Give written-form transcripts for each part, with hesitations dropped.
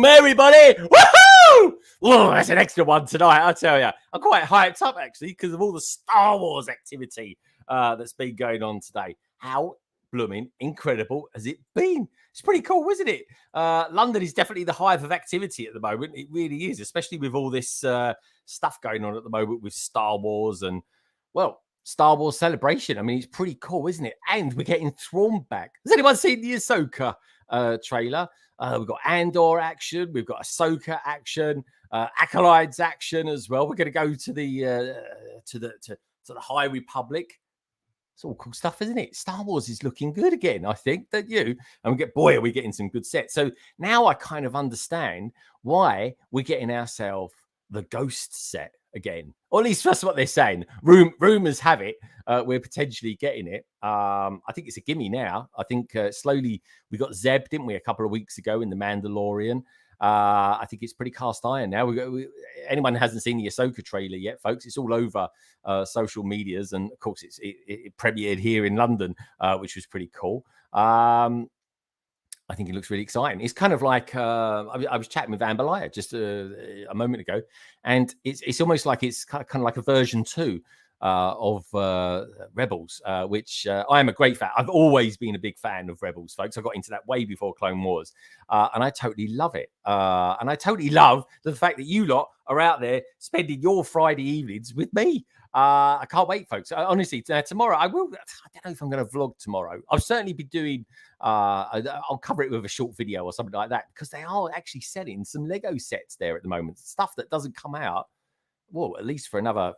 Everybody, woohoo! Oh, that's an extra one tonight, I tell you. I'm quite hyped up actually because of all the Star Wars activity that's been going on today. How blooming incredible has it been? It's pretty cool, isn't it? London is definitely the hive of activity at the moment. It really is, especially with all this stuff going on at the moment with Star Wars and, well, Star Wars Celebration. I mean, it's pretty cool, isn't it? And we're getting Thrawn back. Has anyone seen the Ahsoka trailer? We've got Andor action. We've got Ahsoka action. Acolytes action as well. We're going to go to the High Republic. It's all cool stuff, isn't it? Star Wars is looking good again, I think, don't you? And are we getting some good sets. So now I kind of understand why we're getting ourselves the Ghost set again. Or at least that's what they're saying. Rumors have it we're potentially getting it. I think it's a gimme now. I think slowly we got Zeb, didn't we, a couple of weeks ago in The Mandalorian. I think it's pretty cast iron now. Anyone who hasn't seen the Ahsoka trailer yet, folks, it's all over social medias. And, of course, it premiered here in London, which was pretty cool. I think it looks really exciting. It's kind of like I was chatting with Amberliah just a moment ago, and it's almost like it's kind of like a version 2 of Rebels, which I am a great fan. I've always been a big fan of Rebels, folks. I got into that way before Clone Wars, and I totally love it. And I totally love the fact that you lot are out there spending your Friday evenings with me. I can't wait, folks. Honestly, tomorrow I don't know if I'm going to vlog tomorrow. I'll certainly be doing. I'll cover it with a short video or something like that, because they are actually selling some Lego sets there at the moment. Stuff that doesn't come out, well, at least for another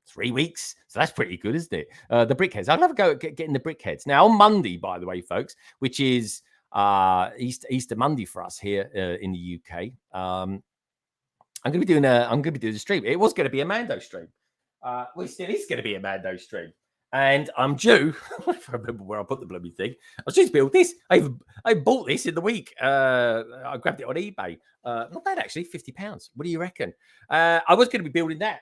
3 weeks. So that's pretty good, isn't it? The Brickheads. I'll have a go at getting the Brickheads. Now, on Monday, by the way, folks, which is Easter Monday for us here in the UK, I'm going to be doing a stream. It was going to be a Mando stream. Well, it still is going to be a Mando stream. And I'm due. If I remember where I put the bloody thing. I was due to build this. I bought this in the week. I grabbed it on eBay. Not bad, actually. £50. What do you reckon? I was going to be building that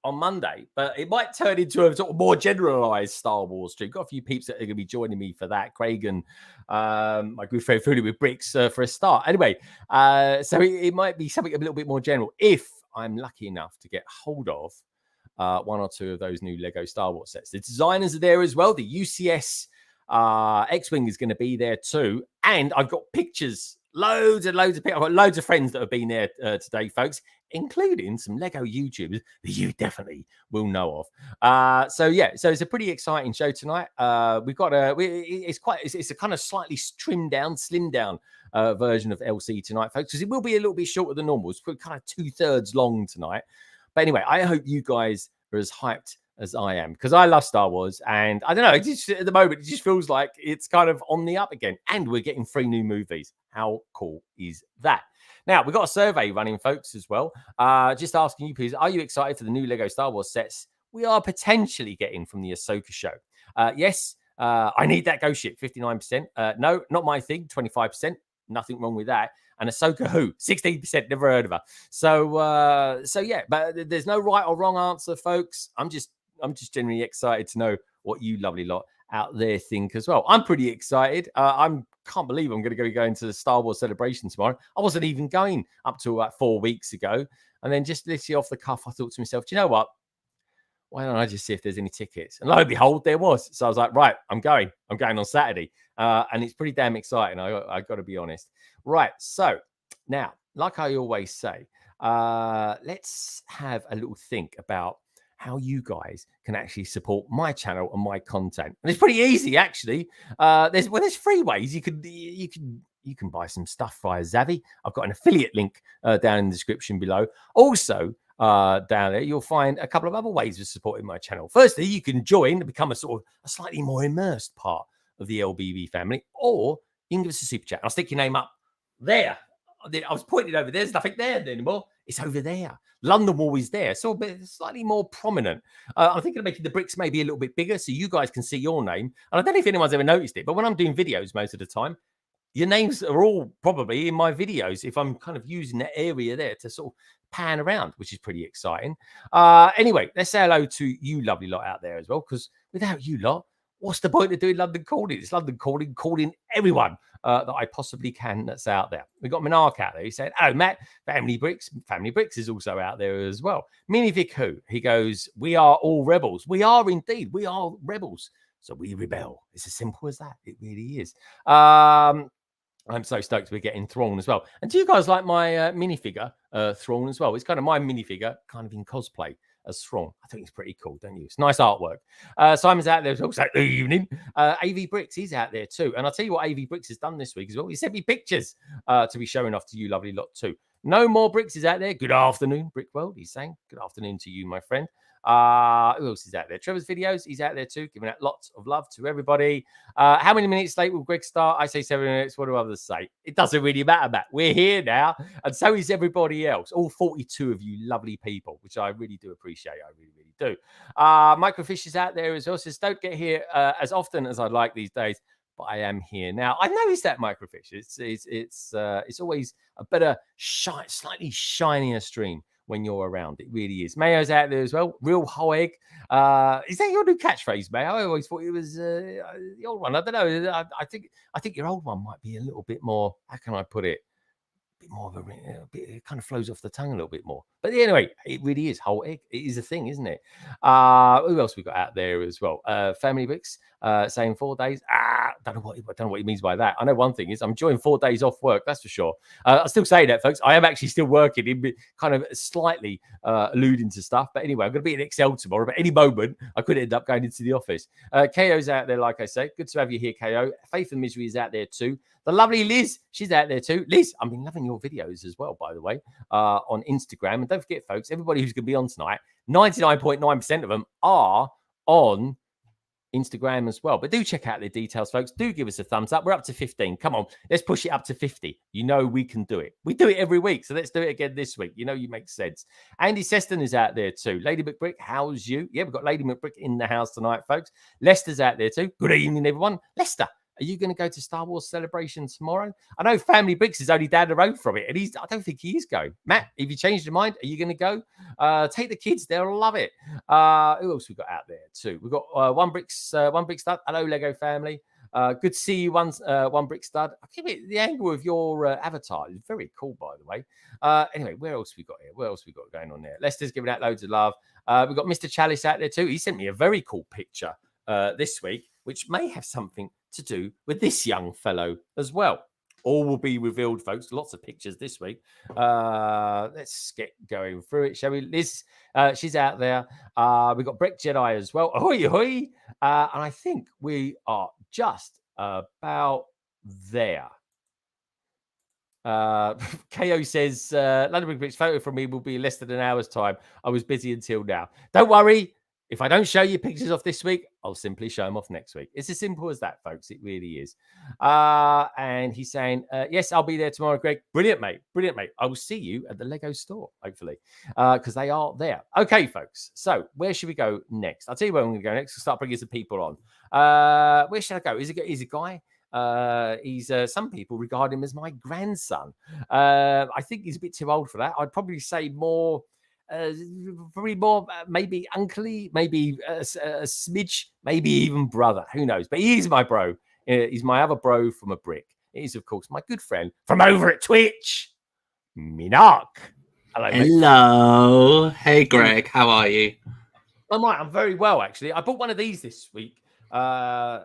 on Monday, but it might turn into a sort of more generalized Star Wars stream. Got a few peeps that are going to be joining me for that. Craig and my good friend Foodie with Bricks for a start. Anyway, so it might be something a little bit more general if I'm lucky enough to get hold of one or two of those new Lego Star Wars sets. The designers are there as well. The UCS X-Wing is going to be there too. And I've got pictures, loads and loads of pictures. I've got loads of friends that have been there today, folks, including some Lego YouTubers that you definitely will know of. So it's a pretty exciting show tonight. We've got it's a kind of slightly slimmed down version of LC tonight, folks, because it will be a little bit shorter than normal. It's kind of 2/3 long tonight. But anyway, I hope you guys are as hyped as I am, because I love Star Wars. And I don't know, at the moment, it just feels like it's kind of on the up again. And we're getting 3 new movies. How cool is that? Now, we've got a survey running, folks, as well. Just asking you, please, are you excited for the new Lego Star Wars sets we are potentially getting from the Ahsoka show? Yes, I need that ghost ship, 59%. No, not my thing, 25%. Nothing wrong with that. And Ahsoka who? 16%. Never heard of her. So yeah, but there's no right or wrong answer, folks. I'm just genuinely excited to know what you lovely lot out there think as well. I'm pretty excited. Can't believe I'm going to be going to the Star Wars Celebration tomorrow. I wasn't even going up to about 4 weeks ago. And then just literally off the cuff, I thought to myself, do you know what? why don't I just see if there's any tickets? And lo and behold, there was. So I was like, right, I'm going on Saturday. And it's pretty damn exciting. I got to be honest. Right. So now, like I always say, let's have a little think about how you guys can actually support my channel and my content. And it's pretty easy, actually. There's 3 ways you can buy some stuff via Zavvi. I've got an affiliate link down in the description below. Also, down there, you'll find a couple of other ways of supporting my channel. Firstly, you can join and become a slightly more immersed part of the LBV family, or you can give us a super chat. I'll stick your name up there. I was pointing over. There's nothing there anymore. It's over there. London Wall is there, so a bit slightly more prominent. I'm thinking of making the bricks maybe a little bit bigger so you guys can see your name. And I don't know if anyone's ever noticed it, but when I'm doing videos most of the time, your names are all probably in my videos if I'm kind of using that area there to sort of pan around, which is pretty exciting. Anyway, let's say hello to you lovely lot out there as well, because without you lot, what's the point of doing London Calling? It's London calling everyone that I possibly can that's out there. We've got Monarch out there. He said, "Oh, Matt, Family Bricks is also out there as well." Minivic who? He goes, "We are all rebels." We are indeed. We are rebels. So we rebel. It's as simple as that. It really is. I'm so stoked we're getting Thrawn as well. And do you guys like my minifigure, Thrawn, as well? It's kind of my minifigure, kind of in cosplay as Thrawn. I think it's pretty cool, don't you? It's nice artwork. Simon's out there as well. So, good evening. AV Bricks, he's out there too. And I'll tell you what AV Bricks has done this week as well. He sent me pictures to be showing off to you lovely lot too. No More Bricks is out there. Good afternoon, Brick World, he's saying. Good afternoon to you, my friend. Who else is out there? Trevor's Videos, he's out there too, giving out lots of love to everybody. How many minutes late will Greg start? I say 7 minutes. What do others say? It doesn't really matter, Matt. We're here now, and so is everybody else. All 42 of you lovely people, which I really do appreciate. I really, really do. Microfish is out there as well. Says, don't get here as often as I'd like these days, but I am here now. I noticed that, Microfish. It's always a better, slightly shinier stream when you're around. It really is. Mayo's out there as well. Real whole egg. Is that your new catchphrase, Mayo? I always thought it was the old one. I don't know. I think your old one might be a little bit more, how can I put it? A bit more of it kind of flows off the tongue a little bit more. But anyway, it really is whole egg. It is a thing, isn't it? Who else we got out there as well? Family Bricks saying 4 days. Don't know what he means by that. I know one thing is I'm enjoying 4 days off work. That's for sure. I still say that, folks. I am actually still working, in kind of slightly alluding to stuff. But anyway, I'm going to be in Excel tomorrow. But any moment, I could end up going into the office. KO's out there, like I say. Good to have you here, KO. Faith and Misery is out there too. The lovely Liz, she's out there too. Liz, I've been loving your videos as well, by the way, on Instagram. And don't forget, folks, everybody who's going to be on tonight, 99.9% of them are on Instagram as well. But do check out the details, folks. Do give us a thumbs up. We're up to 15. Come on, let's push it up to 50. You know we can do it. We do it every week, so let's do it again this week. You know you make sense. Andy Seston is out there too. Lady McBrick, how's you? Yeah, we've got Lady McBrick in the house tonight, folks. Lester's out there too. Good evening, everyone. Lester, are you going to go to Star Wars Celebration tomorrow? I know Family Bricks is only down the road from it, and I don't think he is going. Matt, if you changed your mind, are you going to go? Take the kids; they'll love it. Who else we got out there too? We've got one brick stud. Hello, Lego family. Good to see you, one brick stud. I give it the angle of your avatar. It's very cool, by the way. Anyway, where else we got here? What else we got going on there? Lester's giving out loads of love. We've got Mr. Chalice out there too. He sent me a very cool picture this week, which may have something to do with this young fellow as well. All will be revealed, folks. Lots of pictures this week. Let's get going through it, shall we? Liz, she's out there. We've got Brick Jedi as well. Ahoy, ahoy. And I think we are just about there. KO says, London Brick's photo from me will be in less than an hour's time. I was busy until now. Don't worry. If I don't show you pictures off this week, I'll simply show them off next week. It's as simple as that, folks. It really is. And he's saying, yes, I'll be there tomorrow, Greg. Brilliant, mate. Brilliant, mate. I will see you at the Lego store, hopefully, because they are there. Okay, folks. So where should we go next? I'll tell you where I'm going to go next. I'll start bringing some people on. Where should I go? Is a guy? He's some people regard him as my grandson. I think he's a bit too old for that. I'd probably say more... probably more, maybe uncly, maybe a smidge, maybe even brother. Who knows? But he is my bro. He's my other bro from a brick. He is, of course, my good friend from over at Twitch, Minak. Hello. Hello. Hey, Greg. How are you? I'm very well, actually. I bought one of these this week to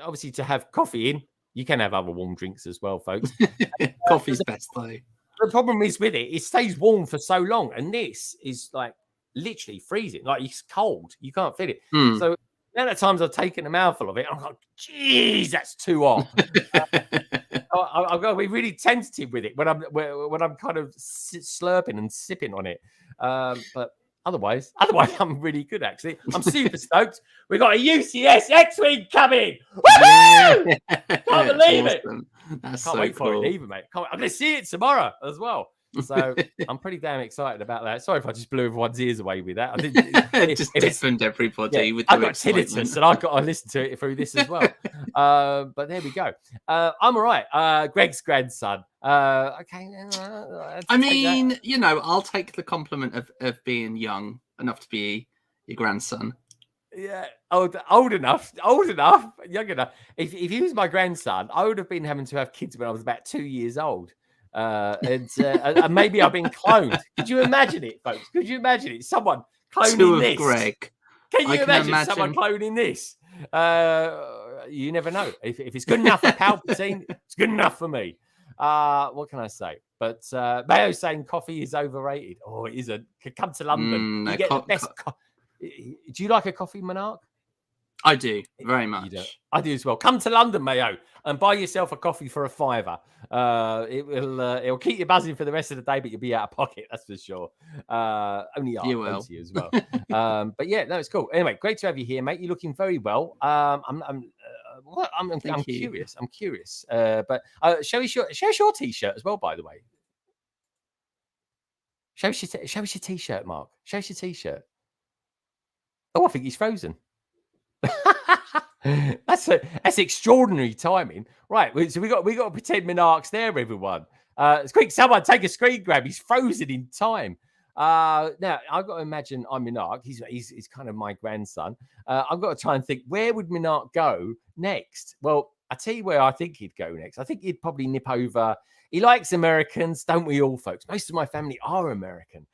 obviously to have coffee in. You can have other warm drinks as well, folks. Coffee's best, though. The problem is with it stays warm for so long, and this is like literally freezing. Like it's cold. You can't feel it. So the amount of times I've taken a mouthful of it, I'm like, geez, that's too hot. I've got to be really tentative with it when I'm kind of slurping and sipping on it. But otherwise, I'm really good, actually. I'm super stoked. We've got a UCS X-Wing coming. Woohoo! Can't believe it. That's Can't wait for it either, mate. I'm going to see it tomorrow as well. So I'm pretty damn excited about that. Sorry if I just blew everyone's ears away with that. I think just deafened everybody with I got tinnitus and I've got to listen to it through this as well. But there we go. I'm all right. Greg's grandson. Okay. I mean, you know, I'll take the compliment of being young enough to be your grandson. Yeah, old enough, young enough. If he was my grandson, I would have been having to have kids when I was about 2 years old. And maybe I've been cloned. Could you imagine it, folks? Could you imagine it? Someone cloning this. Greg. Can you imagine someone cloning this? You never know. If it's good enough for Palpatine, it's good enough for me. What can I say? But Mayo's saying coffee is overrated. Oh, it isn't. Come to London. You get the best. Do you like a coffee, Monarch? I do, very much. I do as well. Come to London, Mayo, and buy yourself a coffee for £5. It'll keep you buzzing for the rest of the day, but you'll be out of pocket, that's for sure. Only you will as well. But yeah, no, it's cool. Anyway, great to have you here, mate. You're looking very well. I'm curious. I'm curious. But show us your t-shirt as well, by the way. Show us your t-shirt, Mark. Show us your t-shirt. Oh, I think he's frozen. That's extraordinary timing, right? So we got to pretend Monarch's there, everyone. It's quick, someone take a screen grab. He's frozen in time. Now I've got to imagine I'm Monarch. He's kind of my grandson. I've got to try and think, where would Monarch go next? Well, I tell you where I think he'd go next. I think he'd probably nip over. He likes Americans, don't we all, folks? Most of my family are American.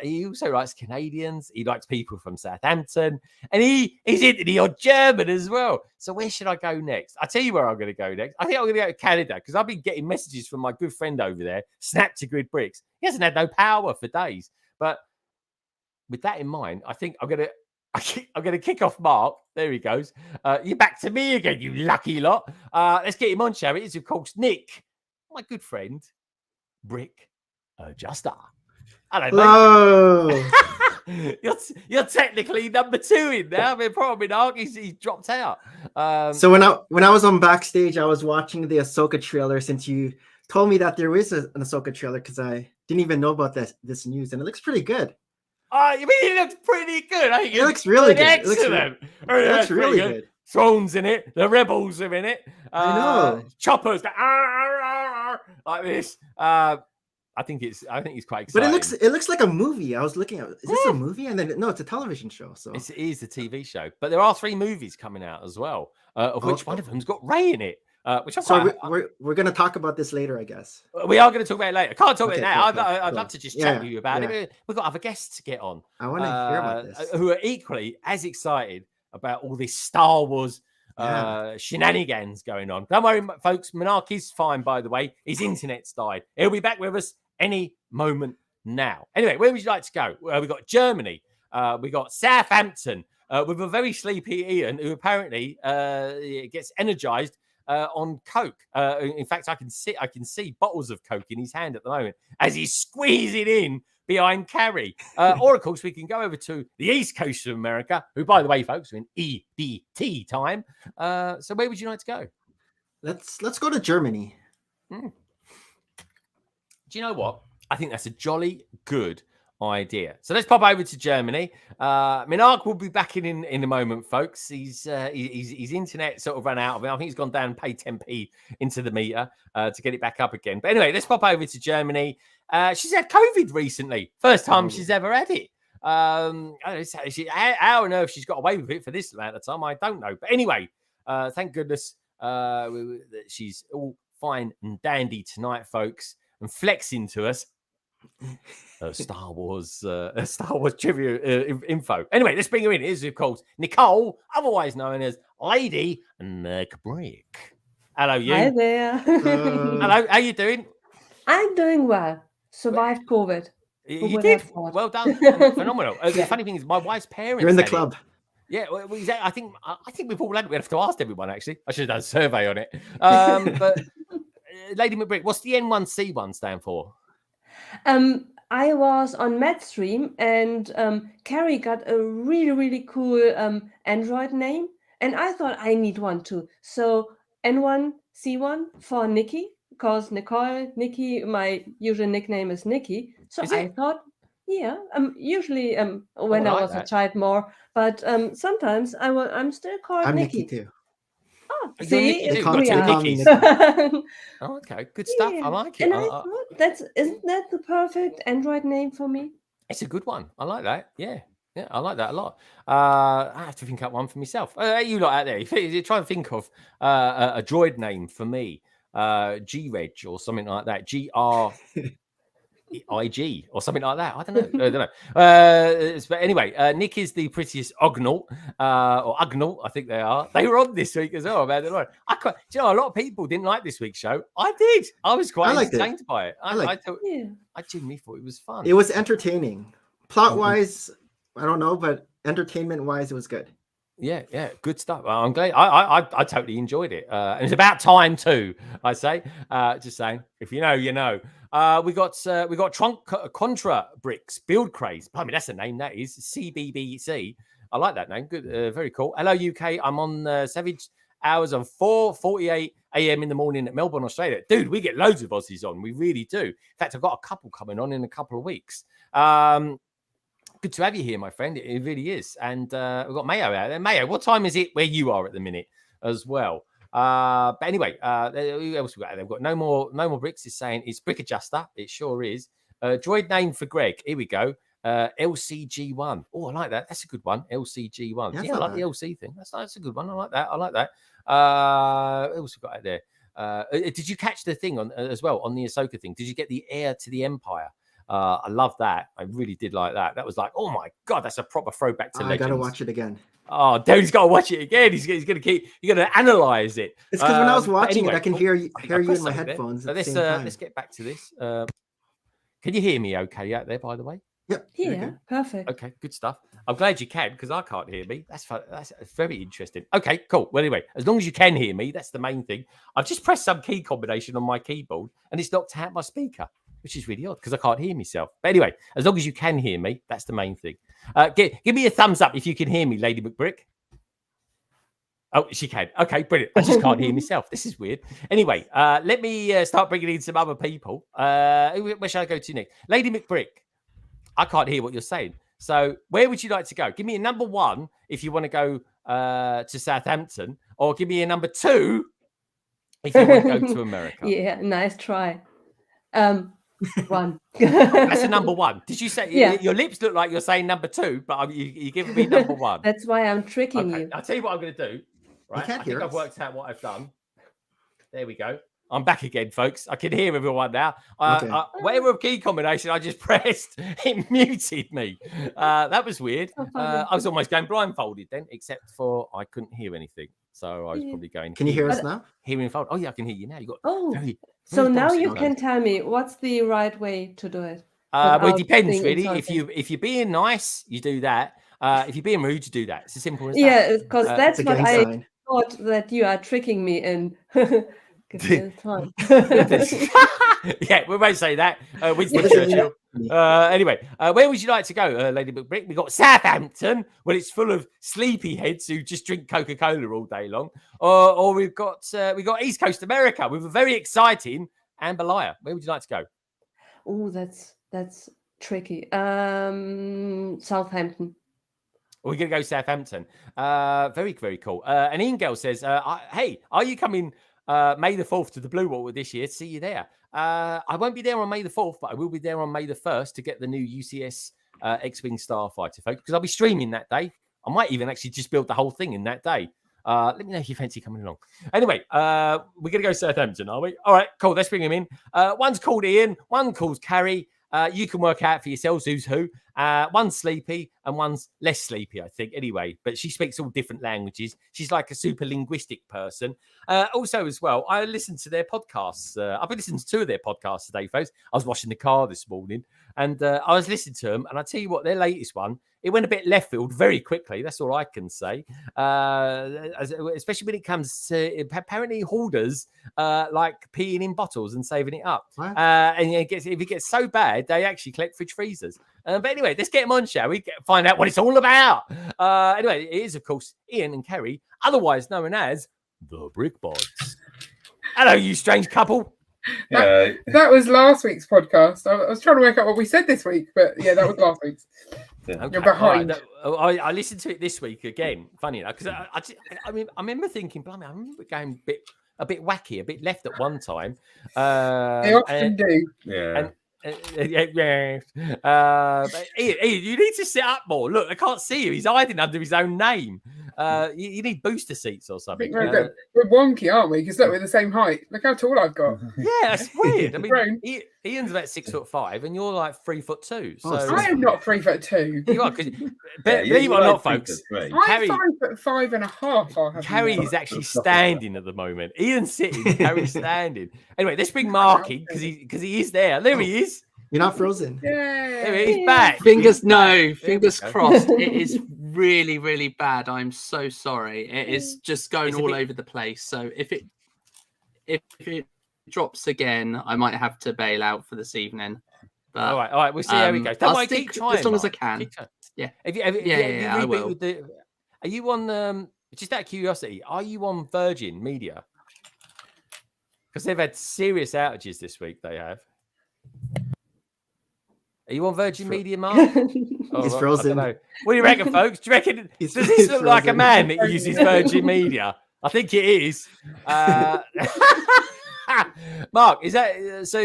He also likes Canadians. He likes people from Southampton, and he's into the odd German as well. So where should I go next? I tell you where I'm going to go next. I think I'm going to go to Canada because I've been getting messages from my good friend over there, Snap to Grid Bricks. He hasn't had no power for days. But with that in mind, I think I'm going to kick off Mark. There he goes. You're back to me again, you lucky lot. Let's get him on, shall we? It's of course Nick, my good friend, Brick Adjuster. Hello. You're technically number 2 in now. I mean, probably not. He's dropped out. So when I was on backstage, I was watching the Ahsoka trailer. Since you told me that there is an Ahsoka trailer, because I didn't even know about this news, and it looks pretty good. Oh, you mean it looks pretty good? I think it looks really good. Excellent. It looks really good. Throne's in it. The rebels are in it. I know. Choppers like this. I think it's quite exciting. But it looks like a movie. I was looking at, is this a movie? And then no, it's a television show. So it is a TV show. But there are 3 movies coming out as well, of which one of them's got Rey in it. Which we're going to talk about this later, I guess. We are going to talk about it later. I can't talk about it now. I'd love to just chat with you about it. We've got other guests to get on. I want to hear about this. Who are equally as excited about all this Star Wars shenanigans going on. Don't worry, folks. Monarch is fine, by the way. His internet's died. He'll be back with us any moment now. Anyway, where would you like to go? We've got Germany. We've got Southampton with a very sleepy Ian who apparently gets energized on Coke. In fact, I can see bottles of Coke in his hand at the moment as he's squeezing in behind Carrie. Or, of course, we can go over to the East Coast of America, who, by the way, folks, are in EDT time. So where would you like to go? Let's go to Germany. Do you know what? I think that's a jolly good idea. So let's pop over to Germany. Monarch will be back in a moment, folks. His internet sort of ran out of it. I think he's gone down and paid 10p into the meter to get it back up again. But anyway, let's pop over to Germany. She's had COVID recently. First time she's ever had it. How on earth she's got away with it for this amount of time, I don't know. But anyway, thank goodness that she's all fine and dandy tonight, folks, and flexing to us. Star Wars trivia info. Anyway, let's bring her in. Here's, of course, Nicole, otherwise known as Lady McBrick. Hello, you. Hi there. Hello, how you doing? I'm doing well. Survived COVID. You did. Well done. Phenomenal. The funny thing is, my wife's parents. You're in the club. Yeah, well, I think we've all had it. We have to ask everyone. Actually, I should have done a survey on it. But Lady McBrick, what's the N1C1 stand for? I was on Medstream, and Carrie got a really cool Android name, and I thought I need one too. So N1C1 for Nikki, because Nikki, my usual nickname is Nikki. So I thought, yeah, usually when I was a child more, but sometimes I'm still called Nikki. Nikki Too. Oh, see, it's Nikki. Oh, okay, good stuff. I like it. And I thought isn't that the perfect Android name for me? It's a good one. I like that. Yeah, I like that a lot. I have to think up one for myself. You lot out there, if you try and think of a droid name for me, G-Reg or something like that, GRIG or something like that. I don't know. But anyway, Nick is the prettiest Ognaut, or Ugnaught, I think they are. They were on this week as well, man. A lot of people didn't like this week's show. I did. I was quite entertained by it. I genuinely thought it was fun. It was entertaining. Plot-wise, I don't know, but entertainment-wise, it was good. Yeah, good stuff. I'm glad. I totally enjoyed it. And it's about time too, I say. Just saying, if you know, you know. We got Trunk Contra Bricks Build Craze. I mean, that's a name. That is CBBC. I like that name. Good, very cool. Hello UK. I'm on Savage hours of 4:48 a.m. in the morning at Melbourne, Australia. Dude, we get loads of Aussies on. We really do. In fact, I've got a couple coming on in a couple of weeks. Good to have you here, my friend. It really is. And we've got Mayo out there. Mayo, what time is it where you are at the minute as well? But anyway, who else we got out there? We've got no more bricks. Is saying it's Brick Adjuster. It sure is. Droid name for Greg. Here we go. LCG1. Oh, I like that. That's a good one. LCG1. Yeah, I like the LC thing. That's a good one. I like that. Who else we got out there? Did you catch the thing on as well on the Ahsoka thing? Did you get the heir to the Empire? I love that. I really did like that. That was like, oh my god, that's a proper throwback to Legends. I gotta watch it again. Oh, Dave's got to watch it again. He's gonna analyze it. It's because when I was watching it, I can hear you in my headphones. So let's get back to this. Can you hear me okay out there, by the way? Yep. Yeah, perfect. Okay, good stuff. I'm glad you can, because I can't hear me. That's fun. That's very interesting. Okay, cool. Well, anyway, as long as you can hear me, that's the main thing. I've just pressed some key combination on my keyboard, and it's knocked out my speaker, which is really odd because I can't hear myself. But anyway, as long as you can hear me, that's the main thing. Give me a thumbs up if you can hear me, Lady McBrick. Oh, she can. Okay, brilliant. I just can't hear myself. This is weird. Anyway, let me start bringing in some other people. Where shall I go to next? Lady McBrick, I can't hear what you're saying. So where would you like to go? Give me a number 1 if you want to go to Southampton, or give me a number 2 if you want to go to America. Yeah, nice try. 1. That's a number 1. Did you say? Yeah. Your lips look like you're saying number 2, but you're giving me number 1. That's why I'm tricking you. I'll tell you what I'm going to do. Right, I think I've worked out what I've done. There we go. I'm back again, folks. I can hear everyone now. Whatever key combination I just pressed, it muted me. That was weird. I was almost going blindfolded then, except for I couldn't hear anything. So I was probably going. Can you hear us now? Hearing fold. Oh yeah, I can hear you now. You got. Very so now you can tell me what's the right way to do it. Well, it depends really. If you're being nice, you do that. If you're being rude, you do that. It's as simple as that. Yeah, because that's what I thought that you are tricking me in. Time. Yeah, we won't say that. Winston Churchill. Anyway, where would you like to go, Lady McBrick? We've got Southampton, well, it's full of sleepy heads who just drink Coca-Cola all day long. Or we've got East Coast America with a very exciting Amberlier. Where would you like to go? Oh, that's tricky. Southampton. We're going to go Southampton. Very, very cool. And Ian Gale says, hey, are you coming May the 4th to the Blue Water this year? See you there. I won't be there on May the 4th, but I will be there on May the 1st to get the new UCS X-Wing Starfighter, folks, because I'll be streaming that day. I might even actually just build the whole thing in that day. Let me know if you fancy coming along. Anyway, we're going to go Southampton, are we? All right, cool. Let's bring him in. One's called Ian. One calls Carrie. You can work out for yourselves who's who. One's sleepy and one's less sleepy, I think, anyway. But she speaks all different languages. She's like a super linguistic person. Also, as well, I listened to their podcasts. I've been listening to 2 of their podcasts today, folks. I was washing the car this morning and I was listening to them. And I tell you what, their latest one, it went a bit left field very quickly. That's all I can say. Especially when it comes to apparently hoarders like peeing in bottles and saving it up. And if it gets so bad, they actually collect fridge freezers. But anyway, let's get them on, shall we? Find out what it's all about. Anyway, it is, of course, Ian and Kerry, otherwise known as the Brickbods. Hello, you strange couple. That was last week's podcast. I was trying to work out what we said this week, but yeah, that was last week's. Okay. You're behind. Right. I listened to it this week again. Funny enough, because I mean, I remember thinking, blimey, I remember going a bit wacky, a bit left at one time. They often do. Yeah. But Ian, you need to sit up more. Look, I can't see you. He's hiding under his own name. You need booster seats or something. We're wonky, aren't we? Because look, we're the same height. Look how tall I've got. Yeah, it's weird. I mean, Ian's about 6'5", and you're like 3'2". So I am not 3'2". You are, because believe it or not, folks, I'm 5'5.5". Carrie is actually standing at the moment. Ian's sitting, Carrie's standing. Anyway, let's bring Mark in because he is there. There he is. You're not frozen. There he is. He's back. Fingers crossed. It is really, really bad. I'm so sorry. It is just going all over the place. So if it drops again, I might have to bail out for this evening. But, all right. We'll see how we go. Don't worry, keep trying as long as I Mark. can. Yeah. I will. Are you on? Just out of curiosity, are you on Virgin Media? Because they've had serious outages this week. They have. Are you on Virgin Media, Mark? He's frozen. What do you reckon, folks? Do you reckon does this look like a man that uses Virgin Media? I think it is. Mark, is that so?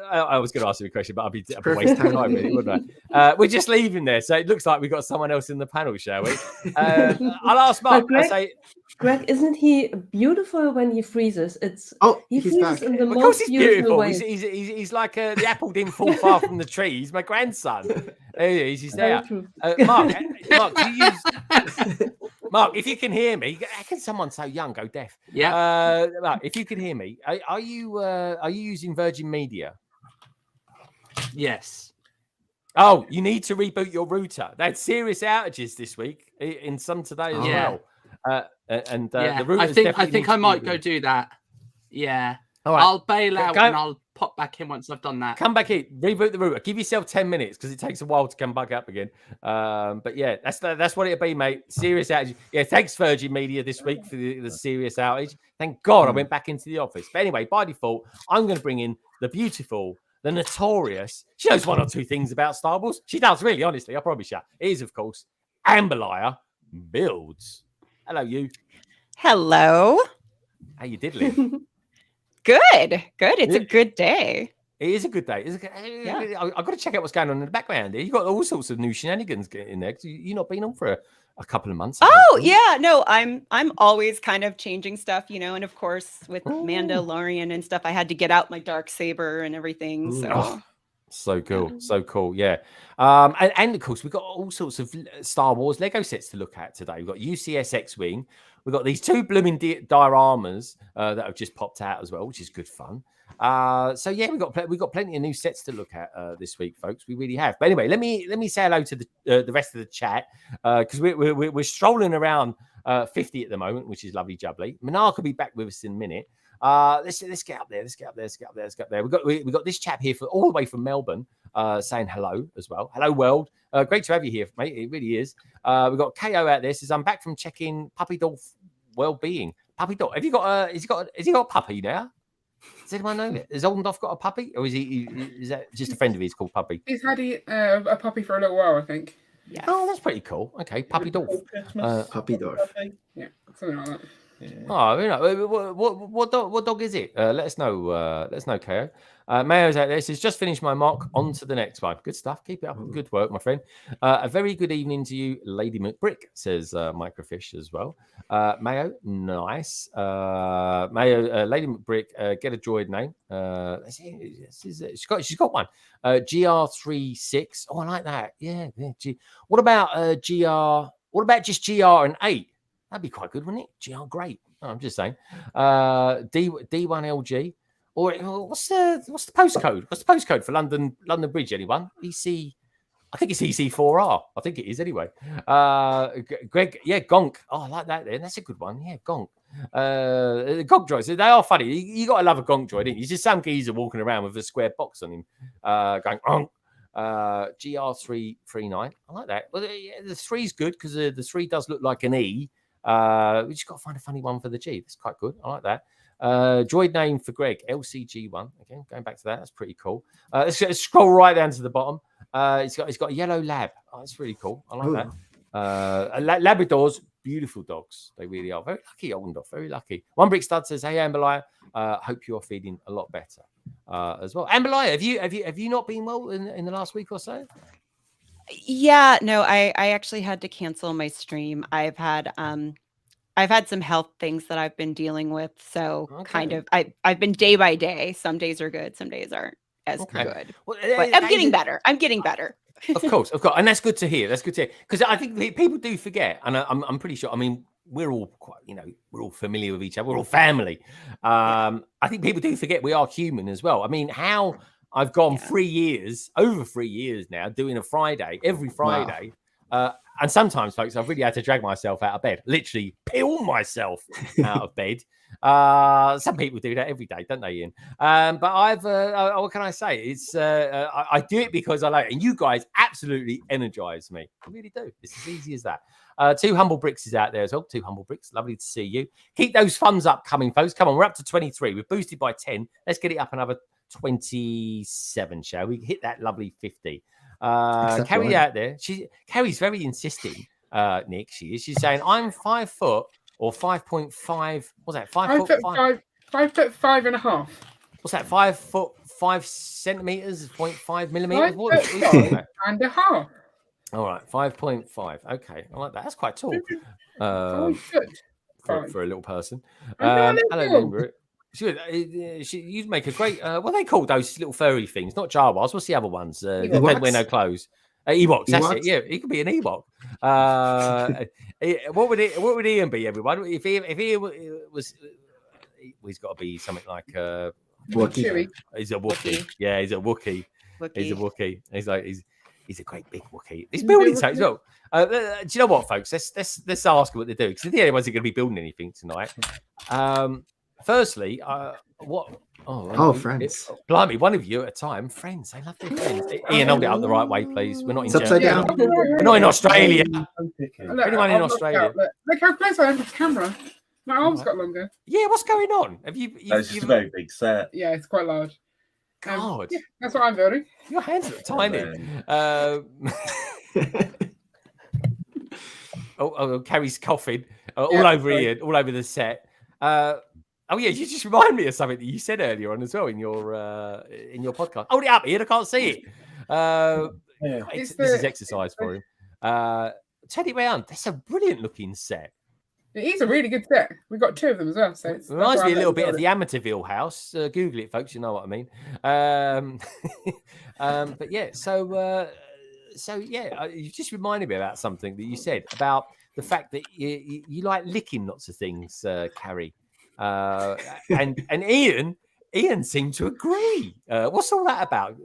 I was going to ask you a question, but I'd be wasting time, really, wouldn't I? We're just leaving there, so it looks like we've got someone else in the panel, shall we? I'll ask Mark. Greg, isn't he beautiful when he freezes? He freezes back. In the most of course he's beautiful. Way. He's like the apple didn't fall far from the tree. He's my grandson. There he is. He's there. Mark, Mark, if you can hear me, how can someone so young go deaf? Yeah. Mark, if you can hear me, are you using Virgin Media? Yes. Oh, you need to reboot your router. They had serious outages this week in some today as well. The router. I think I might go do that. Yeah. All right. I'll bail out and I'll pop back in once I've done that. Come back in, reboot the router. Give yourself 10 minutes because it takes a while to come back up again. But yeah, that's what it'll be, mate. Serious outage. Yeah, thanks Virgin Media this week for the serious outage. Thank God I went back into the office. But anyway, by default, I'm going to bring in the beautiful, the notorious. She knows one or two things about Star Wars. She does, really, honestly. I promise you. It is, of course, Amberliar Builds. Hello, you. Hello. How you diddling? Good. It's a good day. It is a good day. I've got to check out what's going on in the background here. You've got all sorts of new shenanigans in there. You've not been on for a couple of months. Oh, yeah. No, I'm always kind of changing stuff, and of course with Mandalorian and stuff, I had to get out my Darksaber and everything. So cool. So cool. Yeah. And of course, we've got all sorts of Star Wars Lego sets to look at today. We've got UCS X-Wing. We've got these 2 blooming dioramas that have just popped out as well, which is good fun. So yeah, we've got plenty of new sets to look at this week, folks. We really have. But anyway, let me say hello to the rest of the chat because we're strolling around 50 at the moment, which is lovely jubbly. Manark will be back with us in a minute. Let's get up there. Let's get up there. We've got this chap here all the way from Melbourne saying hello as well. Hello, world. Great to have you here, mate. It really is. We've got KO out there. Says I'm back from checking Puppy Dolph well-being. Puppy Dolph, have you got? Has he got a puppy now? Does anyone know that? Has Oldendorf got a puppy, or is that just a friend of his called Puppy? He's had a puppy for a little while, I think. Yeah. Oh, that's pretty cool. Okay, Puppy Dolph. Puppy Dolph. Yeah. Something like that. Yeah. Oh, you know, what dog is it? Let us know. Let us know, KO. Mayo's out there says, just finished my mock. On to the next one. Good stuff. Keep it up. Good work, my friend. A very good evening to you, Lady McBrick, says Microfish as well. Mayo, nice. Mayo, Lady McBrick, get a droid name. She's got one. GR36. Oh, I like that. Yeah. What about GR? What about just GR and 8? That'd be quite good, wouldn't it? GR, great. Oh, I'm just saying. D1LG. Or what's the postcode? What's the postcode for London Bridge? Anyone? EC. I think it's EC4R. I think it is anyway. Greg, yeah, Gonk. Oh, I like that. Then that's a good one. Yeah, Gonk. Gonk droids. They are funny. You got to love a Gonk droid. It's just some geezer walking around with a square box on him, going Gonk. GR339. I like that. Well, the 3's good because the 3 does look like an E. We just got to find a funny one for the G. That's quite good. I like that. Droid name for Greg, LCG1. Okay, going back to that. That's pretty cool. Let's scroll right down to the bottom. It's got a yellow lab. Oh, that's really cool. I like that. Labradors, beautiful dogs. They really are. Very lucky, Oldendorf. Very lucky. One Brick Stud says, "Hey, Amberliah. Hope you are feeling a lot better as well." Amberliah, have you not been well in the last week or so? Yeah, no, I actually had to cancel my stream. I've had some health things that I've been dealing with. So kind of I've been day by day. Some days are good, some days aren't as good. Well, but I'm getting better. I'm getting better. Of course. And that's good to hear. Because I think people do forget, and I'm pretty sure. I mean, we're all quite, we're all familiar with each other. We're all family. I think people do forget we are human as well. I mean, how I've gone 3 years, over 3 years now, doing a Friday, every Friday. Wow. And sometimes, folks, I've really had to drag myself out of bed, literally peel myself out of bed. Some people do that every day, don't they, Ian? But I've, what can I say? It's I do it because I like it. And you guys absolutely energize me. I really do. It's as easy as that. 2 Humble Bricks is out there as well. 2 Humble Bricks. Lovely to see you. Keep those thumbs up coming, folks. Come on, we're up to 23. We've boosted by 10. Let's get it up another 27, shall we? Hit that lovely 50. Carrie out there. Carrie's very insisting, Nick. She's saying, I'm 5 foot or 5.5. What's that? 5 foot 5? 5'5.5". What's that? 5 foot 5 centimeters, 0.5 millimeters? 5'5.5". All right, 5.5. Okay, I like that. That's quite tall. For a little person. Hello, Limber. You'd make a great. What are they called? Those little furry things, not Jawas. What's the other ones? They don't wear no clothes. Ewoks. That's it. Yeah, he could be an Ewok. What would Ian be? Everyone, if he was, he's got to be something like Wookiee. He's a Wookiee. Yeah, he's a Wookiee. He's a Wookiee. He's a great big Wookiee. He's building something as well. Do you know what, folks? Let's ask what they do, because they're the only ones who are going to be building anything tonight. Firstly, what? Friends. Blimey, one of you at a time. Friends. They love their friends. Ian, hold it up the right way, please. We're not in upside down. We're not in Australia. Anyone in Australia? Look how close I am to the camera. My arm's got longer. Yeah, what's going on? Have you? It's just a very big set. Yeah, it's quite large. God, yeah, that's what I'm building. Your hands are tiny. Carrie's coughing all over Ian, all over the set. You just remind me of something that you said earlier on as well in your podcast. Hold it up, Ian. I can't see it. This is exercise for him. Turn it round. That's a brilliant looking set. It is a really good set. We've got 2 of them as well. So it reminds me a little bit of the Amityville house. Google it, folks. You know what I mean. But yeah, you just reminded me about something that you said about the fact that you like licking lots of things, Carrie. And Ian seemed to agree. What's all that about?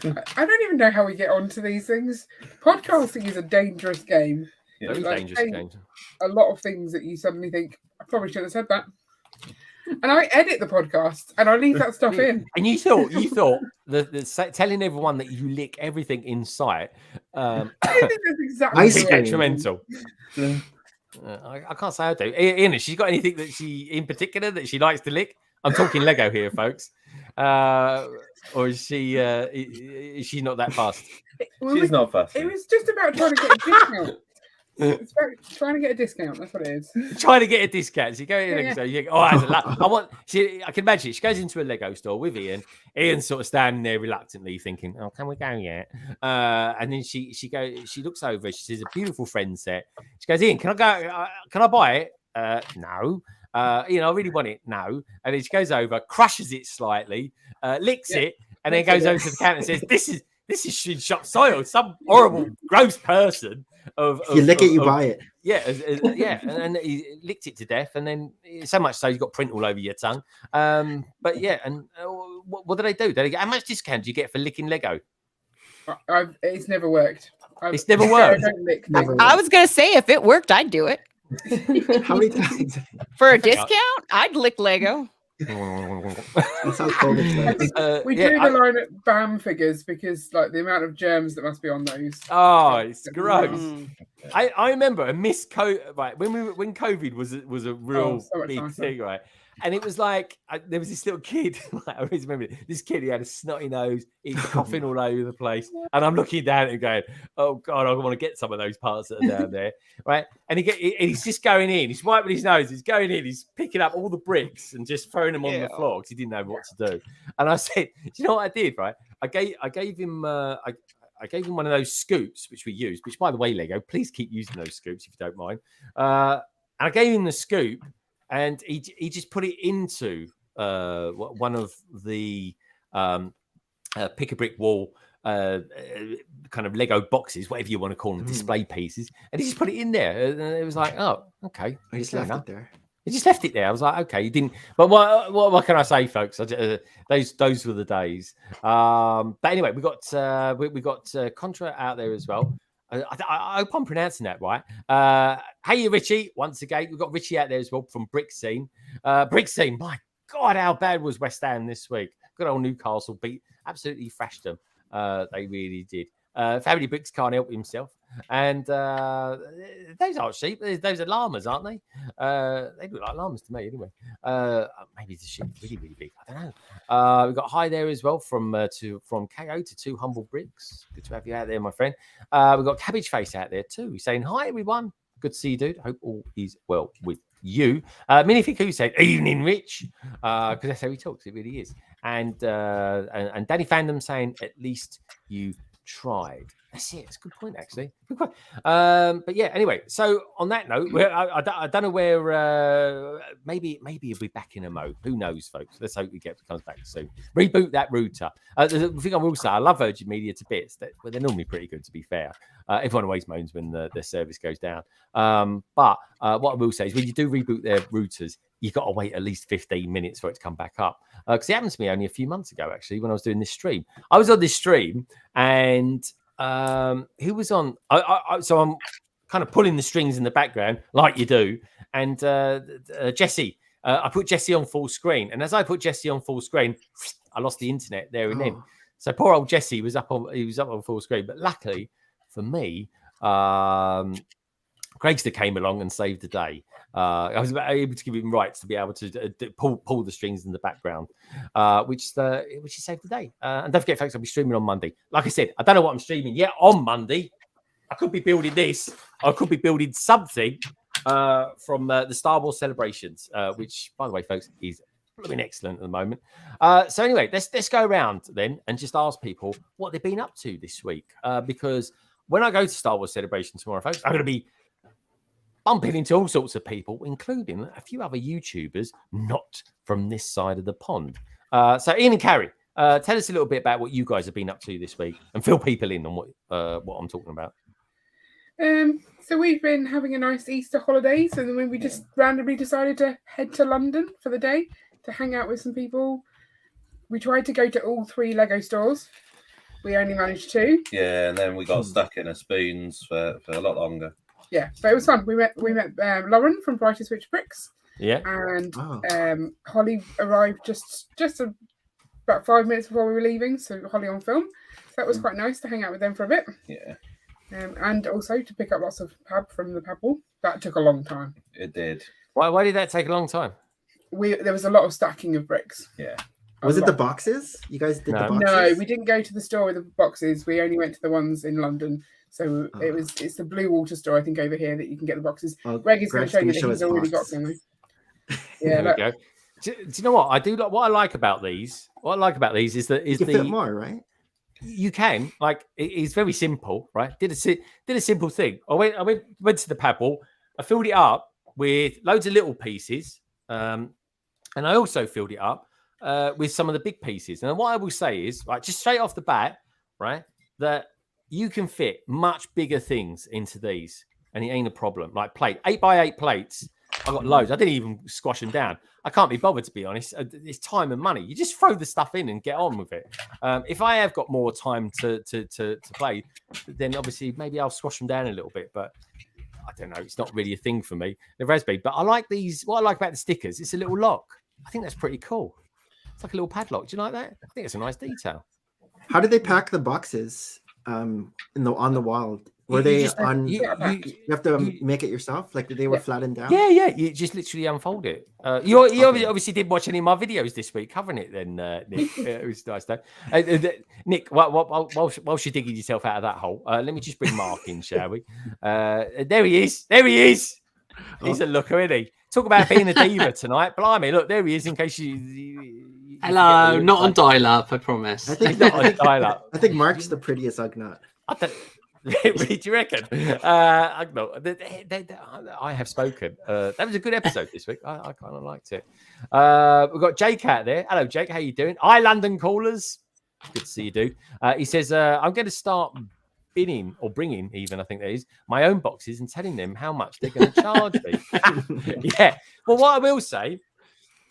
I don't even know how we get onto these things. Podcasting is a dangerous game. Yeah, very dangerous game. A lot of things that you suddenly think, I probably should have said that. And I edit the podcast and I leave that stuff in. And you thought the telling everyone that you lick everything in sight. I think that's exactly detrimental. I can't say I do. Ian, has she got anything that she in particular that she likes to lick? I'm talking Lego here, folks. Or is she not that fast? She's not fast. It was just about trying to get a discount. It's trying to get a discount. That's what it is. Trying to get a discount. So you go in and so you think, oh, I can imagine she goes into a Lego store with Ian. Ian's sort of standing there reluctantly thinking, oh, can we go yet? And then she looks over, she sees a beautiful friend set. She goes, Ian, can I buy it? No. I really want it. No. And then she goes over, crushes it slightly, licks it, and then goes over to the counter and says, this is shop soil. Some horrible, gross person. You lick it, you buy it. Yeah, and he licked it to death, and then so much so you got print all over your tongue. But yeah, and what do they do? How much discount do you get for licking Lego? It's never worked. It's never worked. I was gonna say if it worked, I'd do it. How many times? For a discount, I'd lick Lego. That's how cold it's like. We drew the line at BAM figures because like the amount of germs that must be on those. Oh, it's gross. I remember a COVID, right? When COVID was a real big thing, right? And it was like there was this little kid. I always remember this kid. He had a snotty nose. He's coughing all over the place, and I'm looking down and going, "Oh God, I want to get some of those parts that are down there." Right? And he's just going in. He's wiping his nose. He's going in. He's picking up all the bricks and just throwing them on the floor because he didn't know what to do. And I said, "Do you know what I did? Right? I gave him I gave him one of those scoops which we used. Which, by the way, Lego, please keep using those scoops if you don't mind. And I gave him the scoop. And he just put it into one of the pick a brick wall kind of Lego boxes, whatever you want to call them, display pieces. And he just put it in there. And it was like, oh, okay. I just left it there. He just left it there. I was like, okay, you didn't. But what can I say, folks? Those were the days. But anyway, we got Contra out there as well. I hope I'm pronouncing that right. Hey, Richie. Once again, we've got Richie out there as well from Brick Scene. Brick Scene, my God, how bad was West Ham this week? Good old Newcastle absolutely thrashed them. They really did. Family Bricks can't help himself. And those aren't sheep. Those are llamas, aren't they? They look like llamas to me, anyway. Maybe it's a sheep really, really big. I don't know. We've got hi there as well from KO to Two Humble Bricks. Good to have you out there, my friend. We've got Cabbage Face out there too. He's saying hi, everyone. Good to see you, dude. Hope all is well with you. Minifiku said evening, Rich, because that's how he talks. It really is. And Danny Fandom saying at least you tried. That's it. It's a good point, actually. Good point. But yeah, anyway. So on that note, I don't know where. Maybe he'll be back in a mode. Who knows, folks? Let's hope he comes back soon. Reboot that router. The thing I will say, I love Virgin Media to bits. They're normally pretty good, to be fair. Everyone always moans when their service goes down. But what I will say is, when you do reboot their routers, you've got to wait at least 15 minutes for it to come back up. Because it happened to me only a few months ago, actually, when I was doing this stream. I was on this stream, and who was on? So I'm kind of pulling the strings in the background, like you do. And Jesse, I put Jesse on full screen. And as I put Jesse on full screen, I lost the internet there and then. So poor old Jesse was up on full screen. But luckily for me, Craigster came along and saved the day. I was able to give him rights to be able to pull the strings in the background, which saved the day. And don't forget, folks, I'll be streaming on Monday. Like I said, I don't know what I'm streaming yet on Monday. I could be building this. I could be building something from the Star Wars celebrations, which, by the way, folks, is blooming excellent at the moment. So anyway, let's go around then and just ask people what they've been up to this week. Because when I go to Star Wars celebration tomorrow, folks, I'm going to be bumping into all sorts of people, including a few other YouTubers not from this side of the pond. So Ian and Carrie, tell us a little bit about what you guys have been up to this week and fill people in on what I'm talking about. So we've been having a nice Easter holidays, and then we just randomly decided to head to London for the day to hang out with some people. We tried to go to all 3 Lego stores. We only managed 2. Yeah, and then we got stuck in a Spoons for a lot longer. Yeah, but it was fun. We met Lauren from Brighter Switch Bricks. Yeah, and Holly arrived just about 5 minutes before we were leaving. So Holly on film. So that was quite nice to hang out with them for a bit. Yeah, and also to pick up lots of pab from the pab wall. That took a long time. It did. Why did that take a long time? There was a lot of stacking of bricks. Yeah. Was it the boxes? You guys did the boxes? No, we didn't go to the store with the boxes. We only went to the ones in London. So it's the Blue Water store, I think, over here that you can get the boxes. Oh, Greg is going to show you that show he's his already got box. something. There Yeah, we go. Do you know what I do? What I like about these. What I like about these is that You can fit more, right? You can, like, it's very simple, right? Did a simple thing. I went to the pad wall. I filled it up with loads of little pieces, and I also filled it up with some of the big pieces. And what I will say is, right, just straight off the bat, right, that you can fit much bigger things into these, and it ain't a problem. Like 8x8 plates. I got loads. I didn't even squash them down. I can't be bothered, to be honest. It's time and money. You just throw the stuff in and get on with it. If I have got more time to play, then obviously maybe I'll squash them down a little bit. But I don't know. It's not really a thing for me, the Raspberry. But I like these. What I like about the stickers, it's a little lock. I think that's pretty cool. It's like a little padlock. Do you like that? I think it's a nice detail. How did they pack the boxes on the wall? Were they on? You have to make it yourself, like they were flattened down. Yeah. You just literally unfold it. You obviously didn't watch any of my videos this week covering it, then, Nick. It was nice though. Nick, whilst you're digging yourself out of that hole, let me just bring Mark in, shall we? There he is. He's a looker, isn't he? Talk about being a diva tonight. Blimey, look, there he is. In case you hello, not on dial-up, I promise. I think not on dial-up. I think Mark's the prettiest Ugnaught. Really, do you reckon? I have spoken. That was a good episode this week. I kind of liked it. We've got Jake out there. Hello, Jake. How you doing? Hi, London callers. Good to see you, dude. He says, I'm going to start bringing, even, I think that is, my own boxes and telling them how much they're going to charge me. Yeah. Well, what I will say,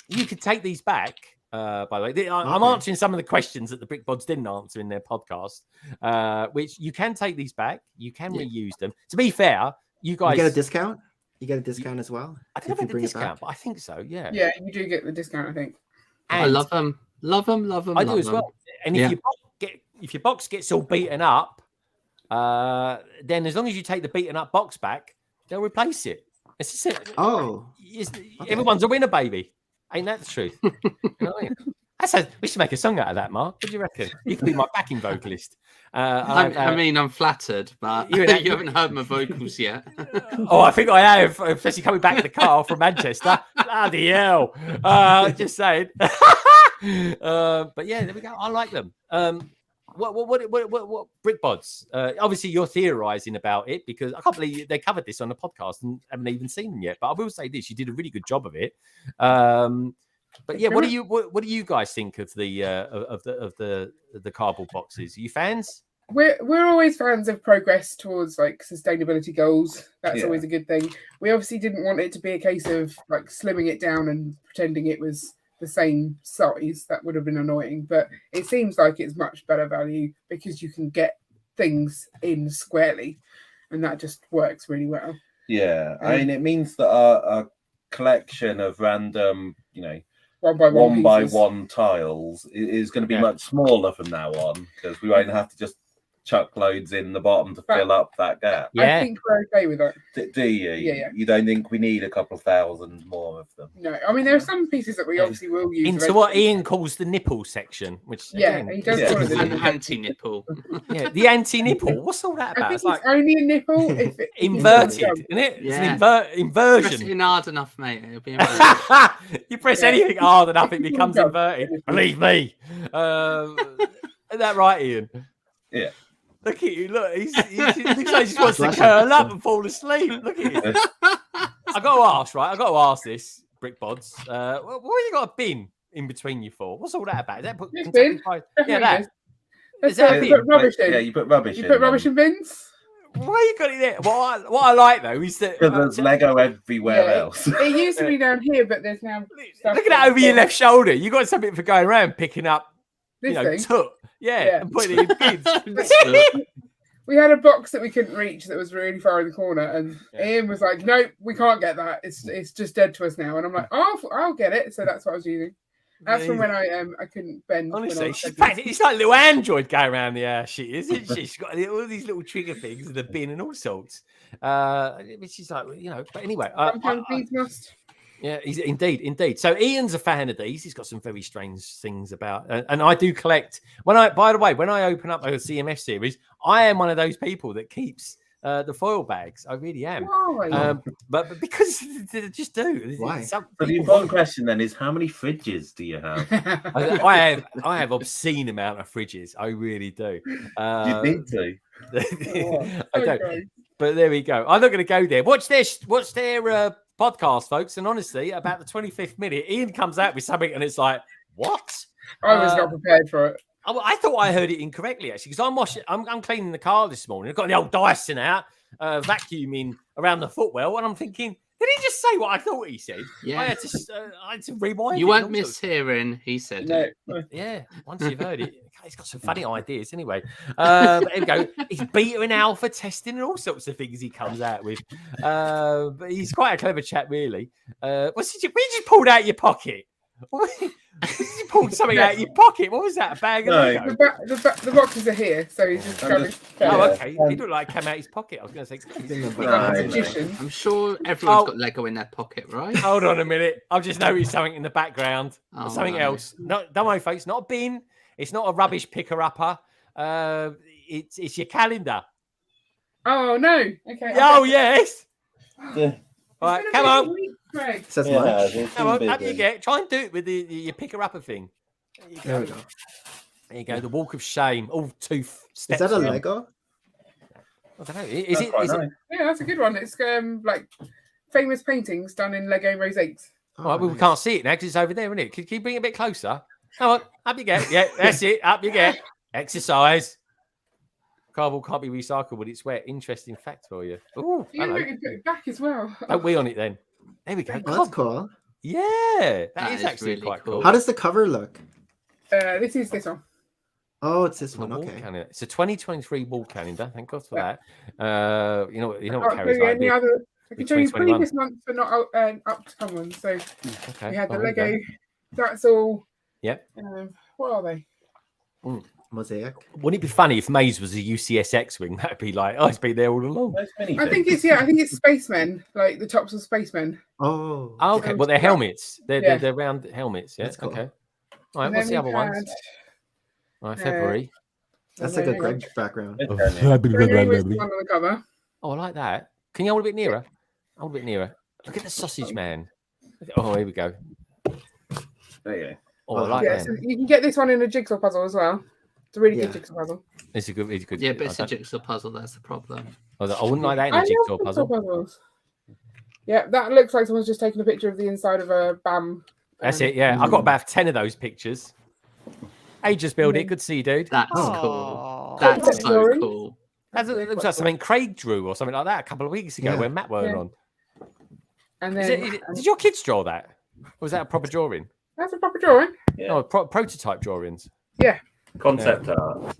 you could take these back. By the way, I'm answering some of the questions that the BrickBods didn't answer in their podcast, which you can take these back. You can reuse them. To be fair, you guys get a discount. You get a discount as well. I don't know about the discount, but I think so. Yeah. Yeah, you do get the discount, I think. And I love them. I do as well. And if your box gets all beaten up, then as long as you take the beaten up box back, they'll replace it. It's just, everyone's a winner, baby. Ain't that the truth? You know what I mean? We should make a song out of that, Mark. What do you reckon? You can be my backing vocalist. I mean, I'm flattered, but you haven't heard my vocals yet. Oh, I think I have, especially coming back in the car from Manchester. Bloody hell. Just saying. But yeah, there we go. I like them. What BrickBods? Obviously, you're theorizing about it because I can't believe they covered this on the podcast and haven't even seen them yet. But I will say this: you did a really good job of it. But yeah, what do you guys think of the cardboard boxes? Are you fans? We're always fans of progress towards like sustainability goals. That's always a good thing. We obviously didn't want it to be a case of like slimming it down and pretending it was the same size. That would have been annoying, but it seems like it's much better value because you can get things in squarely, and that just works really well. Yeah, I mean, it means that our collection of random, one by one tiles is going to be much smaller from now on because we won't have to just chuck loads in the bottom to fill up that gap. I think we're okay with that. Do you? Yeah. You don't think we need a couple thousand more of them? No, I mean there are some pieces that we obviously will use into what Ian calls the nipple section, which he does call it an anti-nipple. Yeah, the anti-nipple. What's all that about? I think it's only a nipple if it inverted, isn't it? Yeah. It's an inversion. Press it hard enough, mate. It'll be inverted. You press anything hard enough, it becomes inverted. Believe me. Is that right, Ian? Yeah. Look at you. Look, he looks like he just wants to curl up and fall asleep. Look at you. I got to ask this, BrickBods. What have you got a bin in between you for? What's all that about? Is that put bin? Yeah, that. Is that a bin? Put rubbish in. Yeah, you put rubbish in. You put rubbish in bins? Why you got it there? What I like though is that because there's Lego everywhere else. It used to be down here, but there's now. Look at that over your left shoulder. You got something for going around picking up. Took. Yeah, and putting it in bins. We had a box that we couldn't reach that was really far in the corner, and Ian was like, "No, we can't get that. It's just dead to us now." And I'm like, "I'll get it." So that's what I was using. That's from when I couldn't bend. Honestly, it's like a little android going around the house. She is, isn't she? She's got all these little trigger things, the bin and all sorts. Which is like, But anyway, sometimes these must. Yeah, he's indeed. So Ian's a fan of these. He's got some very strange things about, and I do collect. By the way, when I open up a CMF series, I am one of those people that keeps the foil bags. I really am. But because they just do. Why? So the important question then is, how many fridges do you have? I have obscene amount of fridges. I really do. You need to. I don't. But there we go. I'm not going to go there. Watch their podcast, folks. And honestly, about the 25th minute, Ian comes out with something, and it's like, what? I was not prepared for it. I thought I heard it incorrectly, actually, because I'm cleaning the car this morning. I've got the old Dyson out, vacuuming around the footwell, and I'm thinking, did he just say what I thought he said? Yeah. I had to rewind. You won't mishearing. He said it. Yeah. Once you've heard it, he's got some funny ideas. Anyway, there we go. He's beta and alpha testing and all sorts of things he comes out with. But he's quite a clever chap, really. What did you pulled out your pocket? You pulled something out of your pocket. What was that? A bag of Lego? The boxes are here, so he's just grabbing. Okay. He looked like it came out his pocket. I was going to say. I'm sure everyone's got Lego in their pocket, right? Hold on a minute. I've just noticed something in the background. Something else. No, don't worry, folks. Not a bin. It's not a rubbish picker-upper. It's your calendar. Oh no! Okay. Oh yes. All right, come on. Says March. Come on, up you get. Try and do it with your picker-upper thing. There we go. There you go. The walk of shame. All 2 steps. Is that a Lego? I don't know. Is it? Yeah, that's a good one. It's like famous paintings done in Lego mosaics. All right, well, we can't see it now because it's over there, isn't it? Can you bring it a bit closer? Come on, up you get. Yeah, that's it. Up you get. Exercise. Cardboard can't be recycled when it's wet. Interesting fact for you. Oh, you put it back as well. Don't we on it then? There we go. Oh, that's cool. Yeah, that is actually really quite cool. How does the cover look? This is this one. Oh, it's this one. Okay. It's a 2023 wall calendar. Thank God for that. You know what carries like any other. I can show you previous months, but not up to come ones. So we had the Lego. That's all. Yep. What are they? Mosaic. Wouldn't it be funny if Maze was a UCS X-Wing? That'd be like, it's been there all along. I think it's spacemen, like the tops of spacemen. Oh, okay. Well, they're helmets. They're round helmets. Yeah. Cool. Okay. All right. What's the other ones? All right. February. That's like a Greg background. On the cover. Oh, I like that. Can you hold a bit nearer? Hold a bit nearer. Look at the sausage man. Oh, here we go. There you go. Oh, I like that. So you can get this one in a jigsaw puzzle as well. It's a really good jigsaw puzzle. It's a good. Yeah, but it's a jigsaw puzzle. That's the problem. I wouldn't like that in a jigsaw puzzle. Puzzles. Yeah, that looks like someone's just taken a picture of the inside of a BAM. That's it. Yeah, I've got about 10 of those pictures. Hey, just build it. Good to see you, dude. That's cool. That's so cool. It looks like something Craig drew or something like that a couple of weeks ago when Matt weren't on. And then, did your kids draw that? Or was that a proper drawing? That's a proper drawing. Yeah. No, prototype drawings. Yeah. Concept art.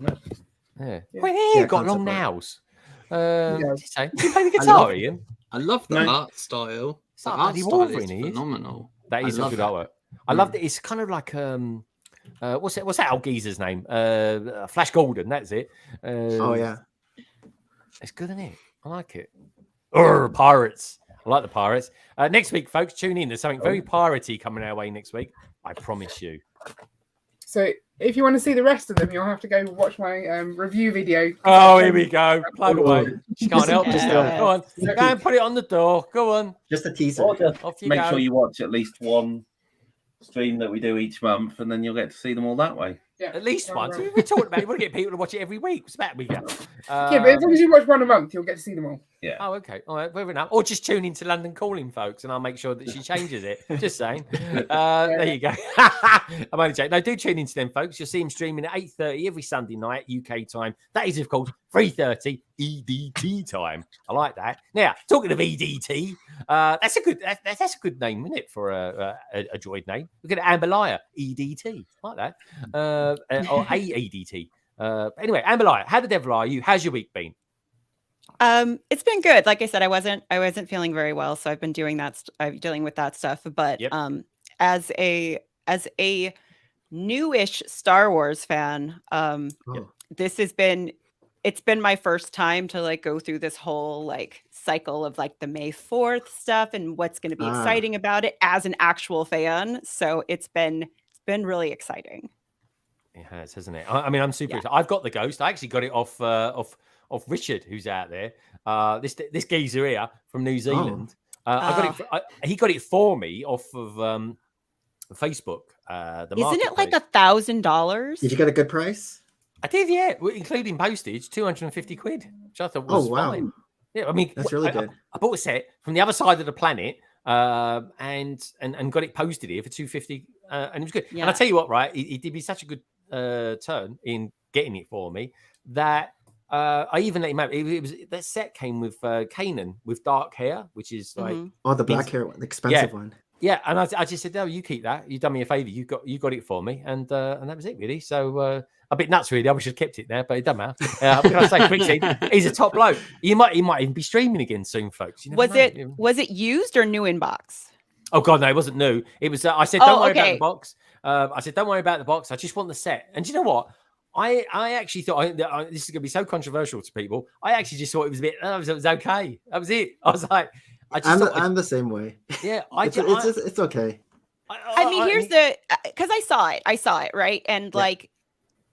Yeah. Well, got long nails. Did you play the guitar, Ian? I love the art style. The art style is phenomenal. That is a good artwork. I love that. It's kind of like what's that old geezer's name? Flash Gordon. That's it. Oh yeah. It's good, isn't it? I like it. Pirates. I like the pirates. Next week, folks, tune in. There's something very piratey coming our way next week. I promise you. So if you want to see the rest of them, you'll have to go watch my review video. Oh, here we go. Plug away. She can't help herself. Go on. Go and put it on the door. Go on. Just a teaser. Make sure you watch at least one stream that we do each month, and then you'll get to see them all that way. Yeah. At least once. We're talking about it. We want to get people to watch it every week. What's that we go? Yeah, but as long as you watch one a month, you'll get to see them all. Yeah. Oh, okay. All right. Fair enough. Or just tune into London Calling, folks, and I'll make sure that she changes it. Just saying. There you go. I'm only joking. No, do tune into them, folks. You'll see them streaming at 8:30 every Sunday night, UK time. That is, of course, 3:30 EDT time. I like that. Now, talking of EDT, that's a good name, isn't it, for a droid name? Look at Amberlier, EDT. I like that. Or AEDT. Anyway, Amberlier, how the devil are you? How's your week been? It's been good. Like I said, I wasn't feeling very well, so I've been doing that. I'm dealing with that stuff. But as a newish Star Wars fan, this has been it's been my first time to like go through this whole like cycle of like the May 4th stuff and what's going to be exciting about it as an actual fan. So it's been really exciting. It has, hasn't it? I mean, I'm super excited. I've got the Ghost. I actually got it off Richard, who's out there. This geezer here from New Zealand. I got it. He got it for me off of Facebook. Isn't it like $1,000? Did you get a good price? I did, yeah, including postage, 250 quid, which I thought was fine. Yeah, I mean, that's really good. I bought a set from the other side of the planet, and got it posted here for 250, and it was good. Yeah. And I tell you what, right, he did me such a good turn in getting it for me that I even let him out. It was that set came with Kanan with dark hair, which is like the black hair one, the expensive one. Yeah, and I just said, "No, you keep that. You've done me a favor. You got it for me," and that was it, really. So a bit nuts, really. I wish I'd kept it there, but it doesn't matter. What can I say, Brixie? He's a top bloke. He might even be streaming again soon, folks. Was it used or new in box? Oh God, no, it wasn't new. It was. I said, "Don't worry about the box." I said, "Don't worry about the box. I just want the set." And do you know what? I actually thought this is going to be so controversial to people. I actually just thought it was a bit. It was okay. That was it. I was like. I'm the same way. Yeah, it's okay. I mean, here's because I saw it, right? And like,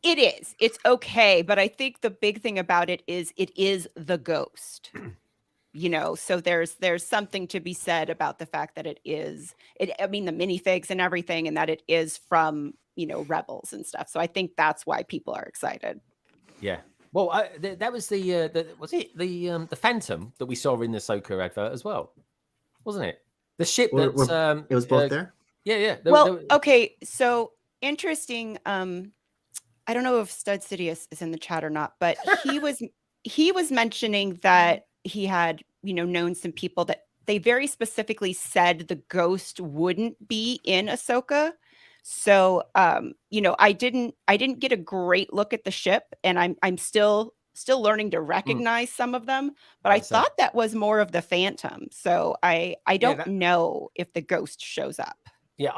it's okay. But I think the big thing about it is the Ghost, so there's something to be said about the fact that I mean, the minifigs and everything, and that it is from, Rebels and stuff. So I think that's why people are excited. Yeah. Well, that was the Phantom that we saw in the Ahsoka advert as well, wasn't it? The ship that it was both there. Yeah. Okay. So interesting. I don't know if Stud Sidious is in the chat or not, but he was mentioning that he had known some people that they very specifically said the Ghost wouldn't be in Ahsoka. So, I didn't get a great look at the ship, and I'm still learning to recognize some of them, but I thought that was more of the Phantom. So I don't know if the Ghost shows up. Yeah,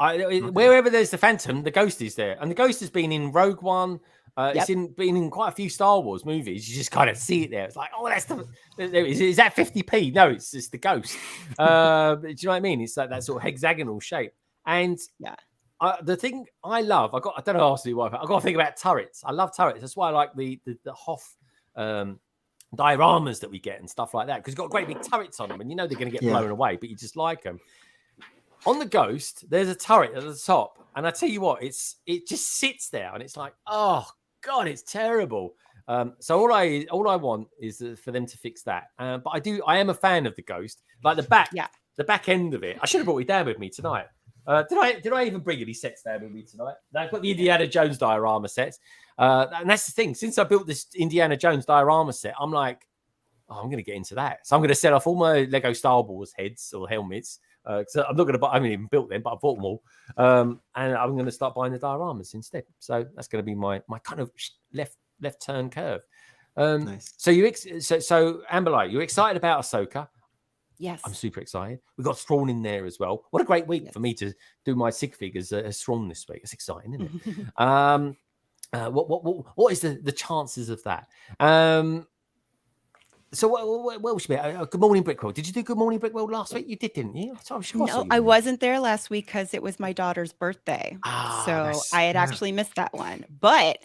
wherever there's the Phantom, the Ghost is there, and the Ghost has been in Rogue One. It's been in quite a few Star Wars movies. You just kind of see it there. It's like, oh, that's is that 50p? No, it's just the Ghost. Do you know what I mean? It's like that sort of hexagonal shape, and the thing I love, I don't know how else to do. I've got to think about turrets. I love turrets. That's why I like the Hoth dioramas that we get and stuff like that, because it's got great big turrets on them, and they're going to get blown away, but you just like them. On the Ghost, there's a turret at the top, and I tell you what, it just sits there, and it's like, oh God, it's terrible. So all I want is for them to fix that. But I am a fan of the Ghost, like the back end of it. I should have brought it down with me tonight. Did I even bring any sets down with me tonight? No, I've got the Indiana Jones diorama sets. And that's the thing. Since I built this Indiana Jones diorama set, I'm like, I'm going to get into that. So I'm going to set off all my Lego Star Wars heads or helmets. So I'm not going to buy, I haven't even built them, but I bought them all. And I'm going to start buying the dioramas instead. So that's going to be my kind of left turn curve. Nice. So so Amberlight, you're excited about Ahsoka? Yes, I'm super excited. We've got Thrawn in there as well. What a great week for me to do my sig figures as Thrawn this week. It's exciting, isn't it? What is the chances of that? So what should be? Good morning, Brickworld. Did you do Good Morning Brickworld last week? You did, didn't you? No, I wasn't there last week because it was my daughter's birthday, so I had actually missed that one. But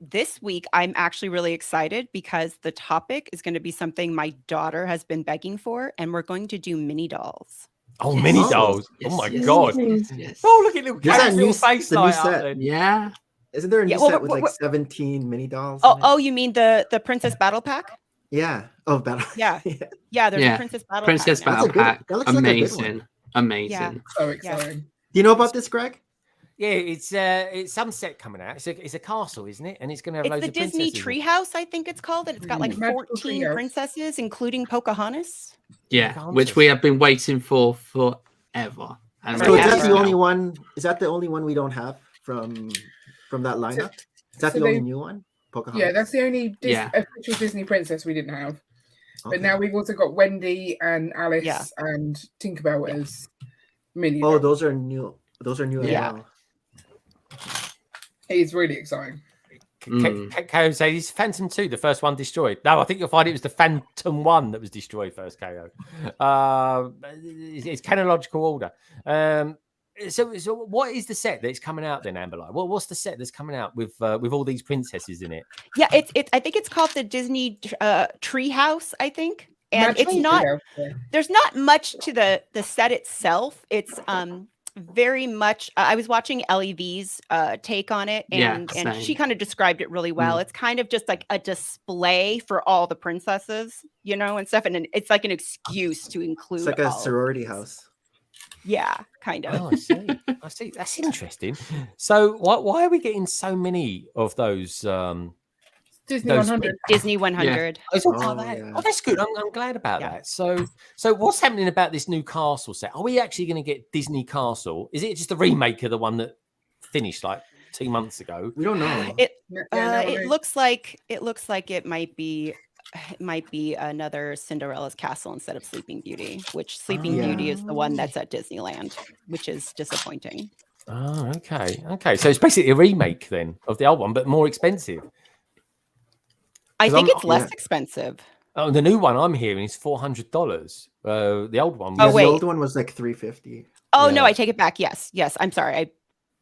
this week, I'm actually really excited because the topic is going to be something my daughter has been begging for, and we're going to do mini dolls. Oh, mini dolls! Oh my God! Yes. Oh, look at little face light out there. Yeah. Isn't there a new set with like 17 mini dolls? Oh, you mean the Princess Battle Pack? Yeah. Oh, Battle. Yeah. There's a Princess Battle Princess Pack. Battle Pack. Amazing. Amazing. Yeah. So exciting. Do you know about this, Greg? Yeah, it's some set coming out. It's a castle, isn't it? And it's going to have loads of princesses. It's the Disney Treehouse, I think it's called. And it's got like 14 princesses, incling Pocahontas. Yeah, which we have been waiting for forever. And so is that the only one? Is that the only one we don't have from that lineup? Is that the only new one? Pocahontas? Yeah, that's the only official Disney princess we didn't have. Okay. But now we've also got Wendy and Alice and Tinkerbell as mini. Oh, those are new. Those are new as well. It's really exciting. KO says, is Phantom 2 the first one destroyed? No, I think you'll find it was the Phantom 1 that was destroyed first, KO. It's chronological order. So what is the set that's coming out then, Amberlight? What's the set that's coming out with all these princesses in it? Yeah, I think it's called the Disney Treehouse, I think. And it's not, there's not much to the set itself. It's very much, I was watching LEV's take on it, and she kind of described it really well. It's kind of just like a display for all the princesses, you know, and stuff. And it's like an excuse to include. It's like a sorority house. Yeah, kind of. Oh, I see. That's interesting. So why are we getting so many of those? Disney 100. Disney 100. Yeah. Oh, that's good. I'm glad about that. So what's happening about this new castle set? Are we actually going to get Disney Castle? Is it just a remake of the one that finished like 2 months ago? We don't know. It looks like it might be another Cinderella's castle instead of Sleeping Beauty, which Sleeping Beauty is the one that's at Disneyland, which is disappointing. Oh, okay. So it's basically a remake then of the old one, but more expensive. I think it's less expensive. Oh, the new one I'm hearing is $400. The old one. The old one was like $350. Oh no, I take it back. Yes. I'm sorry. I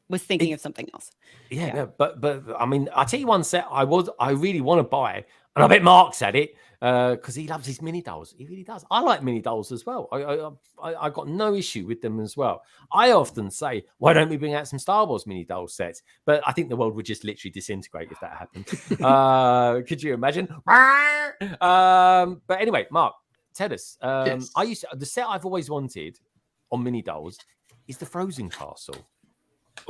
was thinking of something else. Yeah. But I mean, I tell you one set I really want to buy, and I bet Mark's at it because he loves his mini dolls. He really does. I like mini dolls as well. I got no issue with them as well. I often say, why don't we bring out some Star Wars mini doll sets? But I think the world would just literally disintegrate if that happened. Could you imagine? But anyway, Mark, tell us. The set I've always wanted on mini dolls is the Frozen Castle.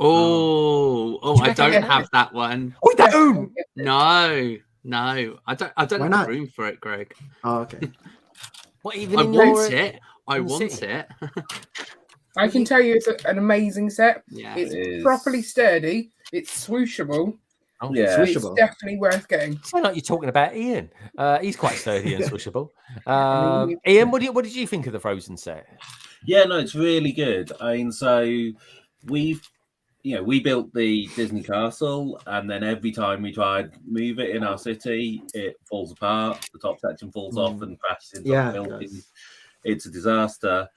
I don't have that one. We don't. No, I don't have the room for it, Greg. Oh, okay. What, even I want it. I want it. I can tell you it's an amazing set. Yeah, it's properly sturdy. It's swooshable. Oh, yeah, swooshable. It's definitely worth getting. Sound like you're talking about Ian. He's quite sturdy and swooshable. Ian, what did you think of the Frozen set? Yeah, no, it's really good. I mean, so we built the Disney Castle, and then every time we try and move it in our city, it falls apart. The top section falls off and crashes into the building. It's a disaster.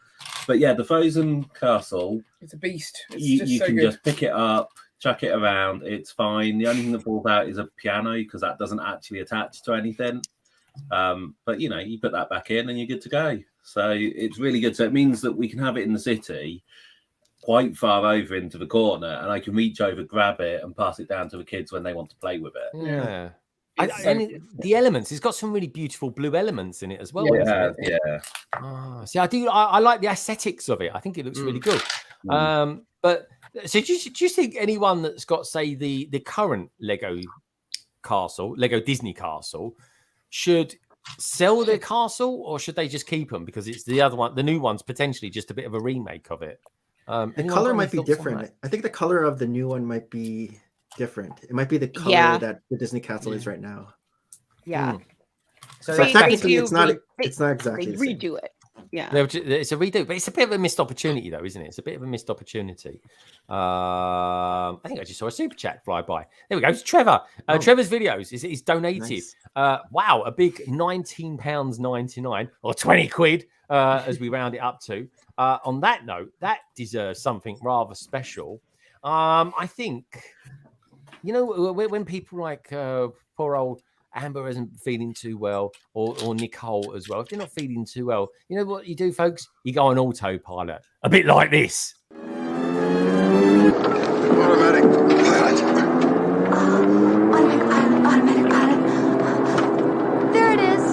But yeah, the Frozen Castle, it's a beast. You can just pick it up, chuck it around. It's fine. The only thing that falls out is a piano because that doesn't actually attach to anything. But you put that back in and you're good to go. So it's really good. So it means that we can have it in the city quite far over into the corner, and I can reach over, grab it, and pass it down to the kids when they want to play with it. Yeah. The elements, it's got some really beautiful blue elements in it as well. Yeah. See, I like the aesthetics of it. I think it looks really good. But so do you think anyone that's got, say, the current Lego Disney Castle, should sell their castle, or should they just keep them because it's the other one, the new one's potentially just a bit of a remake of it? The color might be different. I think the color of the new one might be different. It might be the color that the Disney Castle is right now. Yeah. So technically, it's not exactly the same. Redo it. Yeah. It's a redo, but it's a bit of a missed opportunity, though, isn't it? It's a bit of a missed opportunity. I think I just saw a super chat fly by. There we go. It's Trevor. Trevor's videos is donated. Nice. Wow, a big £19.99 or 20 quid, as we round it up to. On that note, that deserves something rather special. I think, when people like poor old Amber isn't feeling too well, or Nicole as well, if they're not feeling too well, you know what you do, folks? You go on autopilot, a bit like this. Automatic pilot. Automatic pilot. There it is.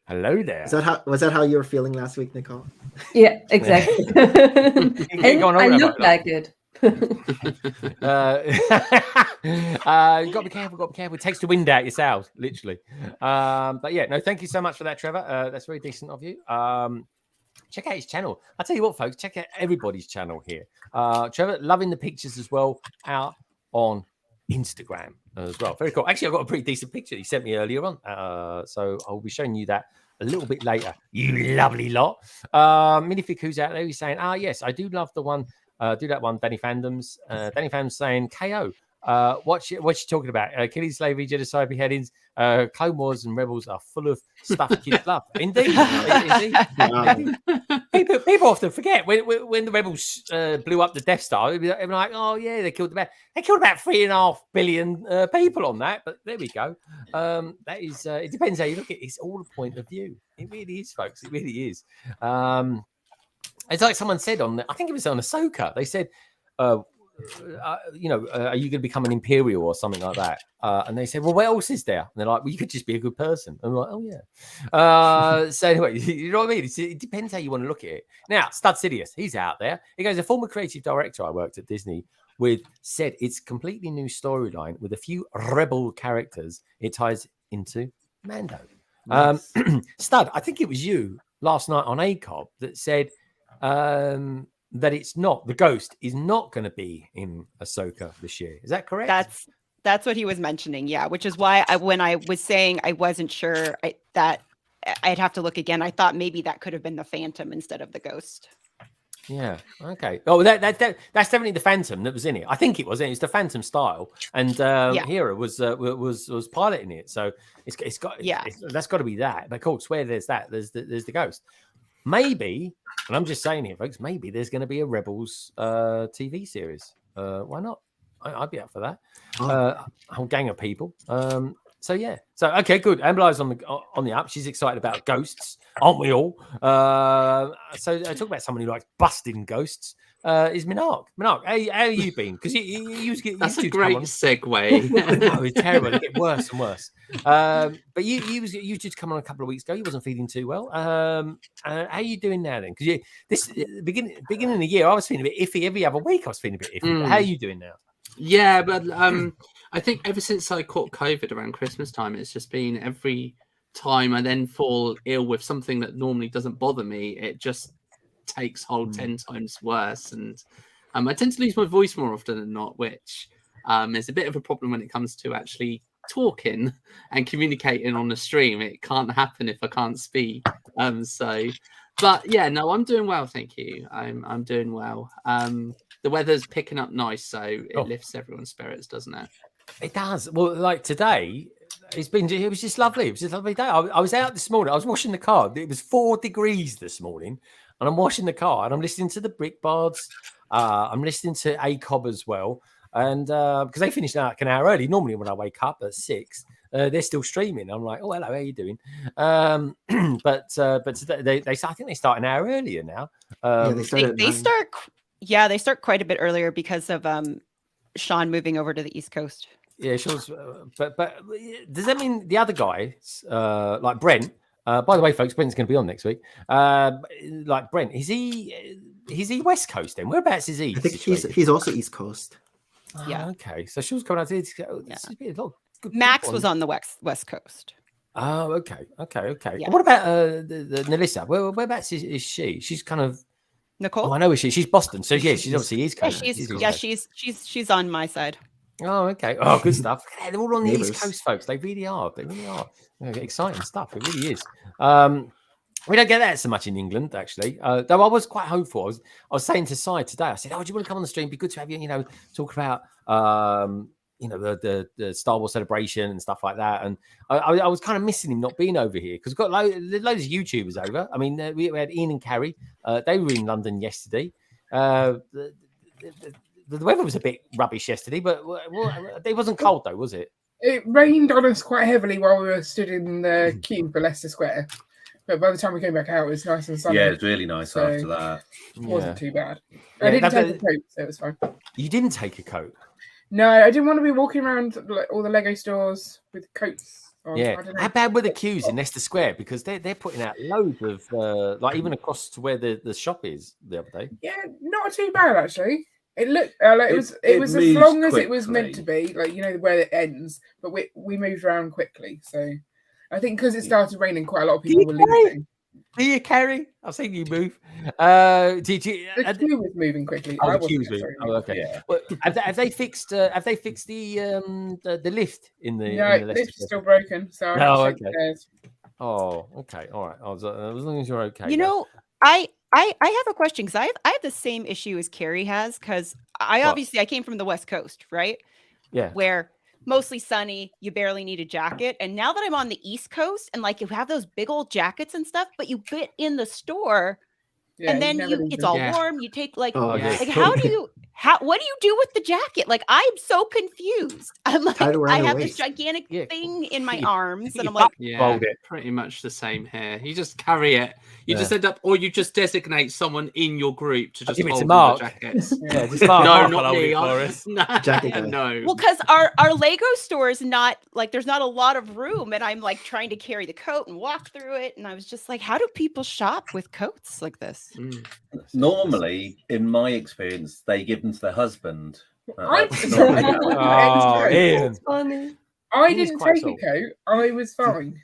Hello there. Was that how you were feeling last week, Nicole? Yeah, exactly. And I look like it. You got to be careful. It takes the wind out your sails, literally. But yeah, no, thank you so much for that, Trevor. That's very decent of you. Check out his channel. I'll tell you what, folks, check out everybody's channel here. Trevor, loving the pictures as well out on Instagram as well. Very cool. Actually, I got a pretty decent picture he sent me earlier on. So I'll be showing you that a little bit later. You lovely lot. Minifig, who's out there, he's saying, yes, I do love the one. Do that one, Danny Fandoms. Danny Fandoms saying, KO. What you talking about? Killing, slavery, genocide, beheadings, Clone Wars and Rebels are full of stuff kids love. Indeed. People often forget when the Rebels blew up the Death Star. They're like, oh yeah, they killed about 3.5 billion people on that. But there we go. That is. It depends how you look at it. It's all a point of view. It really is, folks. It really is. It's like someone said I think it was on Ahsoka. They said. Are you going to become an Imperial or something like that? And they said, well, what else is there? And they're like, well, you could just be a good person. And I'm like, oh yeah. So anyway, you know what I mean? It depends how you want to look at it. Now, Stud Sidious, he's out there. He goes, a former creative director I worked at Disney with said it's completely new storyline with a few rebel characters. It ties into Mando. Nice. Stud, I think it was you last night on ACOB that said that it's not, the Ghost is not going to be in Ahsoka this year. Is that correct? That's what he was mentioning, yeah, which is why when I was saying I wasn't sure that I'd have to look again, I thought maybe that could have been the Phantom instead of the Ghost. Yeah, okay. Oh, that's definitely the Phantom that was in it. I think it was. It's the Phantom style, and Hera was piloting it, so it's got that's got to be that. But of course, where there's the Ghost. Maybe, and I'm just saying here, folks, maybe there's going to be a Rebels TV series. Why not? I'd be up for that. A whole gang of people. So okay, good. Amberline's on the up. She's excited about ghosts, aren't we all? So I talk about someone who likes busting ghosts. Is Minark. Minark, how you been? Because that's a great segue. No, it's terrible. It gets worse and worse. But you just come on a couple of weeks ago. You wasn't feeling too well. How you doing now then? Because this beginning of the year, I was feeling a bit iffy. Every other week, I was feeling a bit iffy. But how are you doing now? Yeah, but I think ever since I caught COVID around Christmas time, it's just been every time I then fall ill with something that normally doesn't bother me, it just takes hold 10 times worse. And I tend to lose my voice more often than not, which is a bit of a problem when it comes to actually talking and communicating on the stream. It can't happen if I can't speak. But yeah, no, I'm doing well, thank you. I'm doing well. The weather's picking up nice, so it lifts everyone's spirits, doesn't it? It does. Well, like today, it was just lovely. It was just a lovely day. I was out this morning. I was washing the car. It was 4 degrees this morning, and I'm washing the car, and I'm listening to the Brick Bards. I'm listening to ACOB as well, and because they finish like an hour early. Normally, when I wake up at 6, they're still streaming. I'm like, oh, hello, how you doing? But today, I think they start an hour earlier now. They start quite a bit earlier because of Sean moving over to the East Coast. Yeah, sure. But does that mean the other guys, like Brent? By the way, folks, Brent's going to be on next week. Like Brent, is he West Coast then? Whereabouts is he? I think he's also East Coast. Yeah. Okay, so she was coming out to Max was on the West Coast. Oh, okay. Yeah. What about the Melissa? Whereabouts is she? She's kind of Nicole. Oh, I know she's Boston, so yeah, she's obviously East Coast. She's on my side. Oh, okay. Oh, good stuff. They're all on the East Coast, folks. They really are. Exciting stuff. It really is. We don't get that so much in England, actually. Though I was quite hopeful. I was saying to Sai today, I said, "Oh, do you want to come on the stream? It'd be good to have you. Talk about the Star Wars celebration and stuff like that." And I was kind of missing him not being over here because we've got loads of YouTubers over. I mean, we had Ian and Carrie. They were in London yesterday. The weather was a bit rubbish yesterday, but it wasn't cold though, was it? It rained on us quite heavily while we were stood in the queue for Leicester Square. But by the time we came back out, it was nice and sunny. Yeah, it was really nice after that. It wasn't too bad. I didn't take a coat, so it was fine. You didn't take a coat? No, I didn't want to be walking around all the Lego stores with coats on. Yeah. How bad were the queues in Leicester Square? Because they're putting out loads of, even across to where the shop is the other day. Yeah, not too bad, actually. It looked like it was as long as it was meant to be, where it ends. But we moved around quickly, so I think because it started raining, quite a lot of people were leaving. Do you, Carrie? I've seen you move. Did you? The queue was moving quickly. Oh, the queue was moving. Oh, okay. Yeah. Well, have they fixed? Have they fixed the lift in the? No, in the the lift's still broken. So I have to take the stairs. Oh, okay. All right. As long as you're okay. You know, I have a question because I have the same issue as Carrie has because I came from the West Coast, right? Yeah. Where mostly sunny, you barely need a jacket. And now that I'm on the East Coast and like you have those big old jackets and stuff, but you get in the store and then it's all warm. You take like, what do you do with the jacket? Like, I'm so confused. I'm like, I have this gigantic thing in my arms and I'm like, pretty much the same here. You just carry it. You just end up, or you just designate someone in your group to just hold the jackets. Just Mark. No, not me. No. Well, because our Lego store is not like there's not a lot of room, and I'm like trying to carry the coat and walk through it, and I was just like, how do people shop with coats like this? Normally, in my experience, they give them to their husband. I didn't take a coat. I was fine.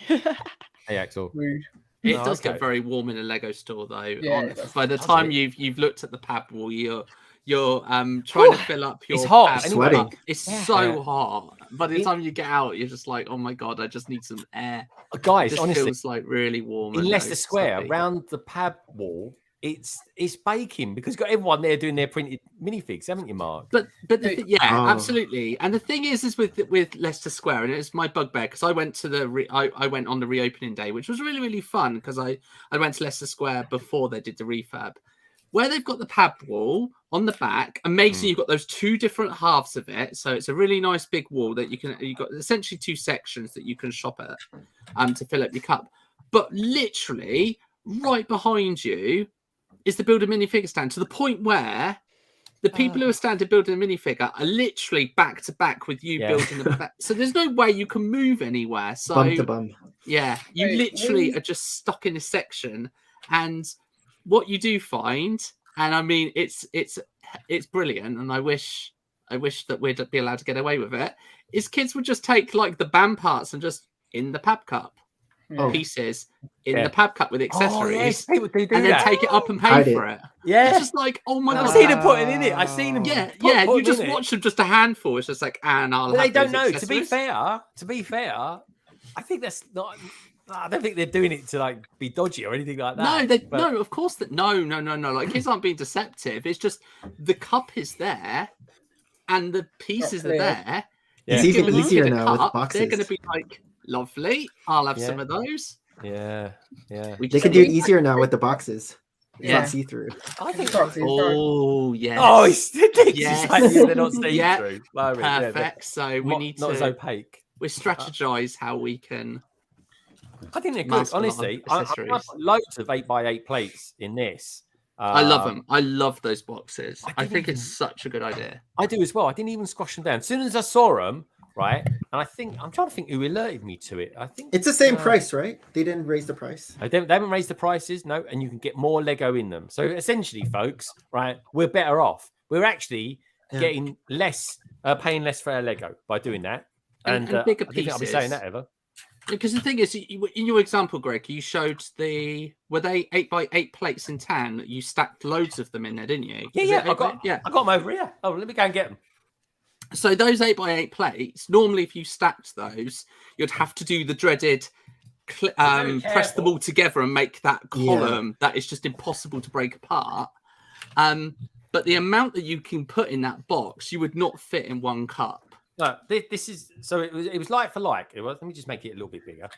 Hey, Axel. Rude. It does get very warm in a Lego store, though. Yeah, by the time you've looked at the pad wall, you're trying to fill up your. It's hot. Sweating. It's so hot. By the time you get out, you're just like, oh my god, I just need some air. Guys, this honestly, feels like really warm. In Leicester Square, around the pad wall, it's baking because you've got everyone there doing their printed minifigs, haven't you, Mark? But absolutely. And the thing is with Leicester Square, and it's my bugbear because I went to I went on the reopening day, which was really, really fun because I went to Leicester Square before they did the refurb, where they've got the pad wall on the back. Amazing, you've got those two different halves of it, so it's a really nice big wall that you've got essentially two sections that you can shop at to fill up your cup. But literally right behind you is the build a minifigure stand, to the point where the people who are standing building a minifigure are literally back to back with you building the so there's no way you can move anywhere. So bum to bum. Yeah, you literally are just stuck in a section. And what you do find, and I mean it's brilliant, and I wish that we'd be allowed to get away with it, is kids would just take like the band parts and just in the pab cup pieces in the pab cup with accessories, people do and then take it up and pay for it. Yeah, it's just like, oh my god, I've seen them putting in it. I've seen them. Yeah, you just watch them, just a handful. It's just like, and I'll. But they don't know. To be fair, I think that's not. I don't think they're doing it to like be dodgy or anything like that. No, of course that. No. Like, kids aren't being deceptive. It's just the cup is there, and the pieces are there. It's even easier now with boxes. They're going to be like, lovely. I'll have some of those. Yeah. They can do it easier now with the boxes. It's not see through. I think. Oh yes. Oh, it's like, they're not see through. Perfect. So we need not as opaque. We strategize how we can. I think they're good. Honestly, I put loads of 8x8 plates in this. I love them. I love those boxes. I think it's such a good idea. I do as well. I didn't even squash them down. As soon as I saw them, right, and I'm trying to think who alerted me to it. I think it's the same price, right? They didn't raise the price. They haven't raised the prices, no, and you can get more Lego in them. So essentially, folks, right, we're better off. We're actually getting less, paying less for our Lego by doing that. And bigger I pieces. I'll be saying that ever. Because the thing is, in your example, Greg, you showed were they 8x8 plates in tan? You stacked loads of them in there, didn't you? Yeah. I got them over here. Oh, let me go and get them. So those 8x8 plates, normally if you stacked those, you'd have to do the dreaded press them all together and make that column that is just impossible to break apart. But the amount that you can put in that box, you would not fit in one cup. No, this is so it was like for like. Let me just make it a little bit bigger.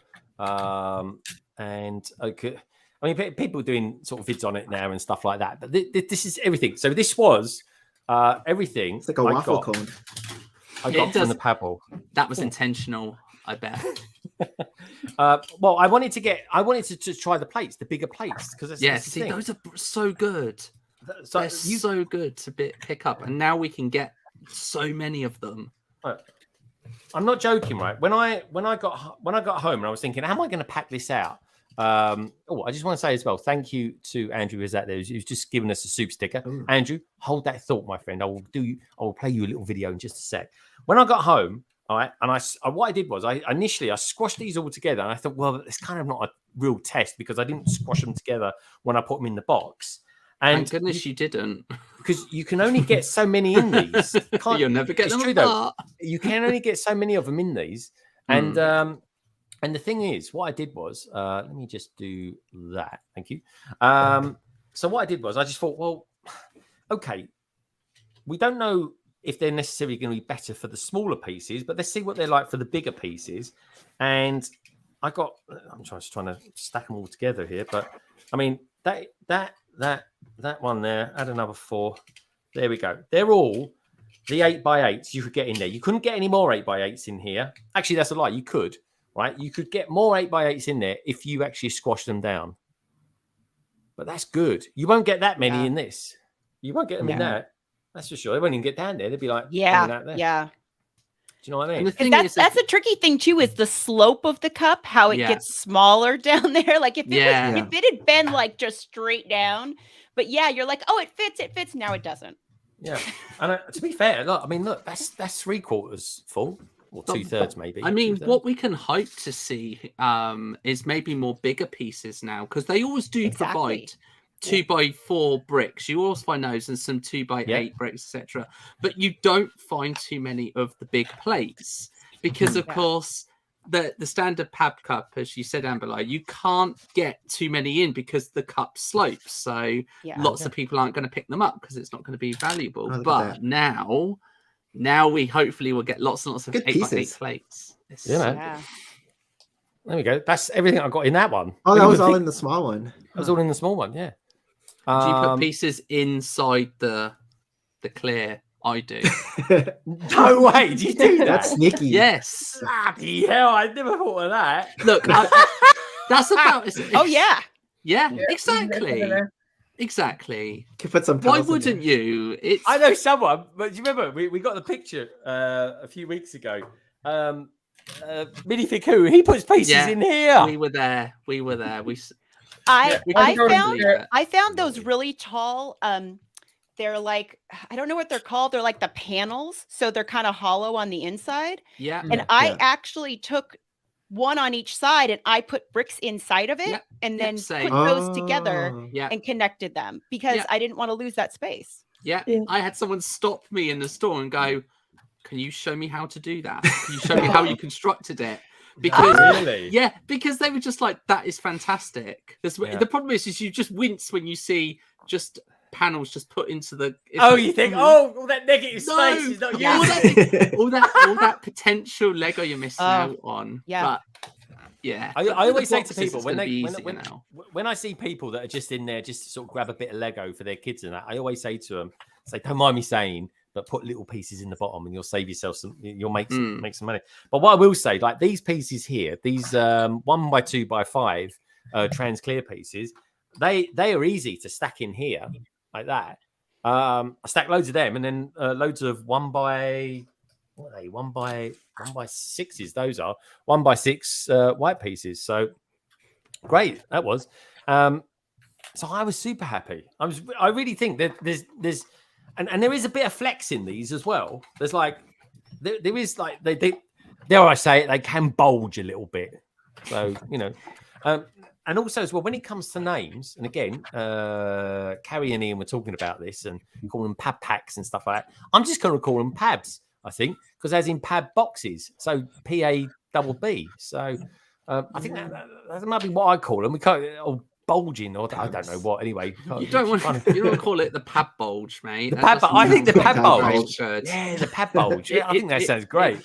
And okay, I mean, people doing sort of vids on it now and stuff like that. But this is everything. So this was everything. It's like a waffle cone. I got from the Pabble. That was intentional, I bet. Well, I wanted to try the plates, the bigger plates, because those are so good. They're so good to pick up, and now we can get so many of them. I'm not joking, right? When I got home and I was thinking, how am I going to pack this out? I just want to say as well, thank you to Andrew who's out there who's just given us a soup sticker. Andrew, hold that thought, my friend. I will play you a little video in just a sec. When I got home, All right, and what I did was initially I squashed these all together, and I thought, well, it's kind of not a real test because I didn't squash them together when I put them in the box. And thank goodness you didn't, because you can only get so many in these. You'll never get them true, apart. though. You can only get so many of them in these, and the thing is, what I did was, let me just do that. Thank you. So what I did was, I just thought, well, okay, we don't know if they're necessarily going to be better for the smaller pieces, but let's see what they're like for the bigger pieces. And I'm just trying to stack them all together here, but I mean that one there, add another 4. There we go. They're all the 8x8s you could get in there. You couldn't get any more 8x8s in here. Actually, that's a lie. You could, right? You could get more 8x8s in there if you actually squash them down. But that's good. You won't get that many in this. You won't get them in that. That's for sure. They won't even get down there. They'd be like, yeah. Do you know what I mean? That's a tricky thing too, is the slope of the cup, how it gets smaller down there. Like if it had been like just straight down, but you're like, oh, it fits. Now it doesn't. Yeah. And to be fair, look, that's 3/4 full. Or 2/3 maybe. I mean, what we can hope to see is maybe more bigger pieces now, because they always do provide 2x4 bricks. You always find those and some 2x8 bricks, etc. But you don't find too many of the big plates because, of course, the standard pab cup, as you said, Amberlight, you can't get too many in because the cup slopes. So lots of people aren't going to pick them up because it's not going to be valuable. But now we hopefully will get lots and lots of 8x8 plates. There we go. That's everything I got in that one. Oh, that was all in the small one. That was all in the small one, yeah. Do you put pieces inside the clear? I do. No way. Do you do that? That's sneaky. Yes. Bloody hell, I never thought of that. Look, that's about it. Oh, yeah. Yeah, exactly. Could put some. Why wouldn't you? I know someone, but do you remember we got the picture a few weeks ago? Minifig who he puts pieces in here. We were there. I found those really tall. They're like, I don't know what they're called. They're like the panels, so they're kind of hollow on the inside. Yeah. And I actually took one on each side, and I put bricks inside of it, and then put those together and connected them because I didn't want to lose that space. Yeah. I had someone stop me in the store and go, "Can you show me how to do that? Can you show me how you constructed it?" Because because they were just like, that is fantastic. The problem is you just wince when you see just panels just put into the. You think, all that negative space is not used. all that potential Lego you're missing out on. Yeah. But yeah, I always say to people when I see people that are just in there just to sort of grab a bit of Lego for their kids and that, I always say to them, don't mind me saying, but put little pieces in the bottom and you'll save yourself you'll make some money. But what I will say, like these pieces here, these 1x2x5 trans clear pieces, they are easy to stack in here like that. I stack loads of them and then loads of 1x6s. Those are 1x6 white pieces. So great, that was. So I was super happy. I really think that there's and there is a bit of flex in these as well. There's like there is like they dare I say it, they can bulge a little bit. So and also as well when it comes to names, and again, Carrie and Ian were talking about this and calling them pab packs and stuff like that. I'm just going to call them pabs, I think, because as in pab boxes, so PABB. So I think that might be what I call them. We can't. Bulging, or I don't know what. Anyway, you don't want to call it the pab bulge, mate. I think the pab bulge. Yeah, the pab bulge. I think that sounds great.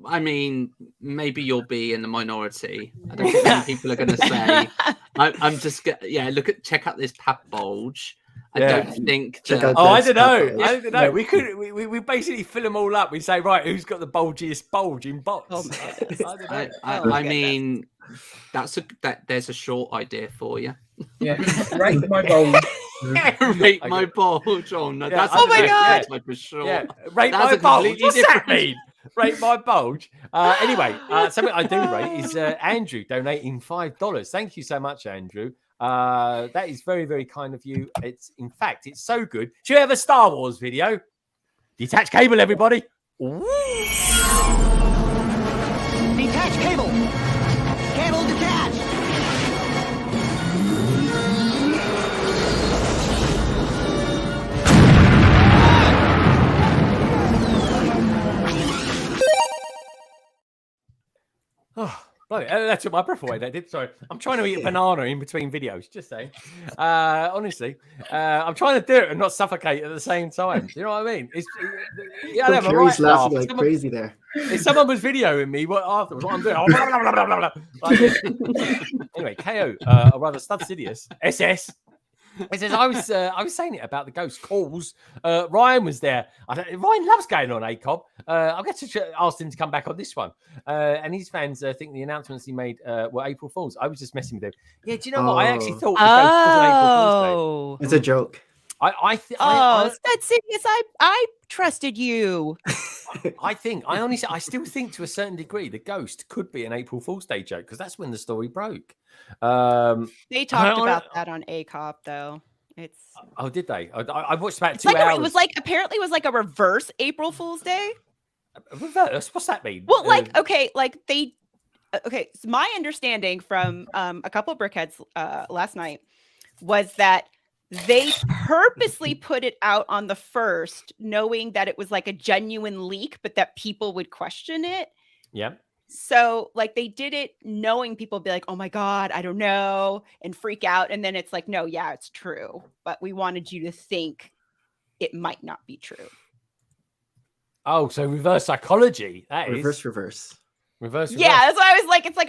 I mean, maybe you'll be in the minority. I don't think many people are going to say. I'm just check out this pab bulge. I don't think. I don't know. I don't know. We basically fill them all up. We say, right, who's got the bulgiest bulge in box? I mean, there's a short idea for you. Yeah, rate my bulge. Rate my bulge. Oh no, that's my god, for sure. Yeah, rate my bulge. What's that mean? Rate my bulge. Anyway, something I do rate is Andrew donating $5. Thank you so much, Andrew. That is very, very kind of you. It's so good. Should we have a Star Wars video? Detach cable, everybody. Ooh. Detach cable. Cable detached. Oh, bloody, that took my breath away. That did. Sorry, I'm trying to eat a banana in between videos. Just saying. Honestly, I'm trying to do it and not suffocate at the same time. You know what I mean? Yeah, Carrie's laughing like crazy there. If someone was videoing me, what afterwards? What I'm doing? Blah, blah, blah, blah, blah, like this. Anyway, KO, or rather, Studsidious SS. It says I was saying it about the ghost calls. Ryan was there. Ryan loves going on ACOB. I'll get to ask him to come back on this one. And his fans think the announcements he made were April Fools. I was just messing with him. Yeah, do you know what? I actually thought the ghost was an April Fool's Day. It's a joke. Studsidious, I trusted you. I still think to a certain degree the ghost could be an April Fool's Day joke because that's when the story broke. They talked about that on ACOP though. Oh, did they? I watched about 2 hours. It was apparently it was like a reverse April Fool's Day. Reverse? What's that mean? Well, so my understanding from a couple of brickheads last night was that they purposely put it out on the 1st, knowing that it was like a genuine leak, but that people would question it. Yeah. So they did it knowing people would be like, oh my God, I don't know, and freak out. And then it's like, no, yeah, it's true. But we wanted you to think it might not be true. Oh, so reverse psychology. That is reverse. Yeah, that's why I was like, it's like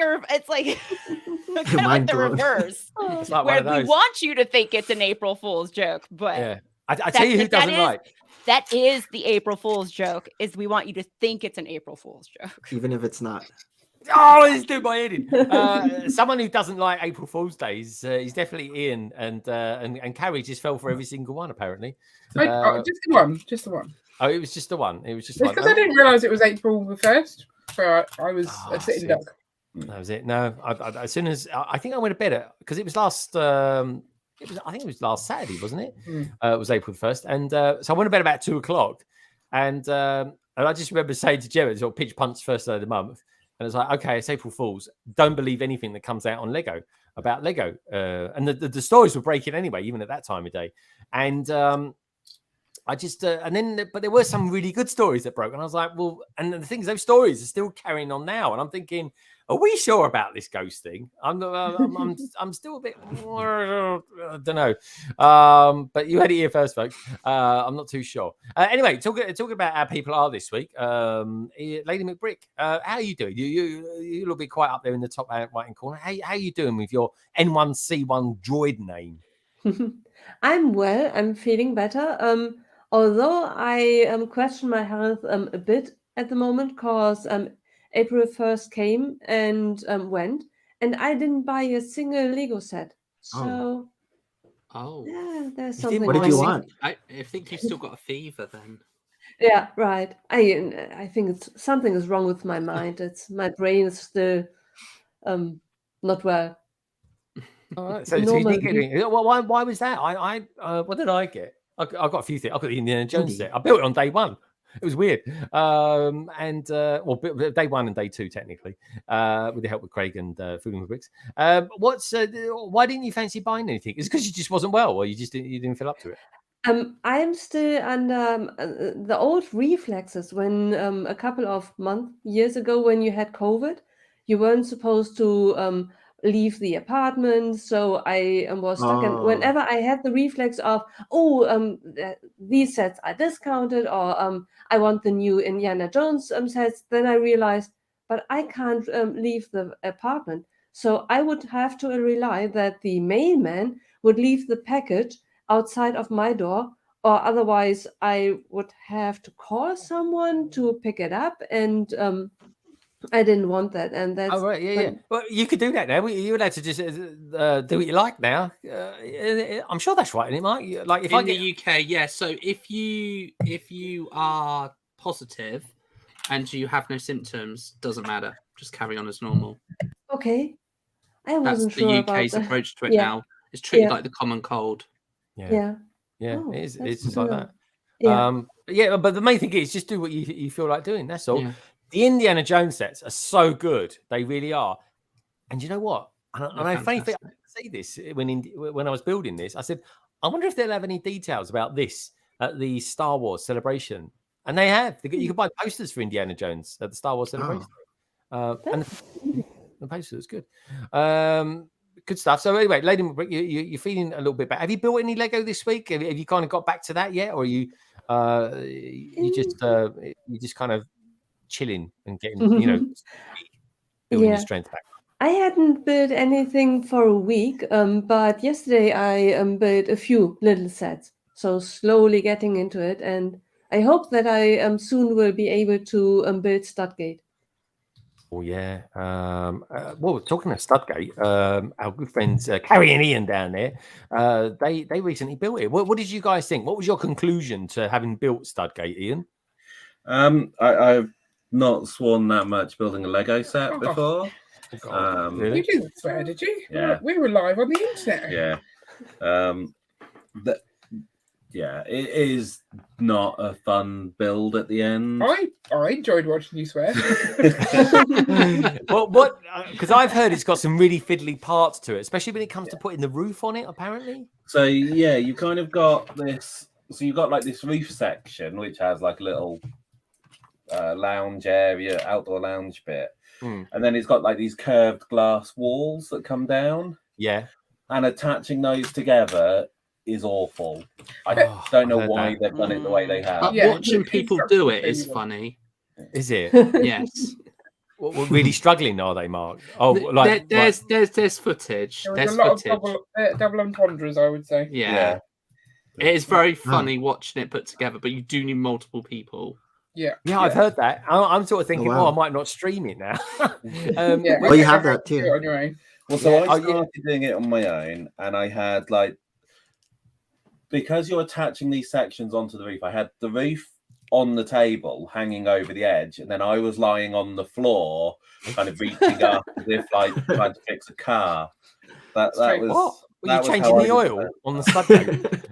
kind of like the reverse. It's like where we want you to think it's an April Fool's joke, but yeah, I tell you who doesn't like. That is the April Fool's joke. Is we want you to think it's an April Fool's joke, even if it's not. Oh, this doing my head in. Someone who doesn't like April Fool's Day is definitely Ian, and Carrie just fell for every single one apparently. Just the one. Oh, it was just the one. It was just because I didn't realise it was April the 1st. So I was a sitting duck. That was it. No, as soon as I think I went to bed because it was last. I think it was last Saturday, wasn't it? It was April 1st, and so I went to bed about 2:00, and I just remember saying to Jerry, "It's pitch punch first day of the month," and it's like, "Okay, it's April Fools. Don't believe anything that comes out on Lego about Lego." And the stories were breaking anyway, even at that time of day, and. I just but there were some really good stories that broke, and I was like, well, and the things, those stories are still carrying on now, and I'm thinking, are we sure about this ghost thing? I'm still a bit, I don't know, but you had it here first, folks. I'm not too sure. Anyway, talking about how people are this week, Lady McBrick, how are you doing? You look a bit quite up there in the top right-hand corner. How are you doing with your N1C1 droid name? I'm well. I'm feeling better. Although I question my health a bit at the moment because April 1st came and went, and I didn't buy a single Lego set. So, yeah, there's something. What did you want? I think you've still got a fever then. Yeah, right. I think something is wrong with my mind. It's my brain is still not well. All right. So you did get why was that? What did I get? I got a few things. I got the Indiana Jones set. I built it on day one. It was weird. Day one and day two technically, with the help of Craig and Fooling with Bricks. Why didn't you fancy buying anything? Is it because you just wasn't well, or you didn't feel up to it? I'm still under the old reflexes when a couple of years ago when you had COVID, you weren't supposed to leave the apartment, so I was stuck. And whenever I had the reflex of these sets are discounted, or I want the new Indiana Jones sets, then I realized, but I can't leave the apartment, so I would have to rely that the mailman would leave the package outside of my door, or otherwise I would have to call someone to pick it up, and I didn't want that, and that's right. Yeah. Well, you could do that now. You're allowed to just do what you like now. I'm sure that's right, isn't it, Mike? Like if in the UK, yeah. So if you are positive and you have no symptoms, doesn't matter. Just carry on as normal. Okay, I wasn't sure about the UK's approach to it now. It's treated like the common cold. Yeah. Oh, it's just like that. Yeah. But the main thing is just do what you feel like doing. That's all. Yeah. The Indiana Jones sets are so good; they really are. And you know what? And I funny thing, I say this when I was building this, I said, I wonder if they'll have any details about this at the Star Wars celebration. And they have. You can buy posters for Indiana Jones at the Star Wars celebration. And the poster is good. Good stuff. So anyway, Lady McBrick, you're feeling a little bit better. Have you built any Lego this week? Have you kind of got back to that yet, or are you just kind of chilling and getting building your strength back? I hadn't built anything for a week, but yesterday I built a few little sets. So slowly getting into it, and I hope that I soon will be able to build Stargate. Oh yeah. Well, talking of Stargate, our good friends Carrie and Ian down there, they recently built it. What did you guys think? What was your conclusion to having built Stargate, Ian? I've not sworn that much building a Lego set before. Really? You didn't swear, did you? Yeah. We were live on the internet. Yeah. It is not a fun build at the end. I enjoyed watching you swear. Well, what? Because I've heard it's got some really fiddly parts to it, especially when it comes to putting the roof on it. Apparently. So yeah, you kind of got this. So you've got like this roof section, which has like a little lounge area, outdoor lounge bit. And then it's got like these curved glass walls that come down. Yeah. And attaching those together is awful. I don't know why they've done it the way they have. But watching people do it is funny. Is it? Yes. We're really struggling, are they, Mark? Oh, there's footage. There's a lot of double entendres, I would say. Yeah. It is very funny watching it put together, but you do need multiple people. Yeah, I've heard that. I'm sort of thinking, I might not stream it now. Well, you have that too. On your own. Well, so I started doing it on my own, and I had because you're attaching these sections onto the roof, I had the roof on the table hanging over the edge, and then I was lying on the floor, kind of reaching up as if trying to fix a car. That was what? Were you changing the oil on the Stargate?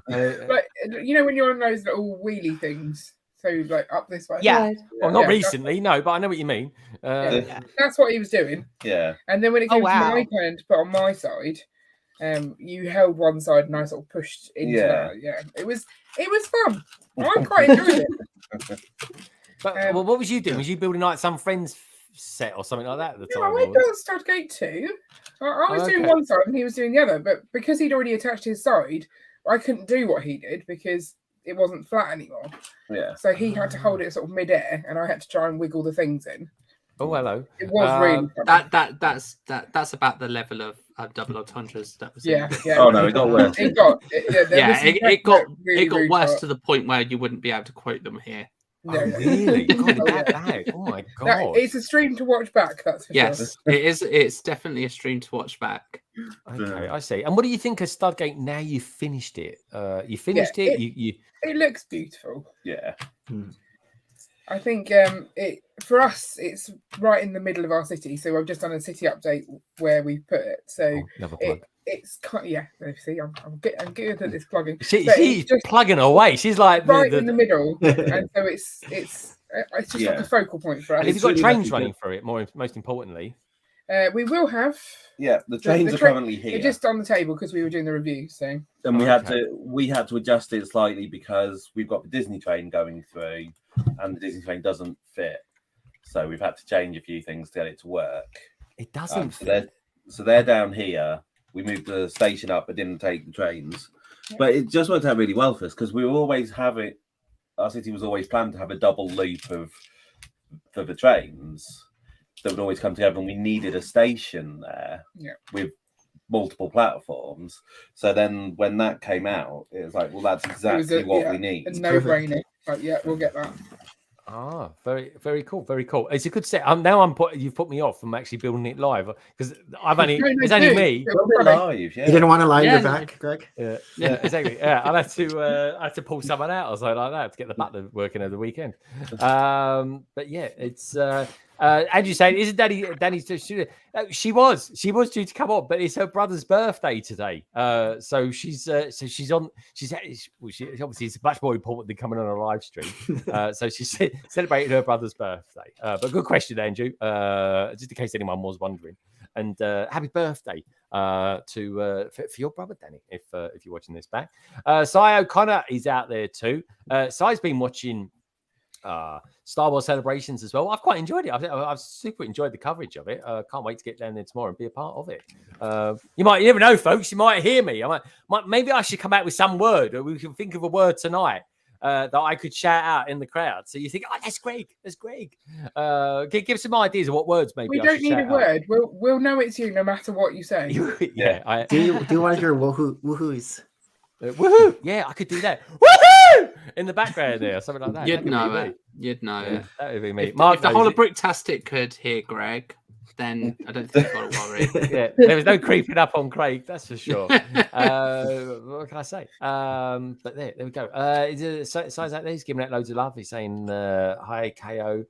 When you're on those little wheelie things. So up this way. Yeah. Well, not recently, no, but I know what you mean. That's what he was doing. Yeah. And then when it came to my turn to put on my side, you held one side and I sort of pushed into that. Yeah. It was fun. I quite enjoyed it. But what was you doing? Was you building like some friend's set or something like that at the time? I built Stargate too. I was doing one side and he was doing the other, but because he'd already attached his side, I couldn't do what he did because it wasn't flat anymore. Yeah. So he had to hold it sort of mid-air, and I had to try and wiggle the things in. Oh, hello. It was really fun. That's about the level of double entendres that was. Yeah. Oh no, it got worse. It got worse to the point where you wouldn't be able to quote them here. No. Oh, really? Bad. Oh my god! It's a stream to watch back. That's for sure. It is. It's definitely a stream to watch back. Okay, I see. And what do you think of Stargate now you've finished it? You finished it. It looks beautiful. Yeah. I think for us it's right in the middle of our city. So I've just done a city update where we put it. So it's see, I'm good at this plugging. She's just plugging away. She's like right in the middle, and so it's just like a focal point for us. And have you got trains running through it? Most importantly, we will have. Yeah, the trains are currently here. They're just on the table because we were doing the review. So and we had to adjust it slightly because we've got the Disney train going through, and the Disney train doesn't fit. So we've had to change a few things to get it to work. It doesn't. So they're down here. We moved the station up, but didn't take the trains. Yeah. But it just worked out really well for us because we were always our city was always planned to have a double loop for the trains that would always come together, and we needed a station there with multiple platforms. So then when that came out, it was like, well, that's exactly what we need. A no-brainer. But we'll get that. Ah, very, very cool, very cool. It's a good set. You've put me off from actually building it live because it's only me. Live, You didn't want to lie your back, Greg. Yeah, exactly. Yeah, I had to pull someone out or something like that to get the butler working over the weekend. But yeah, it's Andrew saying, "Isn't Danny's she was due to come on, but it's her brother's birthday today. So she's on. She's obviously it's much more important than coming on a live stream. So she's celebrating her brother's birthday. But good question, Andrew. Just in case anyone was wondering. And happy birthday for your brother, Danny, if you're watching this back. Cy O'Connor is out there too. Cy's been watching Star Wars Celebrations as well. I've quite enjoyed it. I've super enjoyed the coverage of it. Can't wait to get down there tomorrow and be a part of it. You never know, folks. You might hear me. Maybe I should come out with some word, or we can think of a word tonight that I could shout out in the crowd. So you think, oh, that's Greg. That's Greg. Give some ideas of what words maybe. We don't need a word. We'll know it's you no matter what you say. Yeah. Do you want to hear woohoo's? Woohoo! Yeah, I could do that. Woohoo! In the background there, or something like that. You'd know it. You'd know. Yeah, that would be me. If the whole of Bricktastic could hear Greg, then I don't think you've got to worry. Yeah, there was no creeping up on Craig, that's for sure. What can I say? But there we go. Size out there, he's giving out loads of love. He's saying hi, KO.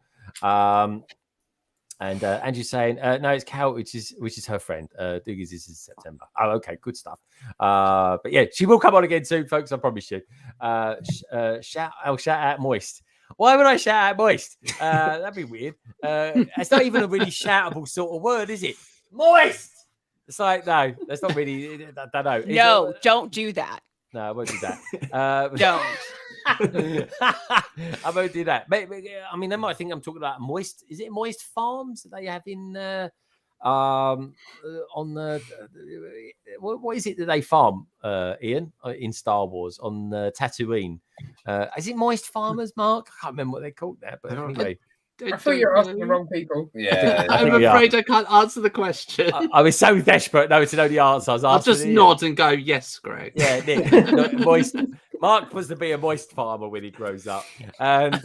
And Andrew's saying no, it's Cal, which is her friend. Doogies is in September. Oh, okay, good stuff. But yeah, she will come on again soon, folks. I promise you. I'll shout out Moist. Why would I shout out Moist? That'd be weird. It's not even a really shoutable sort of word, is it? Moist. It's like no, that's not really. I don't know. No, don't do that. No, I won't do that. Don't. I won't do that. I mean, they might think I'm talking about Moist. Is it Moist Farms that they have in on the what is it that they farm, Ian, in Star Wars on Tatooine? Is it Moist Farmers, Mark? I can't remember what they're called now, but anyway. I thought you were asking the wrong people. Yeah, I'm afraid I can't answer the question. I was so desperate to know the answer. I'll just nod and go, yes, Greg. Yeah, Nick. Moist. Mark was to be a moist farmer when he grows up. And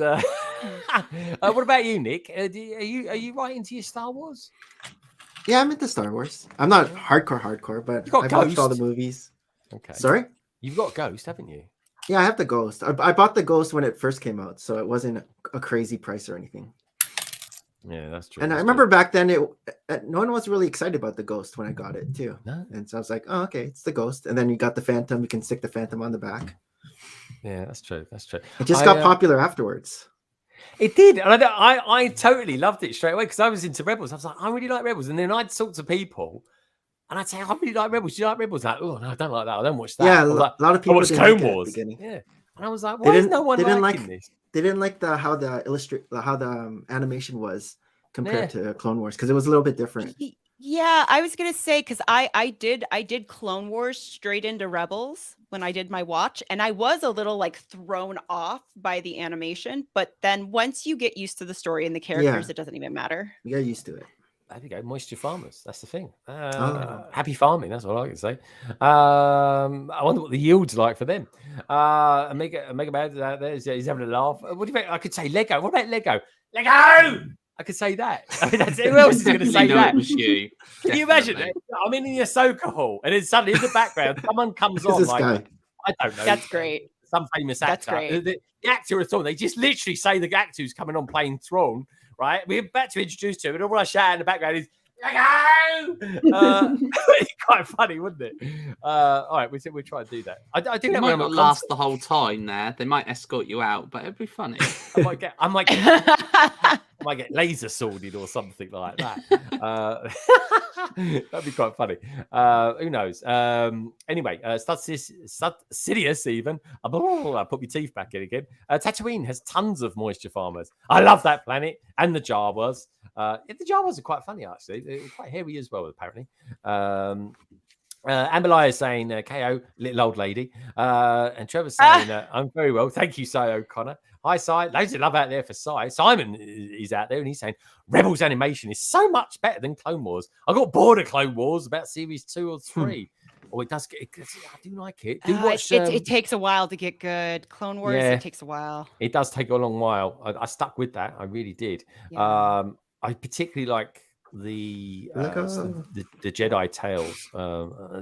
what about you, Nick? Are you right into your Star Wars? Yeah, I'm into Star Wars. I'm not hardcore, but I've watched all the movies. Okay. Sorry? You've got Ghost, haven't you? Yeah, I have the Ghost. I bought the Ghost when it first came out, so it wasn't a crazy price or anything. Yeah, that's true. And I remember back then, no one was really excited about the Ghost when I got it too. No. And so I was like, oh, okay, it's the Ghost. And then you got the Phantom. You can stick the Phantom on the back. Yeah, that's true. That's true. It just got popular afterwards. It did. And I totally loved it straight away because I was into Rebels. I was like, I really like Rebels. And then I'd talk to people and I'd say, I really like Rebels. Do you like Rebels? Like, oh, no, I don't like that. I don't watch that. Yeah, like, a lot of people watched Clone Wars. Yeah. And I was like, why is no one liking this? They didn't like how the animation was compared to Clone Wars because it was a little bit different. Yeah, I was gonna say because I did Clone Wars straight into Rebels when I did my watch, and I was a little like thrown off by the animation. But then once you get used to the story and the characters, it doesn't even matter. You get used to it. There you go, moisture farmers. That's the thing. Happy farming. That's what I can say. I wonder what the yield's like for them. Mega Bad out there. He's having a laugh. What do you think? I could say Lego. What about Lego? Lego. I could say that. I mean, who else is going to say that? It was you. Can you imagine it? I'm in the Ahsoka hall, and then suddenly in the background, someone comes on like I don't know. That's great. Some famous actor. That's great. The actor of Thrawn. They just literally say the actor who's coming on playing Thrawn. Right, we're about to introduce to him, and all I shout in the background is "Lego!" It's quite funny, wouldn't it? All right, we try to do that. I think it that might not last the whole time. There, they might escort you out, but it'd be funny. I might get laser sworded or something like that. That'd be quite funny. Who knows? Anyway, Sidious even. I'll put my teeth back in again. Tatooine has tons of moisture farmers. I love that planet and the Jawas. The Jawas are quite funny actually. They're quite hairy as well, apparently. Amberlai is saying KO, little old lady. And Trevor's saying I'm very well. Thank you, Cy O'Connor. Hi, Cy. Loads of love out there for Cy. Simon is out there and he's saying Rebels animation is so much better than Clone Wars. I got bored of Clone Wars about series 2 or 3. Oh, it does get. I do like it. It takes a while to get good. Clone Wars, it takes a while. It does take a long while. I stuck with that. I really did. Yeah. I particularly like the Jedi Tales.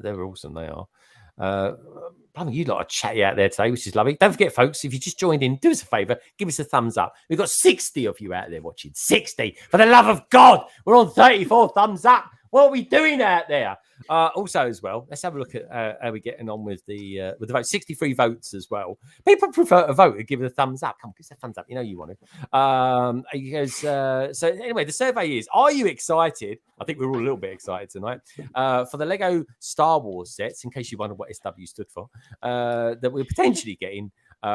They're awesome. They are. You lot are chatty out there today, which is lovely. Don't forget, folks, if you just joined in, do us a favor, give us a thumbs up. We've got 60 of you out there watching. 60. For the love of God, we're on 34 thumbs up. What are we doing out there? Also, as well, let's have a look at how we're getting on with the vote. 63 votes as well. People prefer to vote and give it a thumbs up. Come on, give us a thumbs up. You know you want to. So anyway, the survey is: are you excited? I think we're all a little bit excited tonight for the Lego Star Wars sets. In case you wonder what SW stood for, that we're potentially getting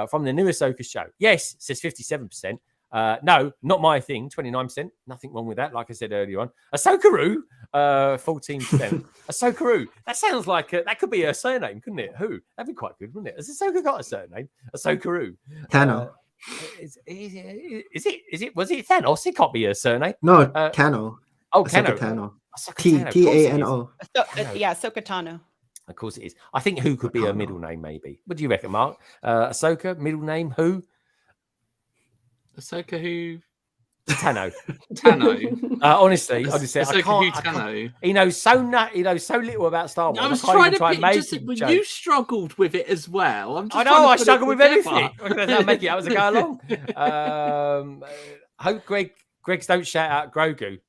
from the new Ahsoka show. Yes, says 57%. No, not my thing. 29%. Nothing wrong with that. Like I said earlier on, Ahsoka-ru, 14%. Ahsoka-ru. That sounds like that could be her surname, couldn't it? Who? That'd be quite good, wouldn't it? Has Ahsoka got a surname? Ahsoka-ru. Tano. Is it? Was it Thanos? It can't be her surname. No, Tano. Oh, Ahsoka Tano. Tano. T-A-N-O. Yeah, Ahsoka Tano. Of course it is. I think who could be her middle name, maybe. What do you reckon, Mark? Ahsoka, middle name, who? Ahsoka who? Tano. Honestly, I can't. He knows so little about Star Wars. I was trying to pick. You struggled with it as well. I know. I struggled with everything. I'll make it up as I go along. Hope Greg's don't shout out Grogu.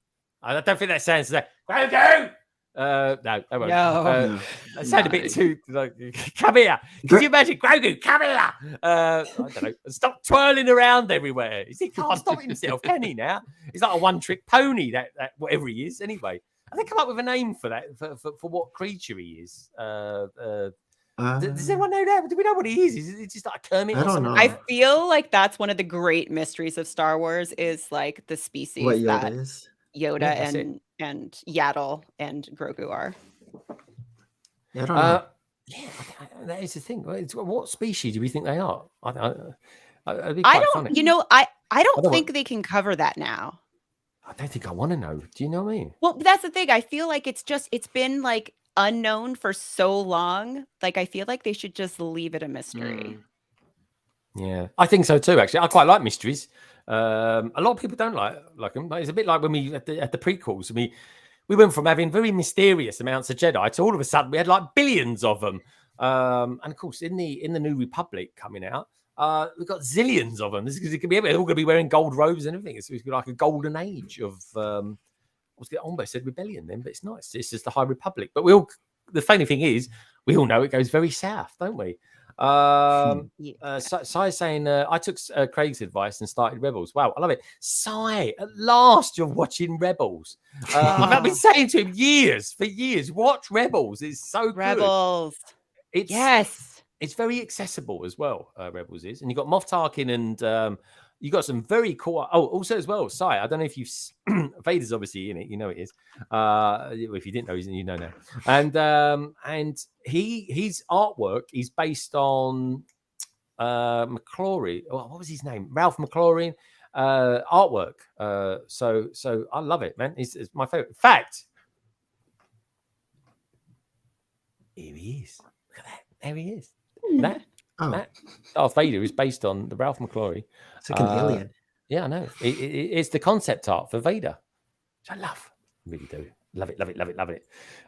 I don't think that sounds like Grogu. No, that won't. No. That sounded a bit too like, come here. Could you imagine Grogu? Come here. I don't know. Stop twirling around everywhere. He can't stop himself, can he? Now he's like a one-trick pony. That whatever he is. Anyway, have they come up with a name for that for what creature he is? Does everyone know that? Do we know what he is? Is it just like a Kermit? I don't know. I feel like that's one of the great mysteries of Star Wars is like the species what Yoda that is. Yoda and Yaddle and Grogu are. Yeah, I don't know. Yeah, that is the thing. What species do we think they are? I don't. Funny. I don't think they can cover that now. I don't think I want to know. Do you know what I mean? Well, that's the thing. I feel like it's been like unknown for so long. Like I feel like they should just leave it a mystery. Yeah, I think so too. Actually, I quite like mysteries. A lot of people don't like them. It's a bit like when we at the prequels. We went from having very mysterious amounts of Jedi to all of a sudden we had like billions of them. And of course, in the New Republic coming out, we've got zillions of them. This is going to be they're all going to be wearing gold robes and everything. It's like a golden age of. I almost said rebellion then, but it's not. It's just the High Republic. But the funny thing is, we all know it goes very south, don't we? Sai's saying I took Craig's advice and started Rebels. Wow, I love it. Sai, at last you're watching Rebels. I've been saying to him for years, watch Rebels. It's so good. Rebels. It's very accessible as well. Rebels is, and you got Moff Tarkin and you got some very cool. Oh, also as well, Sai. I don't know if you've Vader's obviously in it. You know it is. If you didn't know, you know now. And his artwork is based on McClory. What was his name? Ralph McClory artwork. So I love it, man. It's my favorite. In fact, here he is. Look at that. There he is. That Darth Vader is based on the Ralph McClory. It's like an alien. Yeah, I know. It's the concept art for Vader, which I love. I really do. Love it.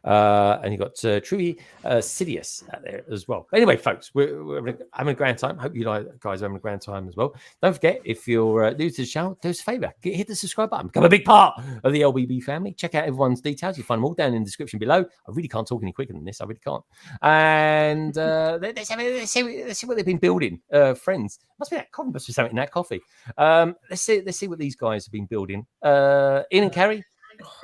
And you got Trudy Sidious out there as well. Anyway, folks, we're having a grand time. Hope you guys are having a grand time as well. Don't forget, if you're new to the channel, do us a favor. Hit the subscribe button. Become a big part of the LBB family. Check out everyone's details. You'll find them all down in the description below. I really can't talk any quicker than this. I really can't. And let's see what they've been building. Friends. Must be something in that coffee. Let's see what these guys have been building. Ian and Carrie.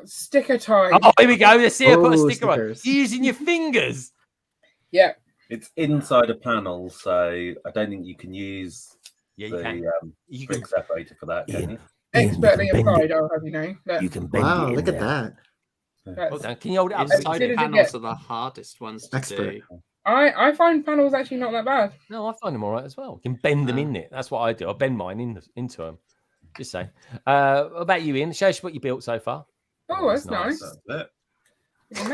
Sticker tie. Oh, here we go. Let's see her put a sticker on. You're using your fingers. Yeah. It's inside a panel, so I don't think you can use you brick separator for that, can you? Expertly applied, I'll have you know. You can bend it. Look at that. Hold on. Can you hold it up? Inside panels are the hardest ones to do. I find panels actually not that bad. No, I find them all right as well. You can bend them in it. That's what I do. I bend mine into them. Just say. What about you, Ian? Show us what you built so far. Oh, that's nice. Lovely. That's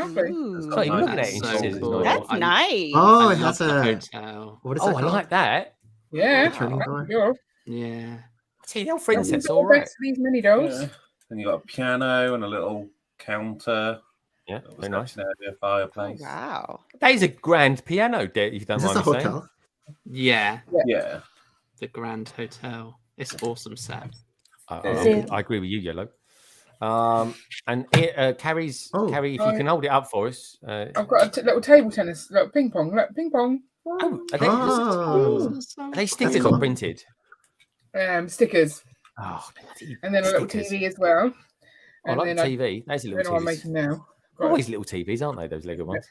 nice. Oh, it has a hotel. What is that called? I like that. Yeah. Turning door. Yeah. See, your friend set's all right. These mini dolls. Yeah. And you got a piano and a little counter. Yeah, very nice. Fireplace. Oh, wow. That is a grand piano, if you don't Is this mind a me saying. hotel? Yeah, Yeah. the Grand Hotel. It's awesome set. I agree with you, Yellow. And Carrie, if you can hold it up for us. I've got a little table tennis, little ping pong, ping pong. Oh, are they stickers That's cool. or printed? Stickers. Oh, and then a little TV as well. I like the TV. There's a little TV. I'm making now. Always little TVs, aren't they? Those Lego ones.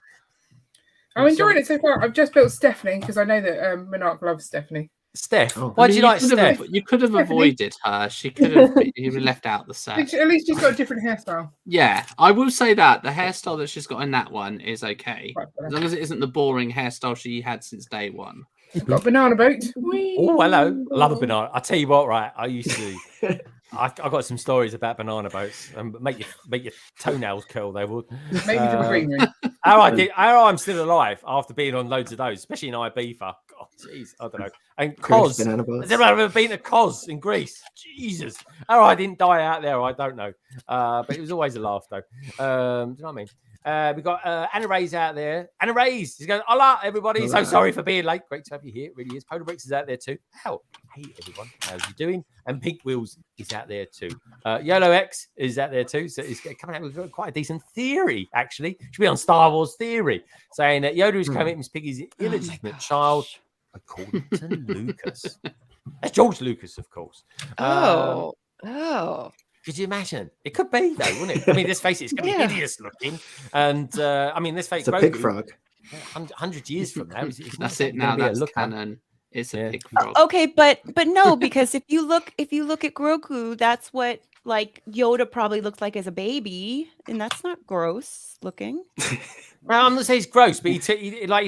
I'm enjoying it so far. I've just built Stephanie because I know that Monarch loves Stephanie. Steph, why do you like Steph? You could have avoided her. She could have left out the set. At least she's got a different hairstyle. Yeah, I will say that the hairstyle that she's got in that one is okay, as long as it isn't the boring hairstyle she had since day one. Got a banana boat. Oh, hello. Love a banana. I tell you what, right? I used to. I got some stories about banana boats and make your toenails curl. They would. Maybe to the greenery. How I'm still alive after being on loads of those, especially in Ibiza. God, jeez, I don't know. And Kos. Has anyone ever been to Kos in Greece? Jesus. How I didn't die out there, I don't know. But it was always a laugh, though. Do you know what I mean? We've got Anna Ray's out there. Anna Ray's. She's going, hola, everybody. So sorry for being late. Great to have you here. It really is. Polar Bricks is out there too. Hey, everyone. How's you doing? And Pink Wheels is out there too. YOLO X is out there too. So it's coming out with quite a decent theory, actually. Should be on Star Wars Theory, saying that Yoda is coming Miss Piggy's illegitimate child, according to Lucas. That's George Lucas, of course. Oh. Could you imagine? It could be, though, wouldn't it? I mean, let's face it, it's going to be hideous looking. And, I mean, let's face it, it's a pig frog. 100 years from now. That's it now. That's canon. It's a pig frog. Okay, but no, because if you look at Grogu, that's what like Yoda probably looked like as a baby, and that's not gross looking. Well, I'm not saying it's gross, but he's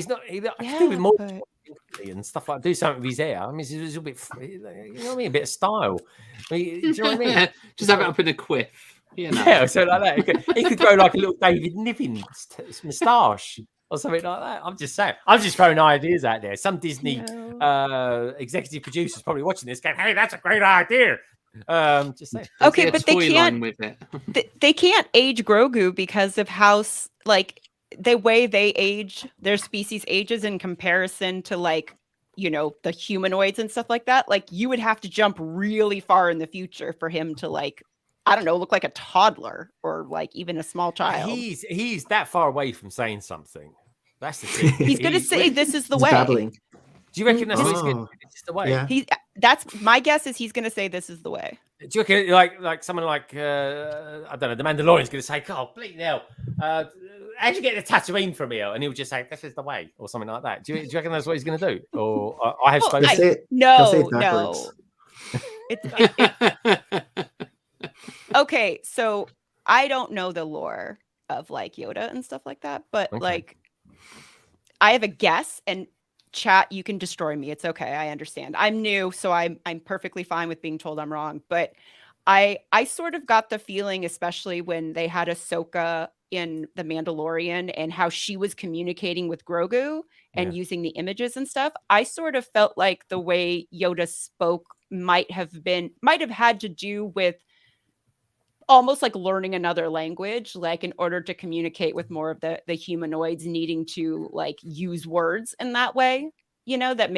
not. I could do with more and stuff like do something with his hair. I mean, it's a little bit, you know what I mean, a bit of style. I mean, do you know what I mean? Just have it up in a quiff. You know? Yeah, so like that. He could grow like a little David Niven moustache or something like that. I'm just saying. I'm just throwing ideas out there. Some Disney executive producers probably watching this going, "Hey, that's a great idea." Just saying. Okay, but they can't. With it. They can't age Grogu because of how like the way they age, their species ages in comparison to like, you know, the humanoids and stuff like that. Like you would have to jump really far in the future for him to like, I don't know, look like a toddler or like even a small child. He's that far away from saying something. That's the thing. He's going to say this is the way. Babbling. Do you reckon that's what he's going to This is the way? Yeah. That's my guess is he's going to say this is the way. Do you reckon like someone like I don't know, the Mandalorian's going to say, "God, bleep hell, how'd you get the Tatooine from here?" And he'll just say, "This is the way," or something like that. Do you reckon that's what he's going to do? Or I have spoken. No. Okay, so I don't know the lore of like Yoda and stuff like that, but like I have a guess, and chat, you can destroy me. It's okay. I understand. I'm new, so I'm perfectly fine with being told I'm wrong. But I sort of got the feeling, especially when they had Ahsoka in The Mandalorian and how she was communicating with Grogu and using the images and stuff. I sort of felt like the way Yoda spoke might have had to do with almost like learning another language, like in order to communicate with more of the humanoids needing to like use words in that way, you know, that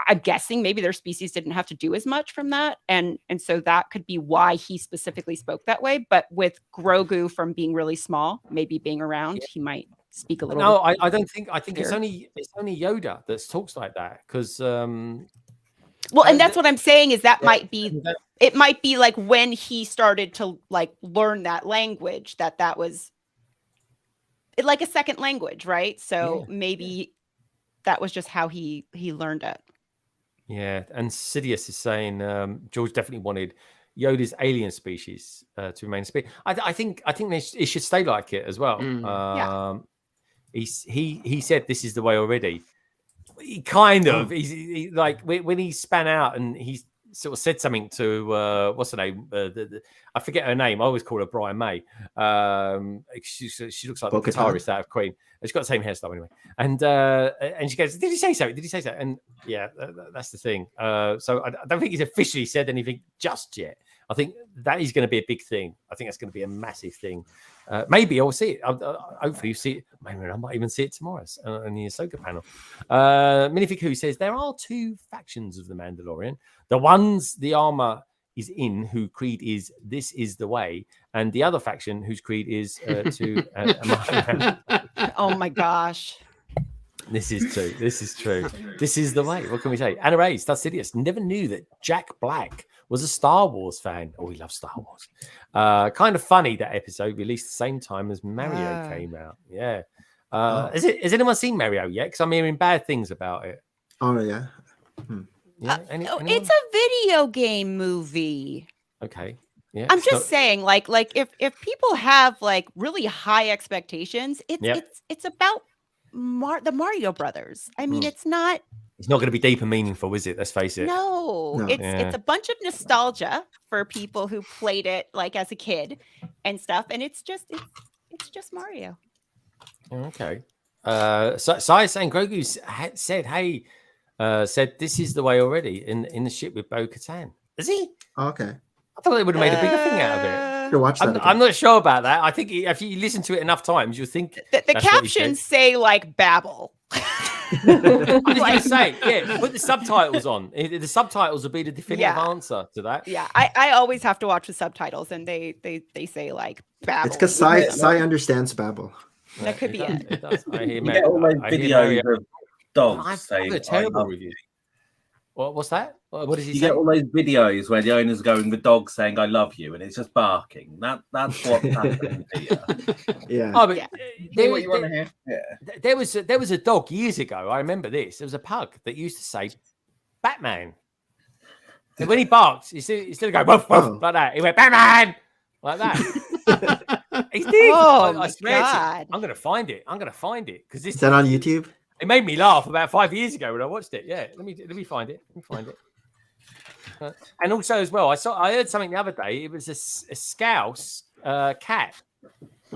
I'm guessing maybe their species didn't have to do as much from that. And so that could be why he specifically spoke that way. But with Grogu from being really small, maybe being around, he might speak a little. No, I don't think, I think it's only Yoda that talks like that because, well, and that's what I'm saying is that might be, it might be like when he started to like learn that language, that was like a second language, right? So maybe that was just how he learned it. Yeah, and Sidious is saying George definitely wanted Yoda's alien species to remain species. I think it should stay like it as well. He said this is the way already. He kind of he like when he span out and he sort of said something to what's her name? I forget her name. I always call her Brian May. She looks like the guitarist out of Queen. She's got the same hairstyle anyway. And she goes, "Did he say so? Did he say so?" And yeah, that's the thing. So I don't think he's officially said anything just yet. I think that is going to be a big thing. I think that's going to be a massive thing. Maybe I'll see it. Hopefully you see it. Maybe I might even see it tomorrow on the Ahsoka panel. Minifig Who says there are 2 factions of the Mandalorian. The ones the armor is in, who creed is "This is the way," and the other faction whose creed is to. Oh my gosh. This is true. This is true. This is the way. What can we say? Anna Ray, Studious, never knew that Jack Black was a Star Wars fan. Oh, he loves Star Wars. Kind of funny that episode released the same time as Mario came out. Yeah. Has anyone seen Mario yet? Because I'm hearing bad things about it. Oh yeah. Yeah. It's a video game movie. Okay. Yeah. I'm just saying, like if people have like really high expectations, it's about the Mario Brothers. I mean, it's not going to be deep and meaningful, is it? Let's face it. No. It's a bunch of nostalgia for people who played it like as a kid and stuff, and it's just Mario. Okay. So Sai saying Grogu said, "Hey, said this is the way already in the ship with Bo-Katan." Is he? Oh, okay. I thought they would have made a bigger thing out of it. Watch that I'm not sure about that. I think if you listen to it enough times, you'll think the captions say like babble. I'm just going to say, put the subtitles on. The subtitles will be the definitive answer to that. Yeah, I always have to watch the subtitles, and they say like babble. It's because Sai understands babble. That could be it. It does. I hear you get all those videos of dogs saying, a terrible review. What's that? What does he say? You get all those videos where the owner's going the dog saying "I love you" and it's just barking. That's what's happening here. Yeah. Oh, but what you want to hear. Yeah. There was a dog years ago. I remember this. There was a pug that used to say "Batman." And when he barked, he still go "woof woof" like that. He went "Batman" like that. He did. Oh, I swear God. to you. I'm gonna find it because this Is that on YouTube? It made me laugh about 5 years ago when I watched it. Yeah, let me find it. And also as well, I heard something the other day. It was a Scouse cat.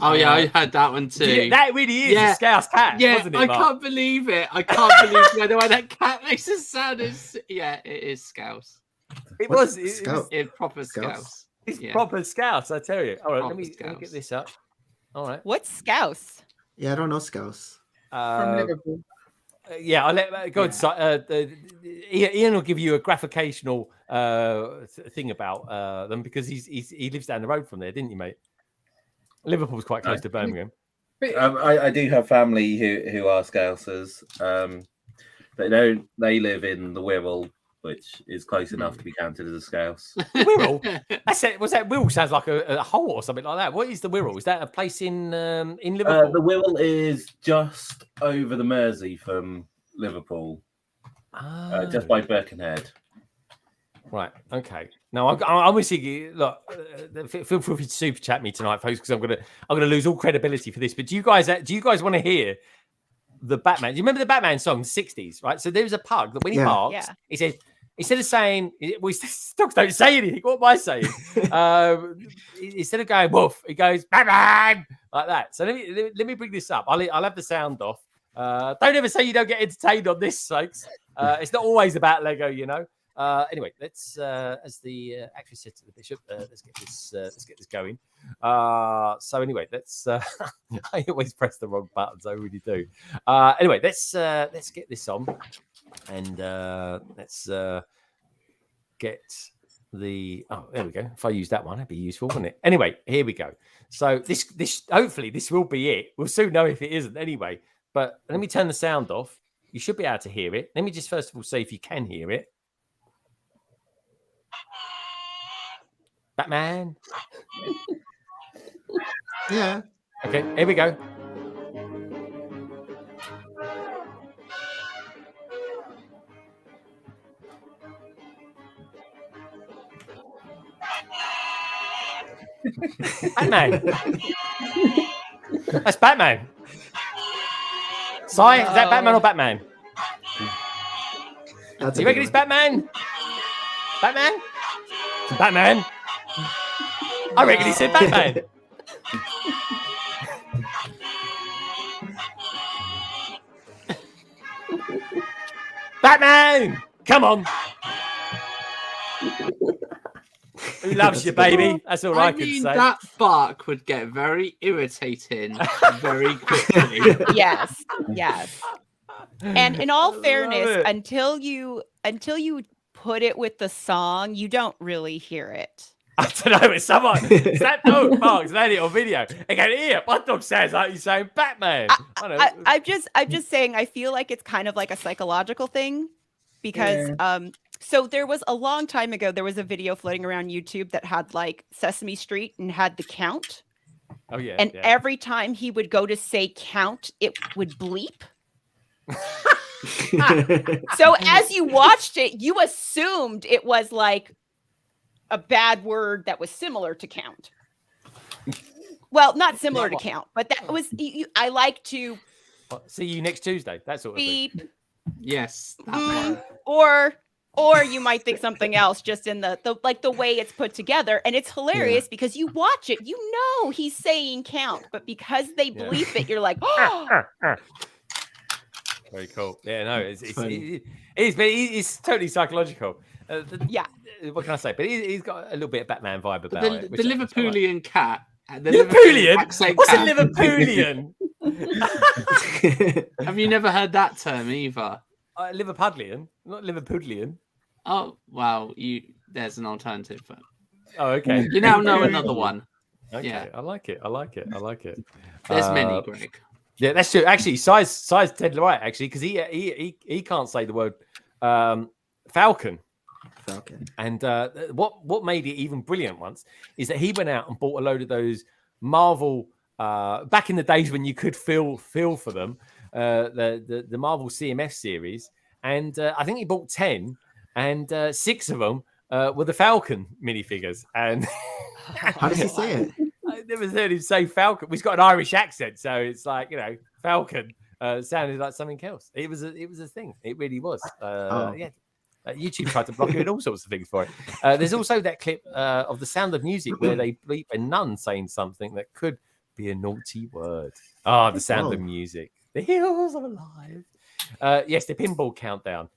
Oh yeah, I had that one too. Yeah, that really is a Scouse cat. Yeah, wasn't it, I Mark? can't believe it. I can't believe the way that cat makes a sound. It is Scouse. It was Proper Scouse. It's proper Scouse, I tell you. All right, let me get this up. All right. What's Scouse? Yeah, I don't know Scouse. From Liverpool. Yeah, I'll let go. Ian will give you a graphicational thing about them because he lives down the road from there, didn't you, mate? Liverpool's quite close to Birmingham. I do have family who are Scousers. They live in the Wirral, which is close enough to be counted as a Scouse. Wirral? Was that Wirral sounds like a hole or something like that. What is the Wirral? Is that a place in Liverpool? The Wirral is just over the Mersey from Liverpool, just by Birkenhead. Right. Okay. No, I'm wishing. Look, feel free to super chat me tonight, folks, because I'm gonna lose all credibility for this. But do you guys want to hear the Batman? Do you remember the Batman song, the 60s? Right. So there was a pug that when he barks, he said, instead of saying, dogs don't say anything. What am I saying? Instead of going woof, he goes Batman like that. So let me bring this up. I'll have the sound off. Don't ever say you don't get entertained on this, folks. It's not always about Lego, you know. Anyway, let's, as the actress said to the bishop, let's get this going. So anyway, let's. I always press the wrong buttons. I really do. Anyway, let's get this on, and let's get the. Oh, there we go. If I use that one, that'd be useful, wouldn't it? Anyway, here we go. So this hopefully this will be it. We'll soon know if it isn't. Anyway, but let me turn the sound off. You should be able to hear it. Let me just first of all see if you can hear it. Batman. Yeah. Okay, here we go. Batman. That's Batman. Sai, is that Batman or Batman? That's you reckon it's Batman? Batman? Batman? I reckon he said Batman. Batman! Come on. Who loves you, baby? That's all I can mean, say. that bark would get very irritating very quickly. Yes. And in all fairness, until you put it with the song, you don't really hear it. I don't know. It's someone. Is that dog barks? That it on video? Again, here, my dog sounds like he's saying Batman. I'm just saying. I feel like it's kind of like a psychological thing because so there was a long time ago. There was a video floating around YouTube that had like Sesame Street and had the count. Oh yeah. And every time he would go to say count, it would bleep. So as you watched it, you assumed it was like a bad word that was similar to count. Well, not similar to count, but that was I like to see you next Tuesday. That sort of beep. thing. Yes. That one. Or you might think something else just in the like the way it's put together. And it's hilarious because you watch it, you know he's saying count, but because they bleep it, you're like, oh. Very cool. Yeah, no, it's totally psychological. What can I say? But he's got a little bit of Batman vibe about it. The Liverpoolian cat. Liverpoolian? What's a Liverpoolian? Have you never heard that term either? Liverpudlian, not Liverpoolian. Oh, wow. There's an alternative. Oh, okay. You now know another one. Okay, yeah. I like it. There's many, Greg. Yeah, that's true. Actually, Si's dead right, actually, because he can't say the word Falcon. And what made it even brilliant once is that he went out and bought a load of those Marvel back in the days when you could feel for them, the Marvel CMF series, and I think he bought 10, and 6 of them were the Falcon minifigures. And how does he say it? I never heard him say Falcon. He's got an Irish accent, so it's like, Falcon sounded like something else. It was a thing. It really was. Yeah. YouTube tried to block it and all sorts of things for it. There's also that clip of The Sound of Music where they bleep a nun saying something that could be a naughty word. The Sound of Music. The heroes are alive. Yes, the pinball countdown.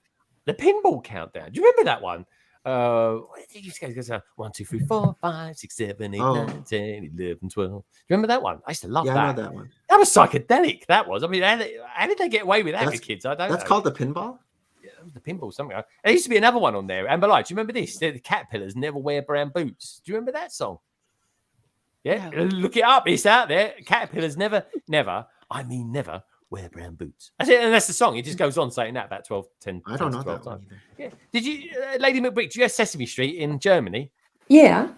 The pinball countdown. Do you remember that one? It used to go 1, 2, 3, 4, 5, 6, 7, 8, 9, 10, 11, 12. Do you remember that one? I used to love that. I know that one. That was psychedelic. That was. I mean, how did they get away with that with kids? I don't know. That's called the pinball? The pinball, something. There used to be another one on there. Amber Light, do you remember this? The caterpillars never wear brown boots. Do you remember that song? Yeah, look it up. It's out there. Caterpillars never wear brown boots. That's it, and that's the song. It just goes on saying that about 10 I don't know 12 that times. one Yeah. Did you, Lady McBrick, do you have Sesame Street in Germany? Yeah,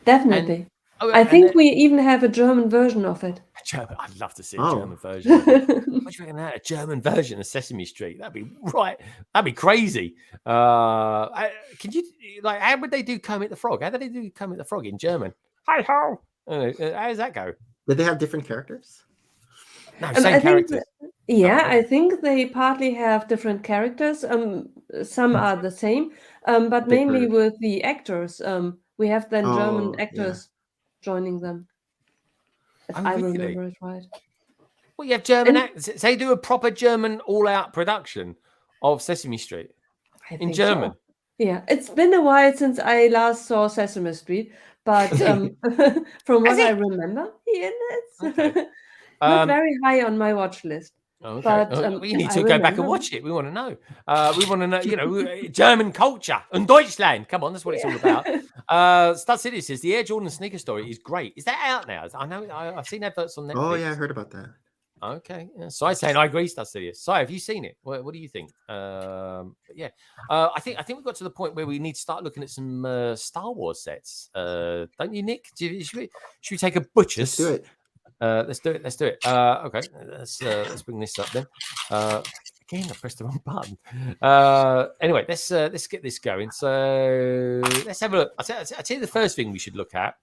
definitely. I think we even have a German version of it. I'd love to see a German version. What do you reckon that? A German version of Sesame Street? That'd be right. That'd be crazy. Can you how would they do Kermit the Frog? How do they do Kermit the Frog in German? Hi ho. How does that go? Did they have different characters? No, same characters. I think they partly have different characters. Some are the same, but mainly with the actors. We have then German actors joining them. If I remember it right. Well, you have German actors. So they do a proper German all-out production of Sesame Street in German. So. Yeah, it's been a while since I last saw Sesame Street, but from what I remember, it's not very high on my watch list. Okay. But we need to go back and watch it. We want to know. We want to know, German culture and Deutschland. Come on, that's what it's all about. Stud City says the Air Jordan sneaker story is great. Is that out now? I know I've seen adverts on Netflix. Oh yeah, I heard about that. Okay. Yeah. So I'm saying I agree, Stud City. So have you seen it? What do you think? I think we've got to the point where we need to start looking at some Star Wars sets. Don't you, Nick? Should we take a butcher's? Let's do it. Let's do it. Okay, let's bring this up then. Again, I pressed the wrong button. Anyway, let's get this going. So let's have a look. I'll tell you the first thing we should look at.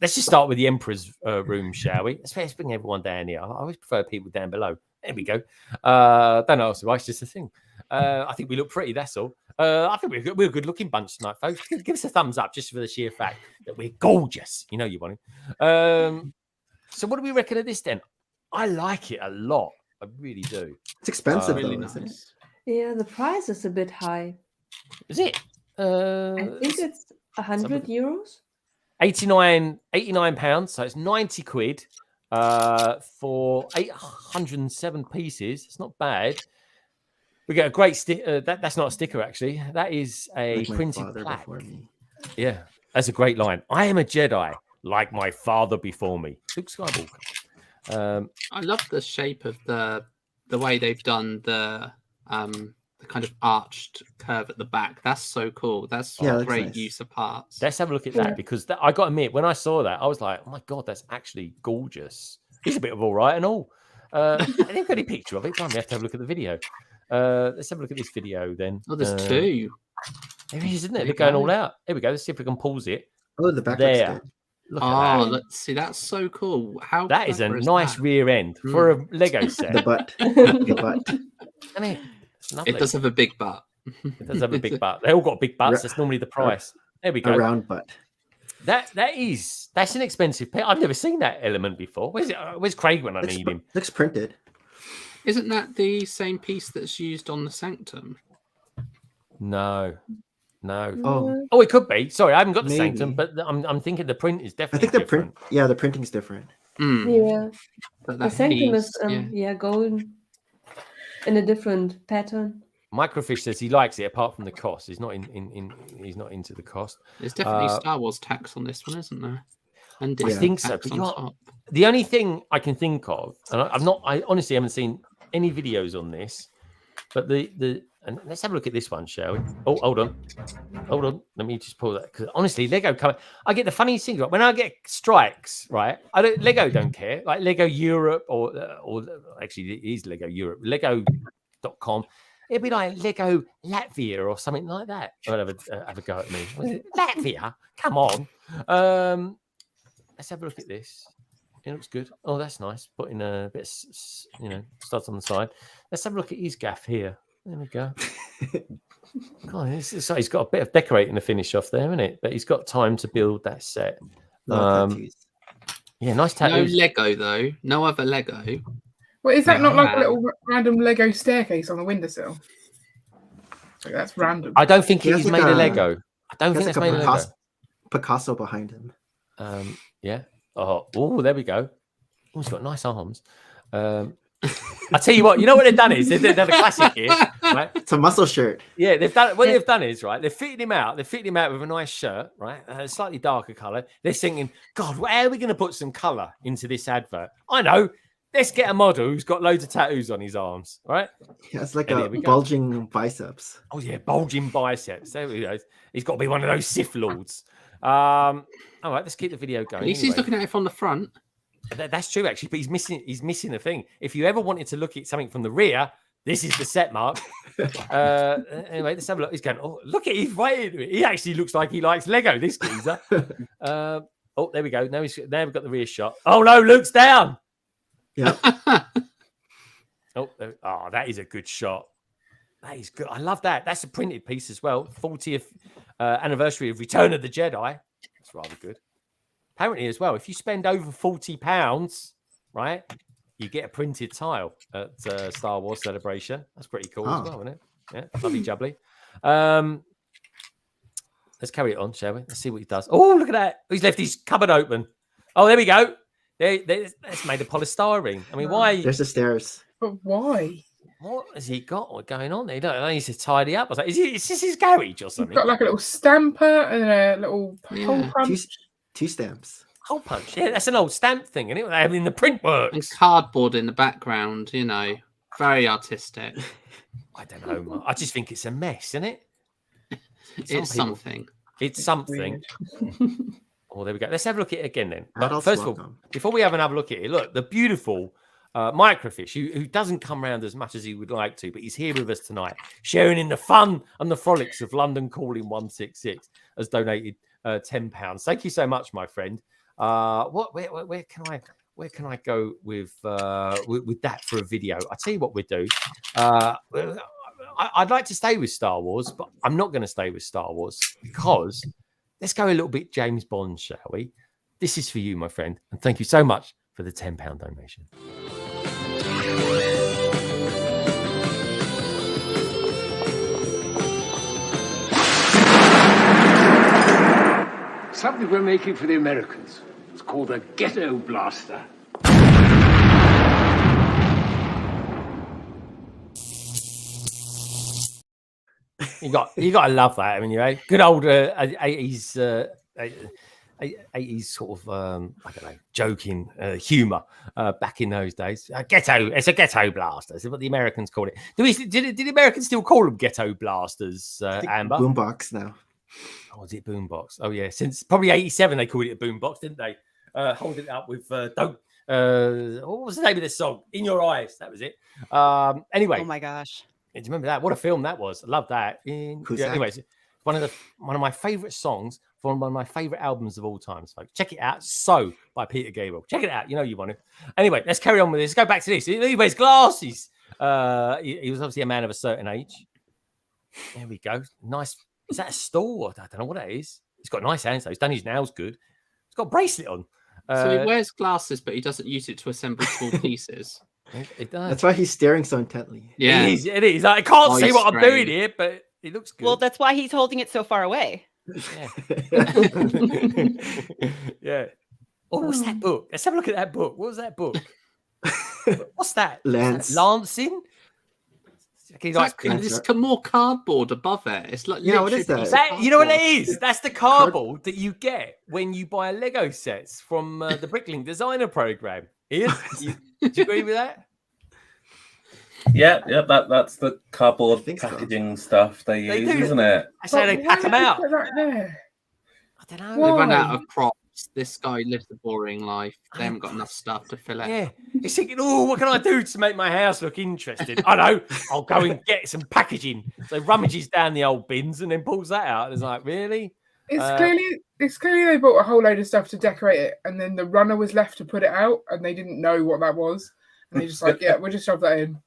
Let's just start with the Emperor's room, shall we? Let's bring everyone down here. I always prefer people down below. There we go. Don't know why, it's just a thing. I think we look pretty, that's all. I think we're a good-looking bunch tonight, folks. Give us a thumbs up just for the sheer fact that we're gorgeous. You know you want it. So what do we reckon of this then? I like it a lot. I really do. It's expensive, really though, nice. isn't it? Yeah, the price is a bit high. Is it? I think it's 100 euros? 89 £89, so it's 90 quid for 807 pieces. It's not bad. We get a great sticker. That's not a sticker, actually. That is a Like my printed father plaque. before me. Yeah, that's a great line. I am a Jedi, like my father before me. Luke Skywalker. I love the shape of the way they've done the kind of arched curve at the back. That's so cool. That's a great nice. use of parts. Let's have a look at that, because I got to admit, when I saw that, I was like, oh my God, that's actually gorgeous. He's a bit of all right and all. I didn't get any picture of it. We have to have a look at the video. Let's have a look at this video then. Oh, there's two. There he is, isn't it? They're going all out. Here we go. Let's see if we can pause it. Oh, the back there. looks good. Look at that. Let's see. That's so cool. How that is a clever nice that? rear end for a Lego set. The butt. The butt. I mean, it does have a big butt. It does have a big butt. They all got big butts. That's normally the price. There we go. A round butt. That's an expensive pair. I've never seen that element before. Where's Craig when I need him? Looks printed. Isn't that the same piece that's used on the Sanctum? No. Oh, it could be. Sorry, I haven't got the Maybe. Sanctum, but I'm thinking the print is I definitely think the different. print. Yeah, the printing's different. Yeah. But The that Sanctum piece, is golden in a different pattern. Microfish says he likes it apart from the cost. He's not he's not into the cost. There's definitely Star Wars tax on this one, isn't there? And I Disney think so. tax But on top. the only thing I can think of, and I honestly haven't seen any videos on this, but and let's have a look at this one, shall we? Oh, hold on. Let me just pull that, because honestly, Lego I get the funniest thing, right? When I get strikes, right? Lego don't care. Like Lego Europe or actually it is Lego Europe, Lego.com. It'd be like Lego Latvia or something like that. I'll have a go at me. Latvia? Come on. Let's have a look at this. It looks good. Oh, that's nice. Putting a bit of, studs on the side. Let's have a look at his gaff here. There we go. God, he's got a bit of decorating to finish off there, isn't it? But he's got time to build that set. Tattoos. Yeah, nice tattoos. No Lego though. No other Lego. Well, is that not like a little random Lego staircase on the windowsill? So that's random. I don't think He he's has made like a Lego. I don't think That's that's like made a a Lego. Picasso behind him. Yeah. Oh, there we go. Oh, he's got nice arms. I tell you what they've done is they've done a classic here, right? It's a muscle shirt. Yeah, they've done what they've done is right. They're fitting him out. They're fitting him out with a nice shirt, right? A slightly darker color. They're thinking, God, how are we going to put some color into this advert? I know. Let's get a model who's got loads of tattoos on his arms, right? Yeah, it's like And a bulging biceps. Oh yeah, bulging biceps. There we go. He's got to be one of those Sith lords. All right, let's keep the video going. At least he's looking at it from the front. That's true, actually, but he's missing a thing. If you ever wanted to look at something from the rear, this is the set mark. Anyway, let's have a look. He's going, oh, look at he's right into it. He actually looks like he likes Lego, this geezer. Oh, there we go. Now we've got the rear shot. Oh no, Luke's down. Yeah. Oh, that is a good shot. That is good. I love that. That's a printed piece as well. 40th anniversary of Return of the Jedi. That's rather good. Apparently, as well, if you spend over £40, right, you get a printed tile at Star Wars Celebration. That's pretty cool as well, isn't it? Yeah, lovely jubbly. Let's carry it on, shall we? Let's see what he does. Oh, look at that. He's left his cupboard open. Oh, there we go. That's made of polystyrene. I mean, why? There's the stairs. But why? What has he got? What's going on there? He needs to tidy up. I was like, is this his garage or something? He's got like a little stamper and a little hole punch. Two stamps. Hole punch. Yeah, that's an old stamp thing, isn't it? They have in the print works. And cardboard in the background, very artistic. I don't know, Mark. I just think it's a mess, isn't it? Something. It's something. Oh, there we go. Let's have a look at it again then. But Adults first of all, welcome. before we have another look at it, look, the beautiful microfish who doesn't come around as much as he would like to, but he's here with us tonight, sharing in the fun and the frolics of London Calling 166, has donated £10. Thank you so much, my friend. Where can I go with that for a video? I tell you what we'll do. I'd like to stay with Star Wars, but I'm not going to stay with Star Wars because let's go a little bit James Bond, shall we? This is for you, my friend, and thank you so much for the £10 donation. something we're making for the Americans. It's called a ghetto blaster. You got to love that. I mean, good old 80s. 80s sort of I don't know, joking humor back in those days. Ghetto, it's a ghetto blaster. That's what the Americans called it. Did the Americans still call them ghetto blasters? Amber, boombox now. Oh, is it boombox? Oh yeah, since probably 87 they called it a boombox, didn't they? Holding it up with don't. What was the name of this song? In Your Eyes. That was it. Anyway. Oh my gosh. Do you remember that? What a film that was. I love that. Anyways, one of my favorite songs from one of my favorite albums of all time. So check it out. So by Peter Gabriel. Check it out. You know you want to. Anyway, let's carry on with this. Let's go back to this. He wears glasses. He was obviously a man of a certain age. There we go. Nice. Is that a stall? I don't know what that is. He's got nice hands though. He's done his nails good. He's got a bracelet on. So he wears glasses, but he doesn't use it to assemble small pieces. It does. That's why he's staring so intently. Yeah, it is. Like, I can't see what I'm doing here, but it looks good. Well, that's why he's holding it so far away. Yeah. Yeah. Oh, what's that book? Let's have a look at that book. What was that book? What's that? Lancing? It's like there's more cardboard above it. It's like what is that? You know what it is? That's the cardboard that you get when you buy Lego sets from the Bricklink designer program. Ian, do you agree with that? Yeah, that's the cardboard packaging stuff they use, isn't it? I say they pack them out. Right there? I don't know. They run out of props. This guy lives a boring life. They haven't got enough stuff to fill it. Yeah, he's thinking, oh, what can I do to make my house look interesting? I know, I'll go and get some packaging. So rummages down the old bins and then pulls that out. And it's like, really? It's clearly they bought a whole load of stuff to decorate it, and then the runner was left to put it out, and they didn't know what that was, and they just like, yeah, we'll just shove that in.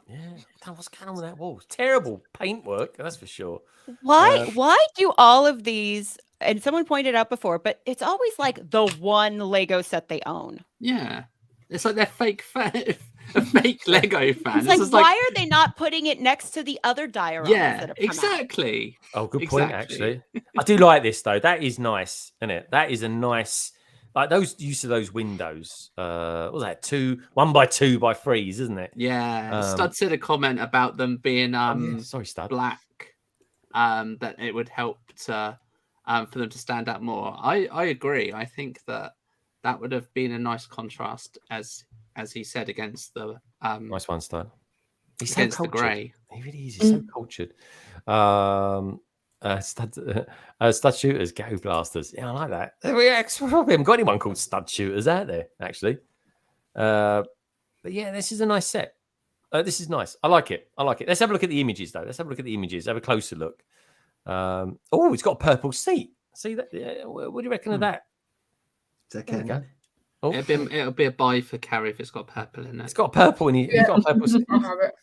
Yeah, what's going on with that wall? Terrible paintwork, that's for sure. Why do all of these? And someone pointed out before, but it's always like the one Lego set they own. Yeah, it's like they're fake Lego fans. It's like, why are they not putting it next to the other dioramas? Yeah, exactly. Oh, good point. Actually, I do like this though. That is nice, isn't it? That is a nice, like those use of those windows. What was that? 1 by 2 by 3s, isn't it? Yeah. Stud said a comment about them being sorry, Stud. Black. That it would help to for them to stand out more. I agree. I think that would have been a nice contrast, as he said, against the nice one, Stud. He's against so the grey. He really is. He's so cultured. Stud shooters, ghetto blasters. Yeah, I like that. We haven't got anyone called stud shooters out there, actually. But yeah, this is a nice set. This is nice. I like it. Let's have a look at the images, though. Have a closer look. Oh, it's got a purple seat. See that? Yeah, what do you reckon of that? Is that canon? Oh. It'll be a buy for Carrie if it's got purple in it. It's got a purple in it. Yeah. It's got a purple seat. I'll have it.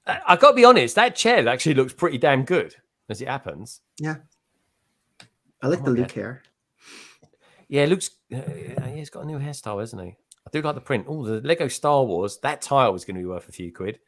I got to be honest. That chair actually looks pretty damn good as it happens. Yeah, I like the Luke hair. Yeah, it looks. He's got a new hairstyle, hasn't he? I do like the print. Oh, the Lego Star Wars. That tile is going to be worth a few quid.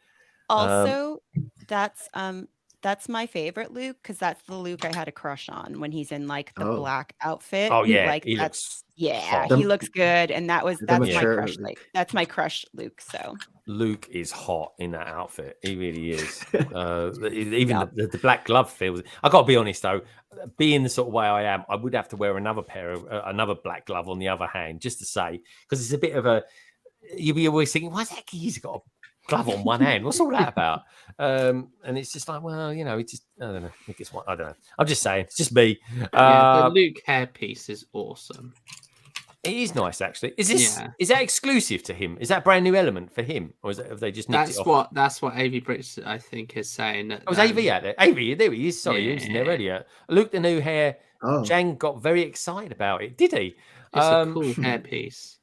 Also, that's my favorite Luke, because that's the Luke I had a crush on when he's in like the black outfit. Oh yeah, like he that's looks he looks good, and that's my crush. Luke. Like that's my crush, Luke. So Luke is hot in that outfit. He really is. Even the black glove feels. I got to be honest though, being the sort of way I am, I would have to wear another pair of another black glove on the other hand, just to say, because it's a bit of a. You'll be always thinking, why's that he's got a glove on one hand? What's all that about? And it's just like, well, it just, I don't know. I think it's one. I don't know. I'm just saying, it's just me. The Luke hairpiece is awesome. It is nice, actually. Is this? Yeah. Is that exclusive to him? Is that a brand new element for him, or have they just nicked it off? That's what AV Bricks I think is saying. Oh, was AV out there? AV, there he is. Sorry, he was in there earlier. Luke, the new hair. Oh. Jang got very excited about it. Did he? It's a cool hairpiece.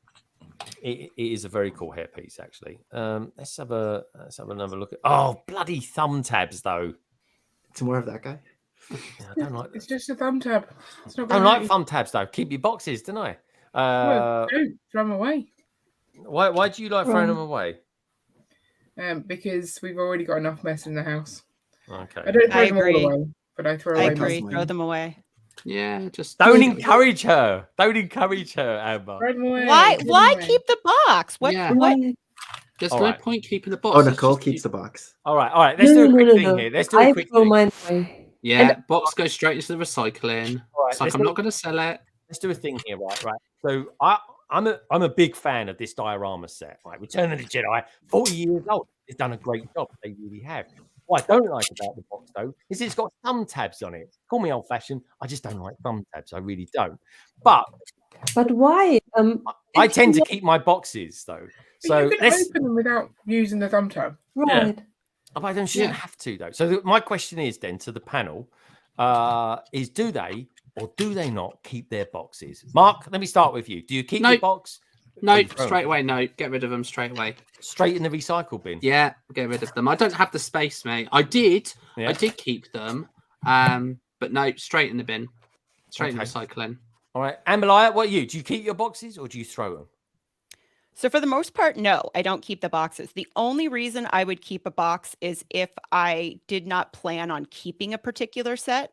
It is a very cool hairpiece, actually. Let's have another look at. Oh, bloody thumb tabs, though. It's more of that guy. Yeah, I don't like. It's just a thumb tab. It's not. I don't like thumb tabs, though. Keep your boxes, don't I? Don't throw them away. Why do you like throwing them away? Because we've already got enough mess in the house. Okay. I don't throw them all away, but I throw away. I agree. Throw them away. Yeah, just don't encourage her. Don't encourage her, Amber. Why keep the box? What? There's no point keeping the box. Oh, Nicole keeps the box. All right. Let's do a quick thing here. Let's do a quick thing. Mine away. Yeah, box goes straight into the recycling. Right, it's like I'm not going to sell it. Let's do a thing here, right? So I'm a big fan of this diorama set. Right, Return of the Jedi, 40 years old. It's done a great job. They really have. What I don't like about the box though is it's got thumb tabs on it. Call me old-fashioned. I just don't like thumb tabs. I really don't. But why? I tend to keep my boxes though. So you can open them without using the thumb tab. Right. Yeah. But I shouldn't have to though. So my question is then to the panel is do they or do they not keep their boxes? Mark, let me start with you. Do you keep your box? No, straight away. No, get rid of them straight away. Straight in the recycle bin. Yeah, get rid of them. I don't have the space, mate. I did keep them, but no, straight in the bin, straight in recycling. All right, Amberliah, what are you? Do you keep your boxes or do you throw them? So for the most part, no, I don't keep the boxes. The only reason I would keep a box is if I did not plan on keeping a particular set.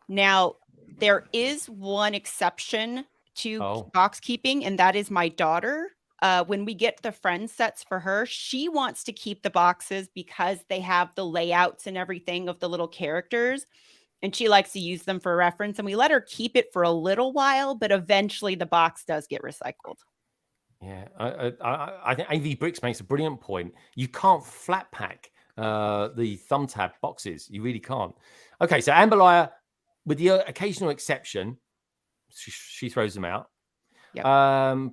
Now, there is one exception to box keeping, and that is my daughter. When we get the friend sets for her, she wants to keep the boxes because they have the layouts and everything of the little characters, and she likes to use them for reference. And we let her keep it for a little while, but eventually the box does get recycled. Yeah, I think AV Bricks makes a brilliant point. You can't flat pack the thumb tab boxes. You really can't. Okay, so Amberliah, with the occasional exception, she throws them out. Yep.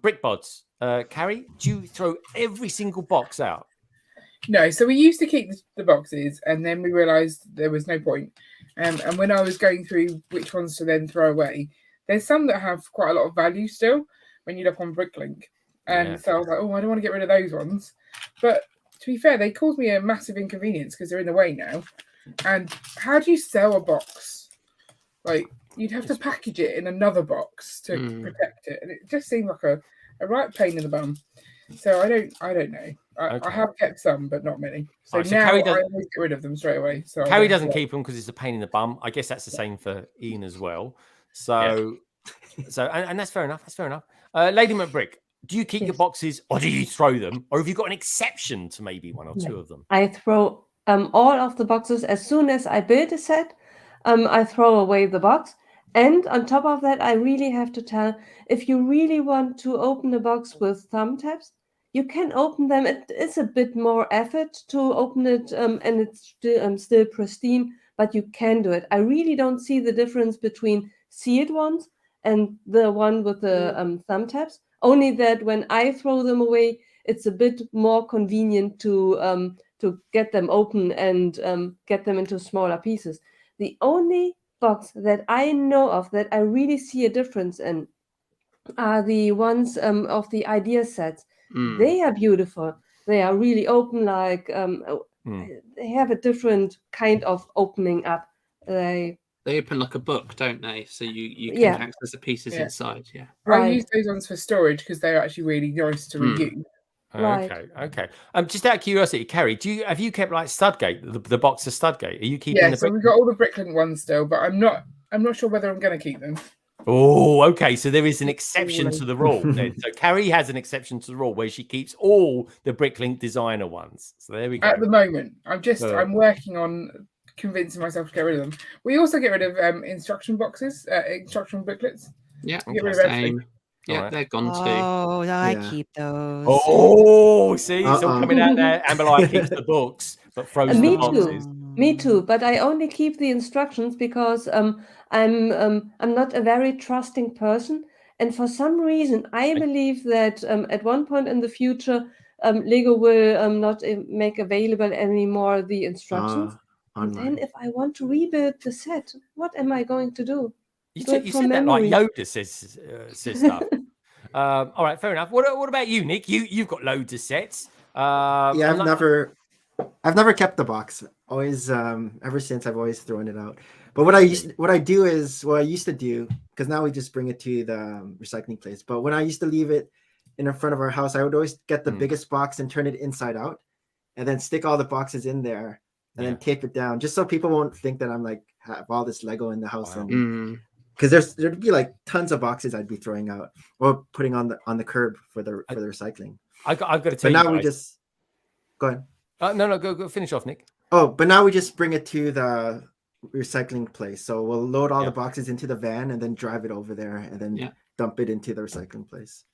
Brickbods, Carrie, do you throw every single box out? No, so we used to keep the boxes, and then we realised there was no point. And when I was going through which ones to then throw away, there's some that have quite a lot of value still when you look on Bricklink. And so I was like, oh, I don't want to get rid of those ones. But to be fair, they caused me a massive inconvenience because they're in the way now. And how do you sell a box? Like, you'd have to package it in another box to protect it. And it just seemed like a right pain in the bum. So I don't know. I have kept some, but not many. So, right, so now Carrie I always get rid of them straight away. So Carrie doesn't keep them because it's a pain in the bum. I guess that's the same for Ian as well. So, and that's fair enough. That's fair enough. Lady McBrick, do you keep your boxes or do you throw them? Or have you got an exception to maybe one or two of them? I throw all of the boxes as soon as I build a set. I throw away the box. And on top of that, I really have to tell, if you really want to open a box with thumb tabs, you can open them. It is a bit more effort to open it, and it's still pristine, but you can do it. I really don't see the difference between sealed ones and the one with the thumb tabs. Only that when I throw them away, it's a bit more convenient to get them open and get them into smaller pieces. The only box that I know of that I really see a difference in are the ones of the idea sets. They are beautiful. They are really open, like they have a different kind of opening up. They open like a book, don't they? So you can access the pieces inside. Yeah. I use those ones for storage because they're actually really nice to reuse. Okay. Just out of curiosity, Carrie, have you kept like Studgate, the box of Studgate? Are you keeping? Yeah, so we've got all the Bricklink ones still, but I'm not sure whether I'm going to keep them. Oh, okay. So there is an exception to the rule then. So Carrie has an exception to the rule where she keeps all the Bricklink designer ones. So there we go. At the moment, I'm working on convincing myself to get rid of them. We also get rid of instruction boxes, instruction booklets. Yeah, get rid of everything. Yeah, they're gone too. Oh, I keep those. Oh, see, it's all coming out there. Amberlight keeps the books, but throws the boxes. Me too, but I only keep the instructions because I'm not a very trusting person, and for some reason I believe that at one point in the future Lego will not make available anymore the instructions. And then if I want to rebuild the set, what am I going to do? You said that like Yoda says stuff. All right, fair enough. What about you, Nick? You've got loads of sets. I've never kept the box. Always, ever since I've always thrown it out. But what I used to do, because now we just bring it to the recycling place. But when I used to leave it in front of our house, I would always get the biggest box and turn it inside out, and then stick all the boxes in there, and then tape it down, just so people won't think that I'm like have all this Lego in the house. And because there'd be like tons of boxes I'd be throwing out or putting on the curb for the recycling. I've got to tell but you. Now guys, we just go ahead. No, go finish off, Nick. Oh, but now we just bring it to the recycling place. So we'll load all the boxes into the van and then drive it over there and then dump it into the recycling place.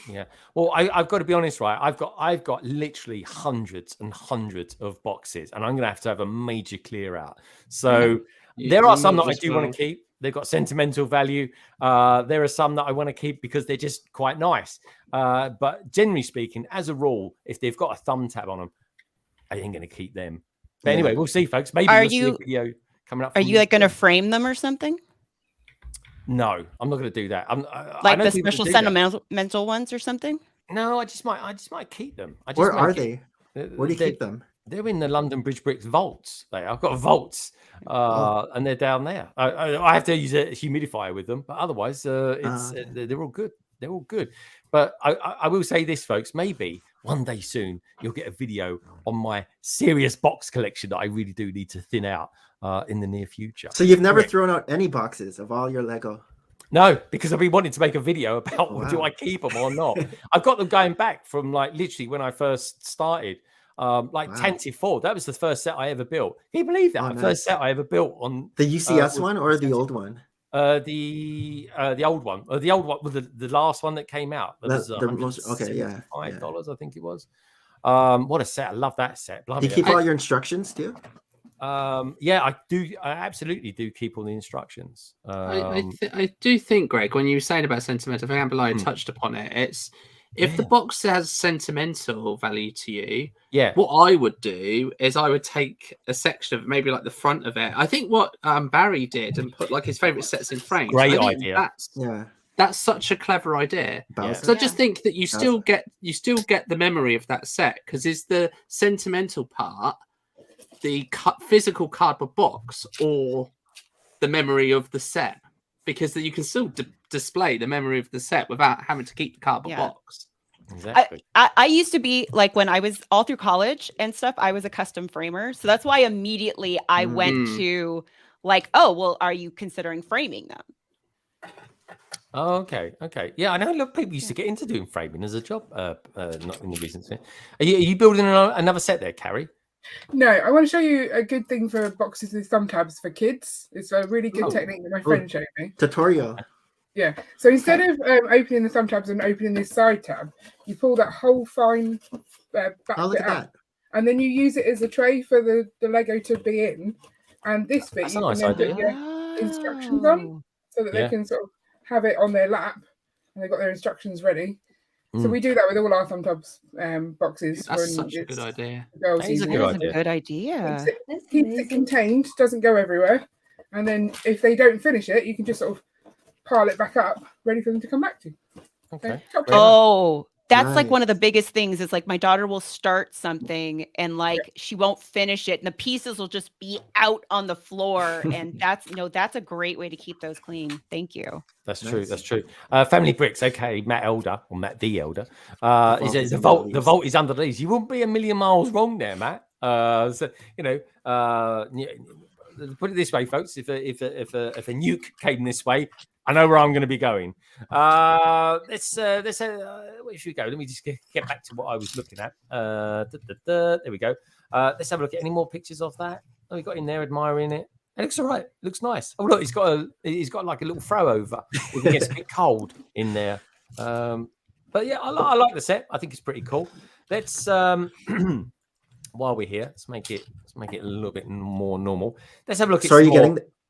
Yeah. Well, I've got to be honest, right? I've got literally hundreds and hundreds of boxes, and I'm going to have a major clear out. So there are some that I do want to keep. They've got sentimental value. There are some that I want to keep because they're just quite nice. But generally speaking, as a rule, if they've got a thumb tab on them, I ain't going to keep them. But anyway, we'll see, folks. Maybe we'll see a video coming up. Are you like going to frame them or something? No, I'm not going to do that. Like the special sentimental ones or something? No, I just might keep them. Where are they? Where do you keep them? They're in the London Bridge Bricks vaults. I've got vaults, and they're down there. I have to use a humidifier with them, but otherwise, they're all good. They're all good. But I will say this, folks. Maybe one day soon you'll get a video on my serious box collection that I really do need to thin out in the near future. So you've never thrown out any boxes of all your Lego? No, because I've been wanting to make a video about do I keep them or not. I've got them going back from like literally when I first started. Tantive 4. That was the first set I ever built. Can you believe that? First set I ever built on the UCS one or the old one? The old one. The old one was the last one that came out. That was $5, I think it was. What a set! I love that set. Do you keep all your instructions too? I do. I absolutely do keep all the instructions. I do think, Greg, when you were saying about sentimental, I think Amber touched upon it. It's if the box has sentimental value to you, what I would do is I would take a section of maybe like the front of it. I think what Barry did and put like his favorite sets in frames. Great idea. That's such a clever idea. So I just think that you still get the memory of that set because is the sentimental part the physical cardboard box or the memory of the set? Because you can still display the memory of the set without having to keep the cardboard box. Exactly. I used to be like when I was all through college and stuff, I was a custom framer. So that's why immediately I went to like, oh, well, are you considering framing them? Oh, okay. Yeah, I know a lot of people used to get into doing framing as a job. Not in the recent set. Are you building another set there, Carrie? No, I want to show you a good thing for boxes with thumb tabs for kids. It's a really good technique that my friend showed me. Tutorial. Yeah. So instead of opening the thumb tabs and opening this side tab, you pull that whole fine back bit out, and then you use it as a tray for the Lego to be in. And this bit you can then put your instructions on, so that they can sort of have it on their lap, and they've got their instructions ready. So we do that with all our thumb tabs boxes. That's such a good idea. That is a good idea. Keeps it contained, doesn't go everywhere. And then if they don't finish it, you can just sort of pile it back up, ready for them to come back to. Okay. That's like one of the biggest things is like my daughter will start something and like she won't finish it and the pieces will just be out on the floor. And that's a great way to keep those clean. Thank you. That's true. That's true. Family Bricks, okay, Matt Elder or Matt the Elder. He says the vault is under these. You wouldn't be a million miles wrong there, Matt. So put it this way, folks. If a nuke came this way, I know where I'm going to be going. Where should we go? Let me just get back to what I was looking at. There we go. Let's have a look at any more pictures of that. Oh, we got in there admiring it. It looks all right. It looks nice. Oh, look, he's got like a little throw over. It gets a bit cold in there. But yeah, I like the set. I think it's pretty cool. Let's while we're here, let's make it a little bit more normal. Let's have a look at. So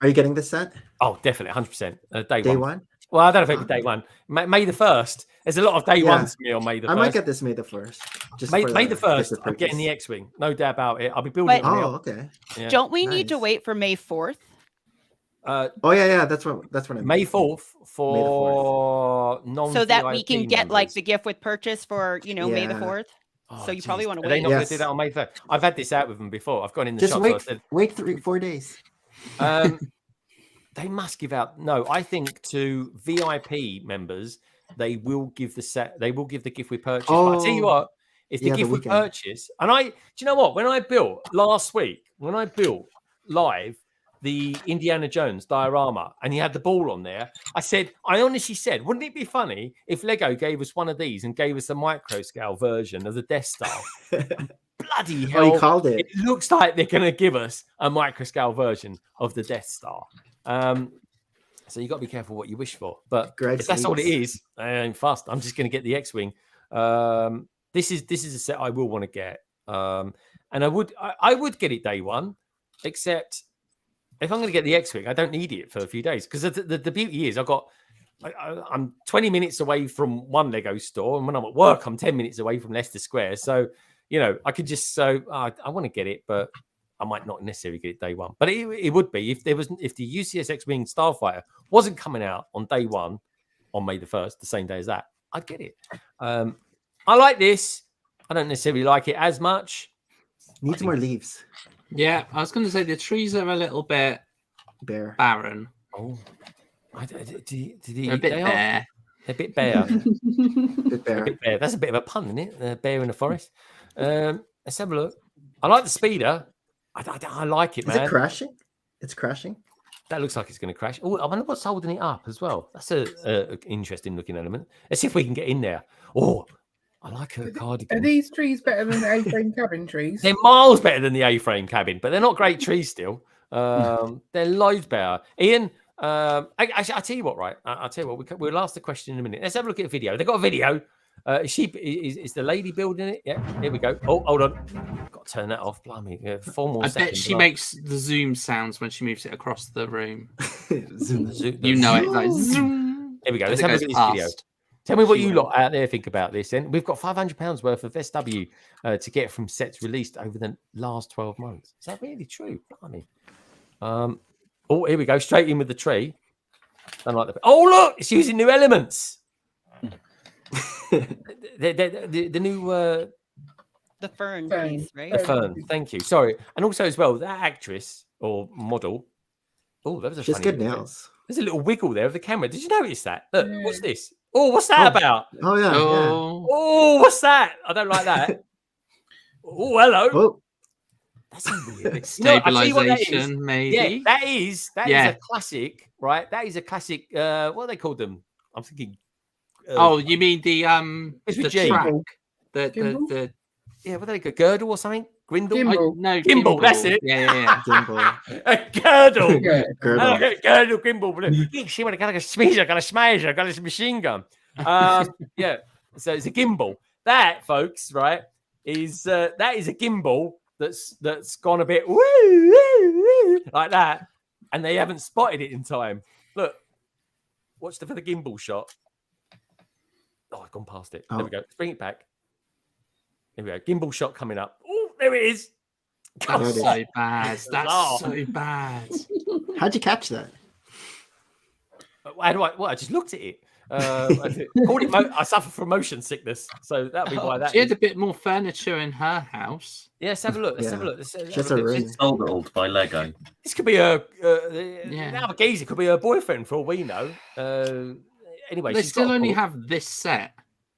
are you getting this set? Oh, definitely, 100%. Day one. Well, I don't know if it'll be day one. May the 1st. There's a lot of day ones for me on May the 1st. I might get this May the 1st. Just May the 1st. I'm getting the X-Wing, no doubt about it. I'll be building it. Oh, okay. Yeah. Don't we need to wait for May 4th? That's what I mean. May 4th for non. So that we can get like the gift with purchase for May the 4th. Oh, so you probably want to wait. Are they not going to do that on May 3rd? I've had this out with them before. I've gone in the shop. Wait 3-4 days. They must give out. No, I think to VIP members, they will give the set. They will give the gift with purchase. But I tell you what, if the gift with purchase, and do you know what? When I built last week, when I built live, the Indiana Jones diorama and he had the ball on there, I honestly said, wouldn't it be funny if Lego gave us one of these and gave us a micro scale version of the Death Star? Bloody hell. Oh, you called it. It looks like they're going to give us a micro scale version of the Death Star. So you got to be careful what you wish for. But if that's all it is, I ain't fast. I'm just going to get the X-Wing. This is a set I will want to get. And I would get it day one, except if I'm going to get the X-Wing, I don't need it for a few days. Because the beauty is I'm 20 minutes away from one Lego store. And when I'm at work, I'm 10 minutes away from Leicester Square. So, I could just I want to get it, but I might not necessarily get it day one. But it would be if the UCS X-Wing Starfighter wasn't coming out on day one on May the 1st, the same day as that, I'd get it. I like this. I don't necessarily like it as much. Needs more leaves. Yeah, I was going to say the trees are a little bit barren. Oh, they're a bit bare. They're a bit bare. Bit bare. A bit bare. That's a bit of a pun, isn't it? A bear in the forest. Let's have a look. I like the speeder. I like it, man. Is it crashing? It's crashing. That looks like it's going to crash. Oh, I wonder what's holding it up as well. That's a interesting looking element. Let's see if we can get in there. Oh, I like her cardigan. Are these trees better than the A-frame cabin trees? They're miles better than the A-frame cabin, but they're not great trees still. They're loads better. Ian, I'll tell you what, right? I'll tell you what. We'll ask the question in a minute. Let's have a look at a video. They've got a video. Is the lady building it? Yeah, here we go. Oh, hold on. Got to turn that off. Blimey. 4 more I seconds. bet she makes the zoom sounds when she moves it across the room. Zoom. You know it. Like, zoom. Here we go. Let's have a look at this video. Tell me what you lot out there think about this. And we've got £500 worth of SW to get from sets released over the last 12 months. Is that really true? Blimey. Oh, here we go. Straight in with the tree. Don't like the. Oh, look! It's using new elements. the new the fern piece, right? The fern. Thank you. Sorry, and also as well that actress or model. Oh, that was a. She's good nails. There's a little wiggle there of the camera. Did you notice that? Look, what's this? Oh, what's that about? Oh yeah. Oh, what's that? I don't like that. Oh, hello. Oh. That's weird. Stabilization, maybe. Yeah, that is a classic, right? That is a classic. What do they call them? I'm thinking. You mean the track? The what do they call girdle or something? Grindle? Gimbal. That's it. Yeah. Gimbal. A girdle. Girdle. Gimbal. She went got a smasher, got a machine gun. Yeah. So it's a gimbal. That, folks, right, is that is a gimbal that's gone a bit like that, and they haven't spotted it in time. Look, watch for the gimbal shot. Oh, I've gone past it. There we go. Let's bring it back. There we go. Gimbal shot coming up. Oh, there it is. That's so bad. That's so bad. How'd you catch that? How do I? Well, I just looked at it. I suffer from motion sickness, so that'd be why that. She had a bit more furniture in her house. Yeah, let's have a look. Let's have a look. It's sold by Lego. This could be a geezer. Could be her boyfriend for all we know. Anyway, they still only have this set.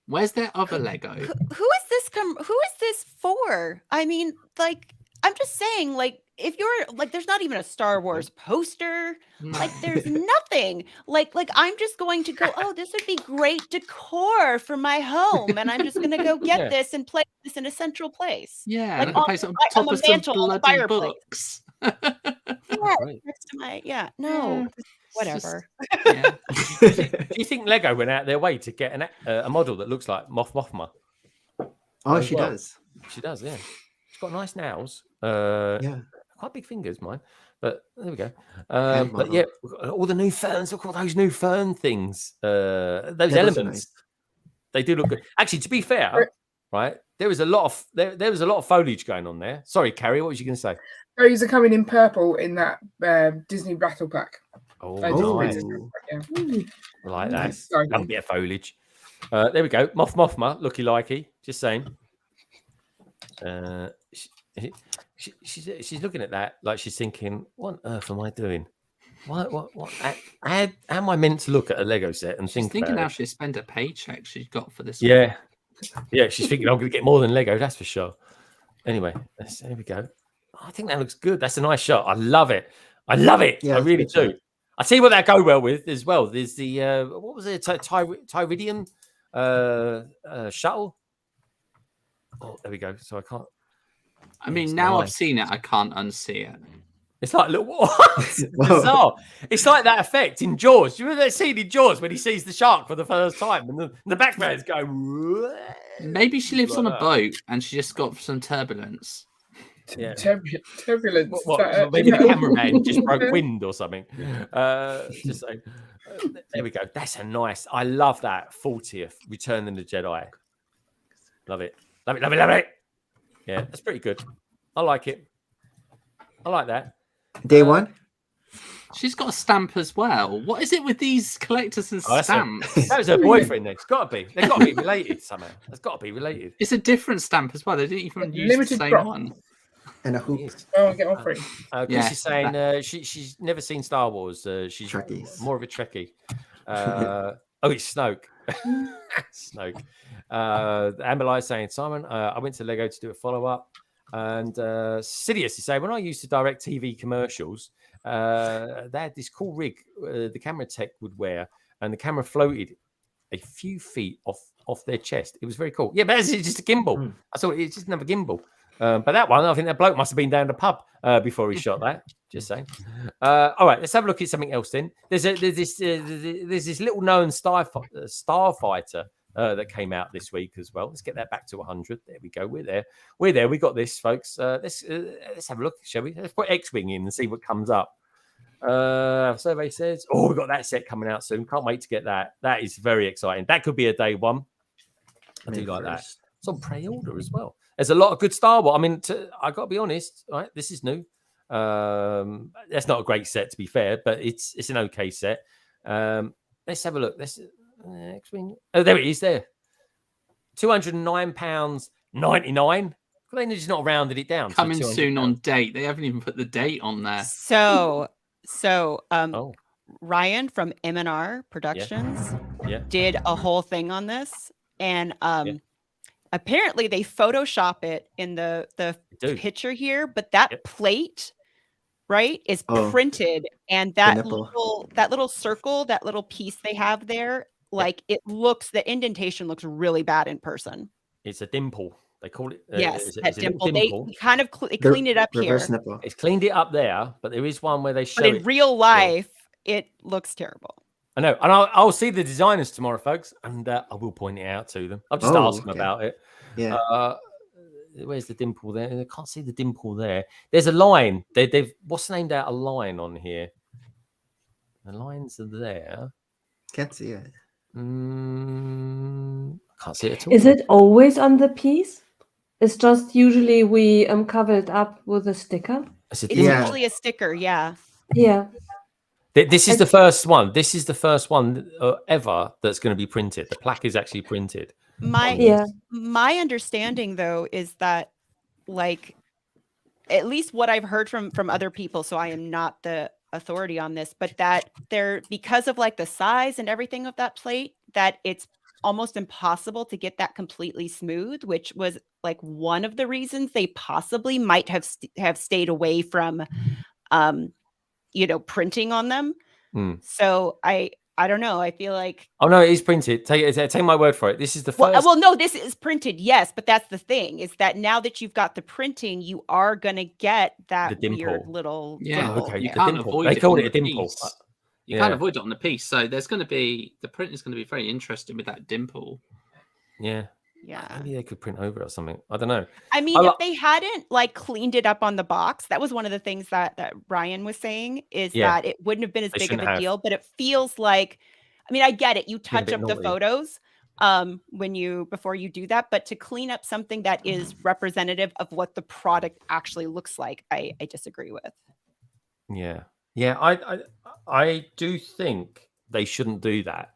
Where's their other Lego? Who is this? Who is this for? I mean, like, I'm just saying, like, if you're like, there's not even a Star Wars poster. Like, there's nothing. Like I'm just going to go. Oh, this would be great decor for my home, and I'm just going to go get this and place this in a central place. Yeah, like place on top of some bloody books. Next to my whatever. Do you think Lego went out their way to get a model that looks like Mothma? Oh, she does. She does, yeah. She's got nice nails. Quite big fingers, mine. But there we go. But yeah, all the new ferns. Look at all those new fern things. Those elements. Nice. They do look good. Actually, to be fair, right, there was a lot of foliage going on there. Sorry, Carrie, what was you going to say? Those are coming in purple in that Disney Battle Pack. Oh, nice. I like that. A bit of foliage. There we go. Mothma, looky likey. Just saying. She's looking at that like she's thinking, "What on earth am I doing? What? How am I meant to look at a Lego set and think? Thinking how she'll spend a paycheck she's got for this. Yeah, she's thinking I'm going to get more than Lego. That's for sure. Anyway, there we go. I think that looks good. That's a nice shot. I love it. I love it. Yeah, I really that's good. do. I see what that go well with as well. There's the what was it? Tyridium shuttle. Oh, there we go. So I can't. I mean, now I've seen it, I can't unsee it. It's like little it's bizarre. It's like that effect in Jaws. Do you remember that scene in Jaws when he sees the shark for the first time and the background's going? Maybe she lives on a boat and she just got some turbulence. Yeah. Turbulence. Maybe the cameraman just broke wind or something. Just saying. There we go. That's a nice. I love that 40th Return of the Jedi. Love it. Love it. Love it. Love it. Yeah, that's pretty good. I like it. I like that. Day one. She's got a stamp as well. What is it with these collectors and stamps? That was her boyfriend. Then. It's got to be. They've got to be related somehow. It's got to be related. It's a different stamp as well. They didn't even use Limited the same crop. one. And a hoop. Oh, get on free. Chris is saying she's never seen Star Wars. She's Trekkies. more of a Trekkie. It's Snoke. Snoke. Amber Light saying, Simon, I went to Lego to do a follow-up. And Sidious is saying, when I used to direct TV commercials, they had this cool rig the camera tech would wear, and the camera floated a few feet off their chest. It was very cool. Yeah, but it's just a gimbal. I thought it's just another gimbal. But that one, I think that bloke must have been down the pub before he shot that. Just saying. All right, let's have a look at something else then. There's this little known Starfighter that came out this week as well. Let's get that back to 100. There we go. We're there. We got this, folks. Let's have a look, shall we? Let's put X-Wing in and see what comes up. Survey says, we've got that set coming out soon. Can't wait to get that. That is very exciting. That could be a day one. I do like that. It's on pre-order as well. There's a lot of good Star Wars. I mean, I got to be honest, right? This is new. That's not a great set, to be fair, but it's an okay set. Let's have a look. X-Wing. Oh, there it is. There, £209.99. They just not rounded it down. Coming soon on date. They haven't even put the date on there. So Ryan from M&R Productions did a whole thing on this, and apparently they Photoshop it in the picture here, but that plate, right, is printed, and that little circle, that little piece they have there, like it looks, the indentation looks really bad in person. It's a dimple. They call it. Yes, that dimple. They kind of they cleaned it up here. Nipple. It's cleaned it up there, but there is one where they show. But in real life, it looks terrible. I know, and I'll see the designers tomorrow, folks, and I will point it out to them. I'll just ask them about it. Yeah. Where's the dimple there? I can't see the dimple there. There's a line. They've what's named out a line on here. The lines are there. Can't see it. Can't see it at all. Is it always on the piece? It's just usually we cover it up with a sticker. It's usually a sticker, yeah. Yeah. This is the first one. This is the first one ever that's going to be printed. The plaque is actually printed. My understanding, though, is that, like, at least what I've heard from other people, so I am not the authority on this, but that because of like the size and everything of that plate, that it's almost impossible to get that completely smooth, which was like one of the reasons they possibly might have stayed away from printing on them. So I don't know, I feel like no, it is printed. Take my word for it. This is the first. Well, no, this is printed, yes, but that's the thing, is that now that you've got the printing, you are gonna get that weird little dimple. Okay, you can't avoid it. They call it a dimple. You can't avoid it on the piece, so there's going to be the print is going to be very interesting with that dimple. Yeah. Maybe they could print over it or something. I don't know. I mean, if they hadn't like cleaned it up on the box, that was one of the things that Ryan was saying, is that it wouldn't have been as big of a deal. But it feels like, I mean, I get it. You touch up the photos before you do that, but to clean up something that is representative of what the product actually looks like, I disagree with. Yeah. I do think they shouldn't do that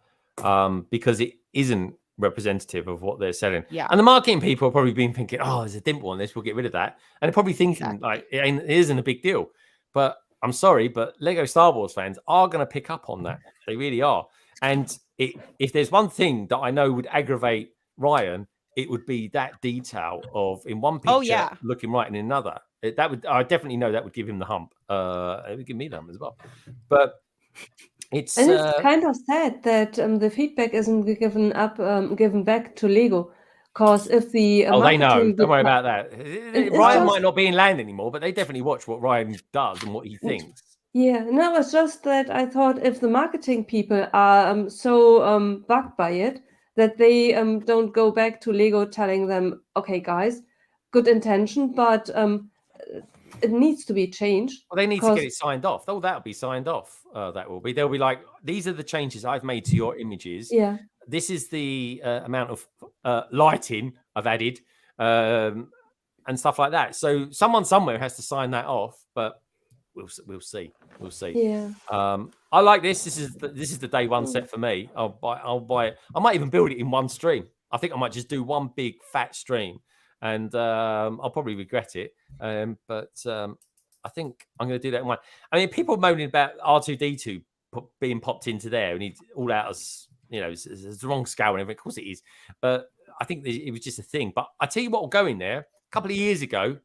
because it isn't representative of what they're selling. Yeah. And the marketing people have probably been thinking, there's a dimple on this, we'll get rid of that. And they're probably thinking like it isn't a big deal. But I'm sorry, but Lego Star Wars fans are going to pick up on that. They really are. And if there's one thing that I know would aggravate Ryan, it would be that detail of in one picture looking right and in another. That would, I definitely know that would give him the hump. It would give me the hump as well. But it's kind of sad that the feedback isn't given back to Lego. Because if the they know, don't worry about that. Ryan might not be in land anymore, but they definitely watch what Ryan does and what he thinks. Yeah, no, it's just that I thought if the marketing people are so bugged by it that they don't go back to Lego telling them, okay, guys, good intention, but it needs to be changed. Well, they need to get it signed off. Oh, that'll be signed off. That will be. They'll be like, these are the changes I've made to your images. Yeah. This is the amount of lighting I've added and stuff like that. So someone somewhere has to sign that off, but we'll see. We'll see. Yeah. I like this. This is the day one set for me. I'll buy it. I might even build it in one stream. I think I might just do one big fat stream, and I'll probably regret it. But I think I'm going to do that in one. I mean, people moaning about R2D2 being popped into there, and he's all out as it's the wrong scale and everything. Of course it is, but I think it was just a thing. But I tell you what will go in there. A couple of years ago,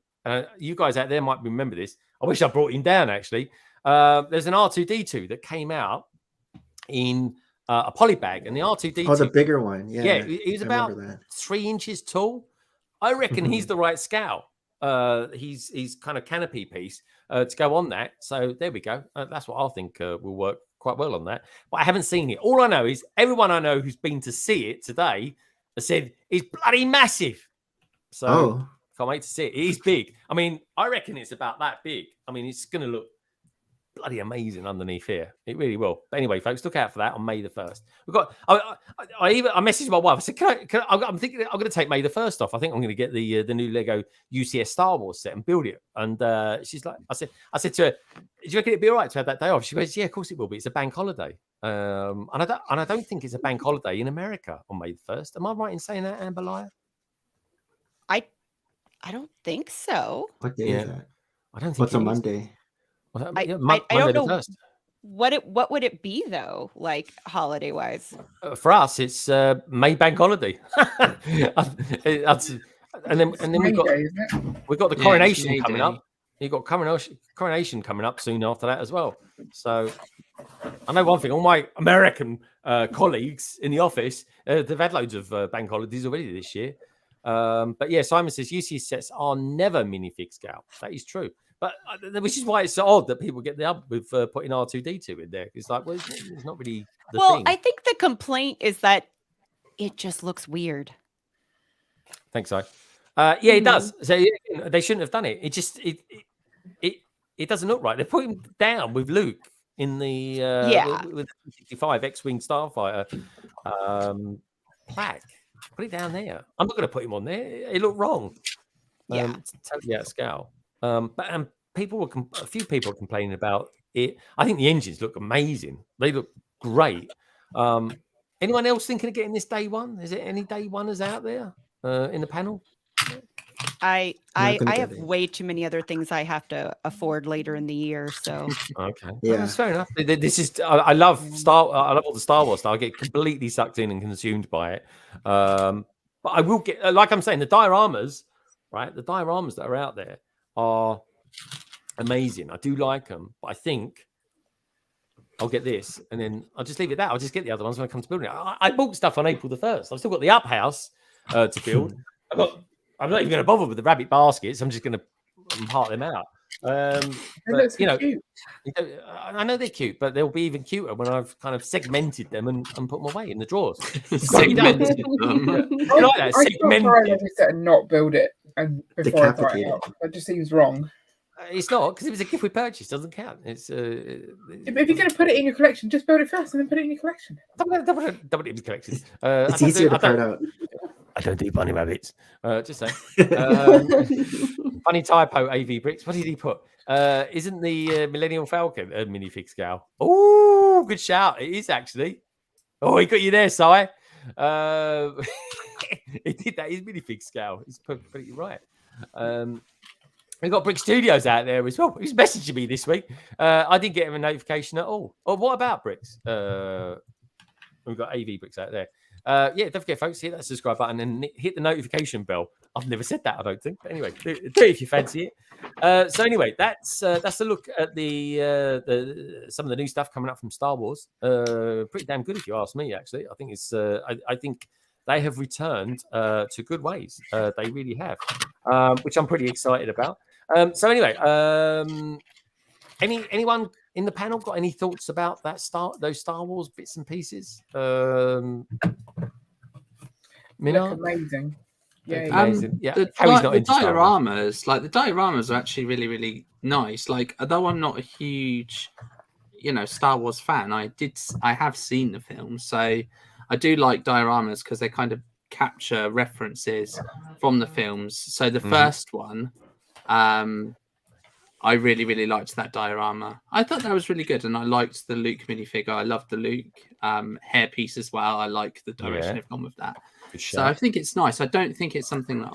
you guys out there might remember this. I wish I brought him down actually. There's an R2D2 that came out in a polybag, and the R2D2. Oh, the bigger one. Yeah, he was about 3 inches tall. I reckon he's the right scale. He's kind of canopy piece to go on that. So there we go. That's what I think will work quite well on that. But I haven't seen it. All I know is everyone I know who's been to see it today has said it's bloody massive. So can't wait to see it. It is big. I mean, I reckon it's about that big. I mean, it's going to look bloody amazing underneath here. It really will. But anyway, folks, look out for that on May the 1st. We've got. I messaged my wife. I said, I'm thinking I'm going to take May the 1st off. I think I'm going to get the new Lego UCS Star Wars set and build it. And she's like, I said to her, do you reckon it'd be all right to have that day off? She goes, yeah, of course it will be. It's a bank holiday. And I don't think it's a bank holiday in America on May the 1st. Am I right in saying that, Amber Liar? I don't think so. What day is that? I don't think. What's a Monday? I don't know. What would it be though? Like holiday wise? For us, it's May bank holiday. and then we've got the coronation coming up. You've got coronation coming up soon after that as well. So I know one thing: all my American colleagues in the office, they've had loads of bank holidays already this year. But yeah, Simon says UCS sets are never minifig scale. That is true. But which is why it's so odd that people get the up with putting R2D2 in there. It's like, well, it's not really the thing. I think the complaint is that it just looks weird. Thanks, Si. Yeah, it does. So they shouldn't have done it. It just it doesn't look right. They're putting him down with Luke in the with the 65 X-Wing Starfighter plaque. Put it down there. I'm not going to put him on there. It looked wrong. It's totally out of scale. But a few people are complaining about it. I think the engines look amazing. They look great. Anyone else thinking of getting this day one? Is there any day oneers out there in the panel? I have way too many other things I have to afford later in the year. So okay, yeah, that's fair enough. This is I love all the Star Wars stuff. I get completely sucked in and consumed by it. But I will get, like I'm saying, the dioramas, right? The dioramas that are out there are amazing. I do like them, but I think I'll get this and then I'll just leave it that. I'll just get the other ones when I come to building it. I bought stuff on April the 1st. I've still got the up house to build. I'm not even going to bother with the rabbit baskets. I'm just going to part them out. But, cute. I know they're cute, but they'll be even cuter when I've kind of segmented them and put them away in the drawers. Segmented them. You like that? Segmented. And not build it and before I throw it out. That just seems wrong. It's not, because it was a gift we purchased. Doesn't count. It's if you're going to put it in your collection, just build it first and then put it in your collection. Double it in your collection. It's easier to cut out. I don't do bunny rabbits. Just saying. Funny typo, AV Bricks. What did he put? Isn't the Millennium Falcon a minifig scale? Oh, good shout. It is actually. Oh, he got you there, Si. He did that. He's minifig scale. He's pretty right. We've got Brick Studios out there as well. He's messaging me this week. I didn't get him a notification at all. Oh, what about Bricks? We've got AV Bricks out there. Yeah, don't forget, folks, hit that subscribe button and hit the notification bell I've never said that, I don't think. But anyway, do it if you fancy it. So anyway, that's a look at the some of the new stuff coming up from Star Wars. Pretty damn good, if you ask me. Actually, I think it's. I think they have returned to good ways. They really have, which I'm pretty excited about. So anyway, anyone in the panel got any thoughts about those Star Wars bits and pieces? Look amazing. Yeah, the dioramas, like the dioramas, are actually really, really nice. Like, although I'm not a huge, Star Wars fan, I have seen the film, so I do like dioramas because they kind of capture references from the films. So the first one, I really, really liked that diorama. I thought that was really good, and I liked the Luke minifigure. I loved the Luke hairpiece as well. I like the direction they've gone with that. So I think it's nice. I don't think it's something that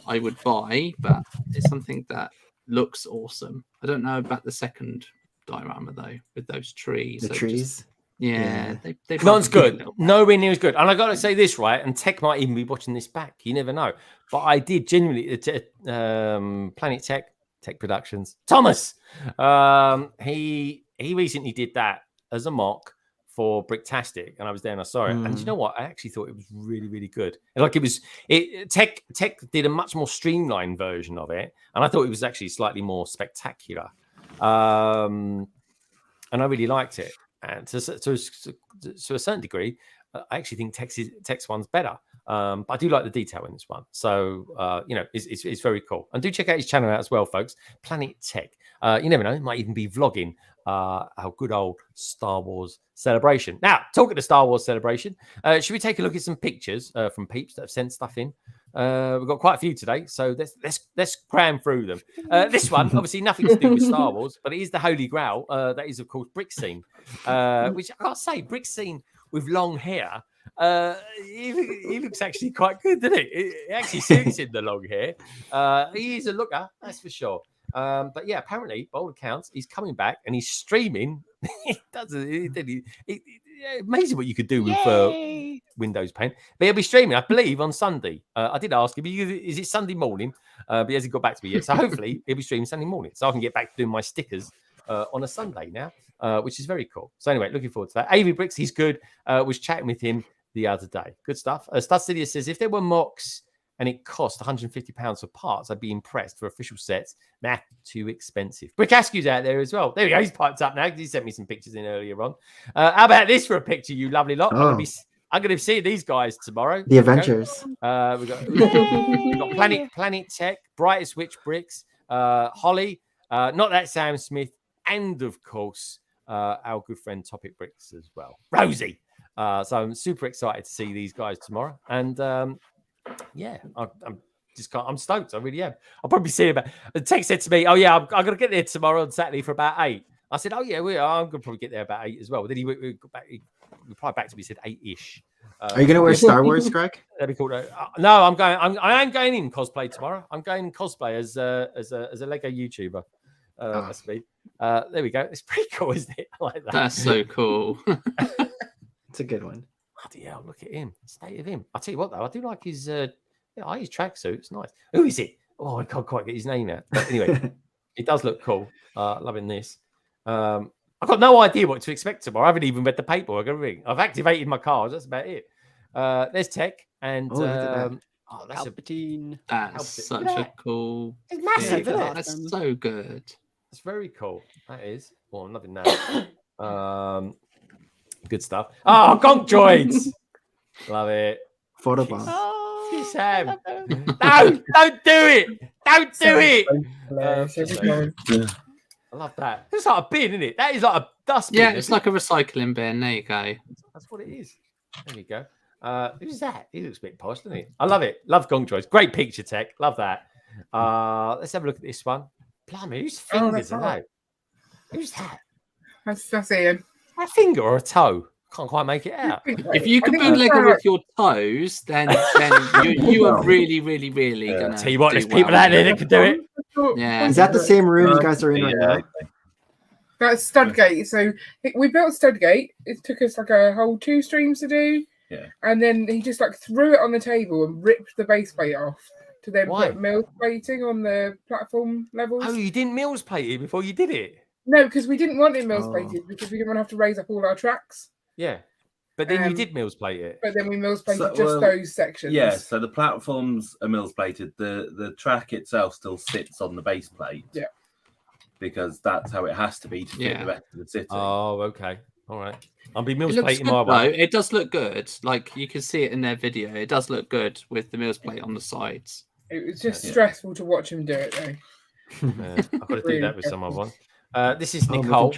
I would buy, but it's something that looks awesome. I don't know about the second diorama though, with those trees. The trees. They not as good. Nowhere near as good. And I got to say this, right? And Tech might even be watching this back. You never know. But I did genuinely. Planet Tech Productions. Thomas. He recently did that as a mock for Bricktastic, and I was there and I saw it. And you know what? I actually thought it was really, really good. Like Tech did a much more streamlined version of it, and I thought it was actually slightly more spectacular. And I really liked it. And to a certain degree, I actually think Tech's one's better. But I do like the detail in this one. So, it's very cool. And do check out his channel out as well, folks. Planet Tech. You never know. It might even be vlogging our good old Star Wars celebration. Now, talking to Star Wars celebration, should we take a look at some pictures from peeps that have sent stuff in? We've got quite a few today, so let's cram through them. This one, obviously, nothing to do with Star Wars, but it is the Holy Grail. That is, of course, Brick Scene, which I gotta say, Brick Scene with long hair. He looks actually quite good, doesn't he? It actually suits him, the long hair. He is a looker, that's for sure. But yeah, apparently, by all accounts, he's coming back and he's streaming. Amazing what you could do with Windows Paint. But he'll be streaming, I believe, on Sunday. I did ask him, is it Sunday morning? But he hasn't got back to me yet. So hopefully he'll be streaming Sunday morning. So I can get back to doing my stickers on a Sunday now, which is very cool. So anyway, looking forward to that. AV Bricks, he's good. Was chatting with him the other day. Good stuff. Studzidia says, if there were mocks and it cost £150 for parts, I'd be impressed. For official sets, nah, too expensive. Bricktastic out there as well. There we go. He's piped up now because he sent me some pictures in earlier on. How about this for a picture, you lovely lot? I'm going to see these guys tomorrow. The Avengers. We've got Planet Tech, Brightest Witch Bricks, Holly, not that Sam Smith, and of course our good friend Topic Bricks as well, Rosie. So I'm super excited to see these guys tomorrow, and I'm stoked. I really am. I'll probably see about. The Tech said to me, "Oh yeah, I'm going to get there tomorrow on Saturday for about 8." I said, "Oh yeah, I'm going to probably get there about 8 as well." But then he replied back to me, said 8-ish. Are you going to wear Star Wars, Greg? That'd be cool. No, I'm going. I am going in cosplay tomorrow. I'm going in cosplay as a Lego YouTuber. That's me. There we go. It's pretty cool, isn't it? I like that. That's so cool. It's a good one. Bloody hell, look at him. State of him. I'll tell you what, though. I do like his his tracksuit. It's nice. Who is it? Oh, I can't quite get his name out. But anyway, it does look cool. Loving this. I've got no idea what to expect tomorrow. I haven't even read the paperwork. I've activated my cards. That's about it. There's Tech. And that's Palpatine. That's such a cool. It's massive, isn't it? That's so good. It's very cool. That is. Well, I'm loving that. Good stuff. Oh, Gonk Droids. Love it. Photobomb. Oh, Sam. No, don't do it. Don't do it. I love that. It's like a bin, isn't it? That is like a dustbin. Yeah, it's like a recycling bin. There you go. That's what it is. There you go. Who's that? He looks a bit posh, doesn't he? I love it. Love Gonk Droids. Great picture, Tech. Love that. Let's have a look at this one. Blimey, whose fingers are that? Who's that? That's Ian. A finger or a toe? Can't quite make it out. If you can build Lego with your toes, then you are really, really, really gonna. Tell you what, there's people out there that can do it. Yeah. Is that the same room you guys are in right now? That's Studgate. So we built Studgate. It took us like a whole 2 streams to do. Yeah. And then he just like threw it on the table and ripped the base plate off to then put mills plating on the platform levels. Oh, you didn't mills plate it before you did it? No, because we didn't want it mills plated because we didn't want to have to raise up all our tracks. Yeah. But then you did mills plate it. But then we mills plated just those sections. Yeah, so the platforms are mills plated. The track itself still sits on the base plate. Yeah. Because that's how it has to be to fit the rest of the city. Oh, okay. All right. I'll be mills It looks plating good, my way. though. It does look good. Like you can see it in their video. It does look good with the mills plate on the sides. It was just stressful to watch him do it, though. I've got to do that with some other one. This is Nicole.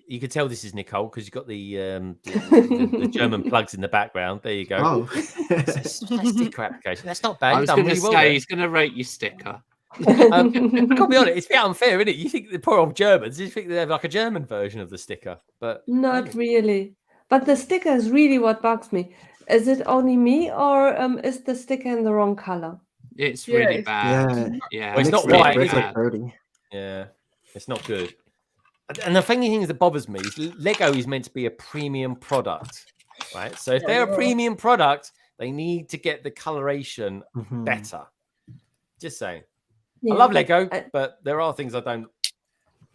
You can tell this is Nicole because you've got the German plugs in the background. There you go. Oh, it's a sticker application. That's not bad. I was going to say he's going to rate your sticker. I've got to be honest, it's a bit unfair, isn't it? You think the poor old Germans, you think they have like a German version of the sticker, but not really. But the sticker is really what bugs me. Is it only me, or is the sticker in the wrong color? It's really bad. Yeah, well, it's not white, is it? Yeah, it's not good. And the thing that bothers me is Lego is meant to be a premium product, right? So if they're a premium product, they need to get the coloration better. Just saying. Yeah, I love Lego, but there are things I don't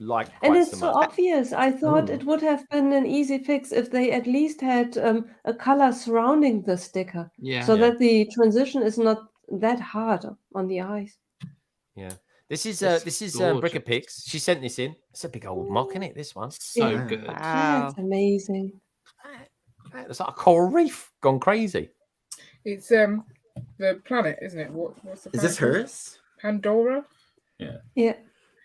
like quite and it's so so much. obvious. I thought it would have been an easy fix if they at least had a color surrounding the sticker, so that the transition is not that hard on the eyes. Yeah, this is BRICKTASTIC. She sent this in. It's a big old mock, isn't it? This one, so good. Wow, it's amazing. It's like a coral reef gone crazy. It's the planet, isn't it? What's the planet? Is this hers? Pandora? Yeah. Yeah.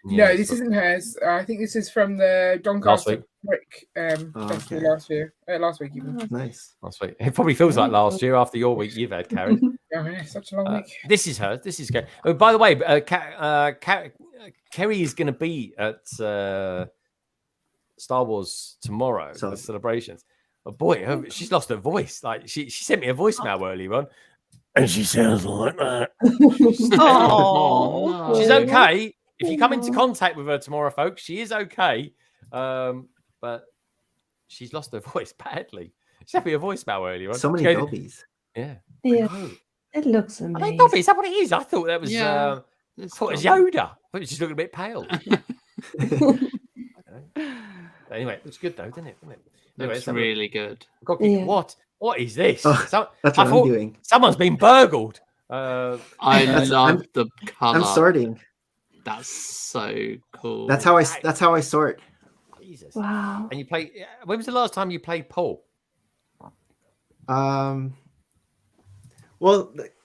No, this isn't hers. I think this is from the Doncaster Brick festival last week even. Nice. Last week. It probably feels like last year after your week you've had, Karen. Yeah, such a long week. This is hers. This is good. Oh, by the way, Kerry is going to be at Star Wars tomorrow for celebrations. Oh boy, she's lost her voice. Like she sent me a voicemail earlier on. And she sounds like that. She's okay. If you come into contact with her tomorrow, folks, she is okay. But she's lost her voice badly. She sent me a voicemail earlier on. So many Dobbies. Yeah. Yeah. It looks amazing. I mean, Dobby, is that what it is? I thought that was I thought it was Yoda. I thought she's looking a bit pale. Anyway, it looks good though, didn't it? Anyway, it's really good. What is this? Oh, that's what I'm doing. Someone's been burgled. I love the color. I'm sorting. That's so cool. That's how I sort. Jesus. Wow. And you play. When was the last time you played Paul? Well,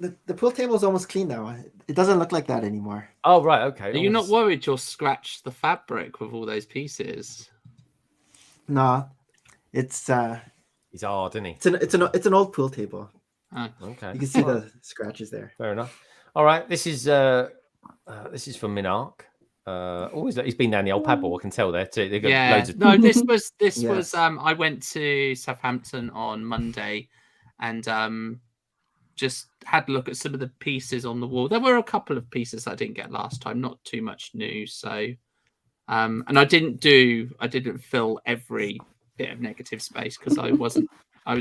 the pool table is almost clean now. It doesn't look like that anymore. Oh right, okay. Are you not worried you'll scratch the fabric with all those pieces? No, it's he's hard, isn't he? It's an old pool table. Oh. Okay. You can see the scratches there. Fair enough. All right, this is from Minark. He's been down the old paddle. I can tell there too. They've got loads of. No, this was. I went to Southampton on Monday, and just had a look at some of the pieces on the wall. There were a couple of pieces I didn't get last time. Not too much new. So, and I didn't fill every bit of negative space because I was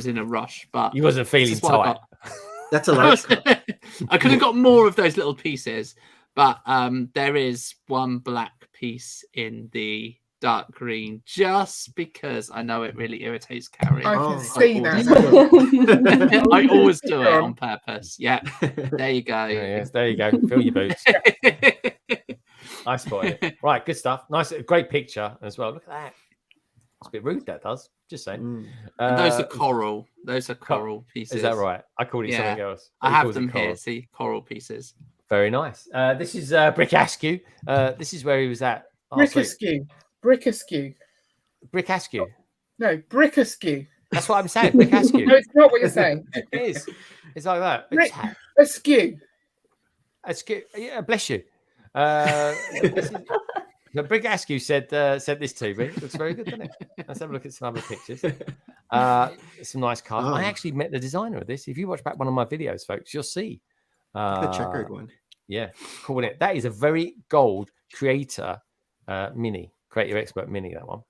in a rush. But you wasn't feeling tight. That's a lot. I could have got more of those little pieces. But there is one black piece in the dark green, just because I know it really irritates Carrie. I can see that. I always do it on purpose. Yeah, there you go. There you go. Fill your boots. I spotted it. Right, good stuff. Nice, great picture as well. Look at that. It's a bit rude. That does. Just saying. Those are coral. Those are coral pieces. Is that right? I called it something else. I have them here. See, coral pieces. Very nice. This is Brickaskew. This is where he was at. Brickaskew. Brickaskew. No, Brickaskew. That's what I'm saying. Brickaskew. No, it's not what you're saying. It is. It's like that. Askew. Askew. Yeah, bless you. Brickaskew said this to me. It looks very good, doesn't it? Let's have a look at some other pictures. Some nice cards. I actually met the designer of this. If you watch back one of my videos, folks, you'll see. The checkered one. Yeah, cool. That is a very gold creator mini, creator expert mini. That one,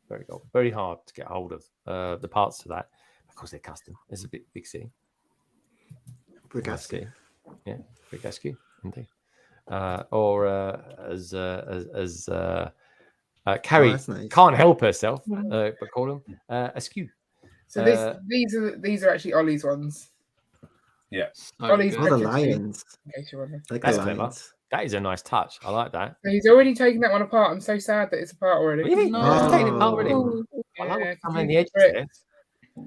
very gold, very hard to get hold of the parts of that. Of course, they're custom. There's a big C. BRICKTASTIC. Yeah, BRICKTASTIC, indeed. Or as Carrie nice. can't help herself, but call them askew. So these are actually Ollie's ones. Yeah. Ollie's the lions. In case you're wondering. Like That's the clever. lions. That is a nice touch. I like that. So he's already taken that one apart. I'm so sad that it's apart already. Really? No. Taking it apart already. Yeah, I like because on the you edges brick. there.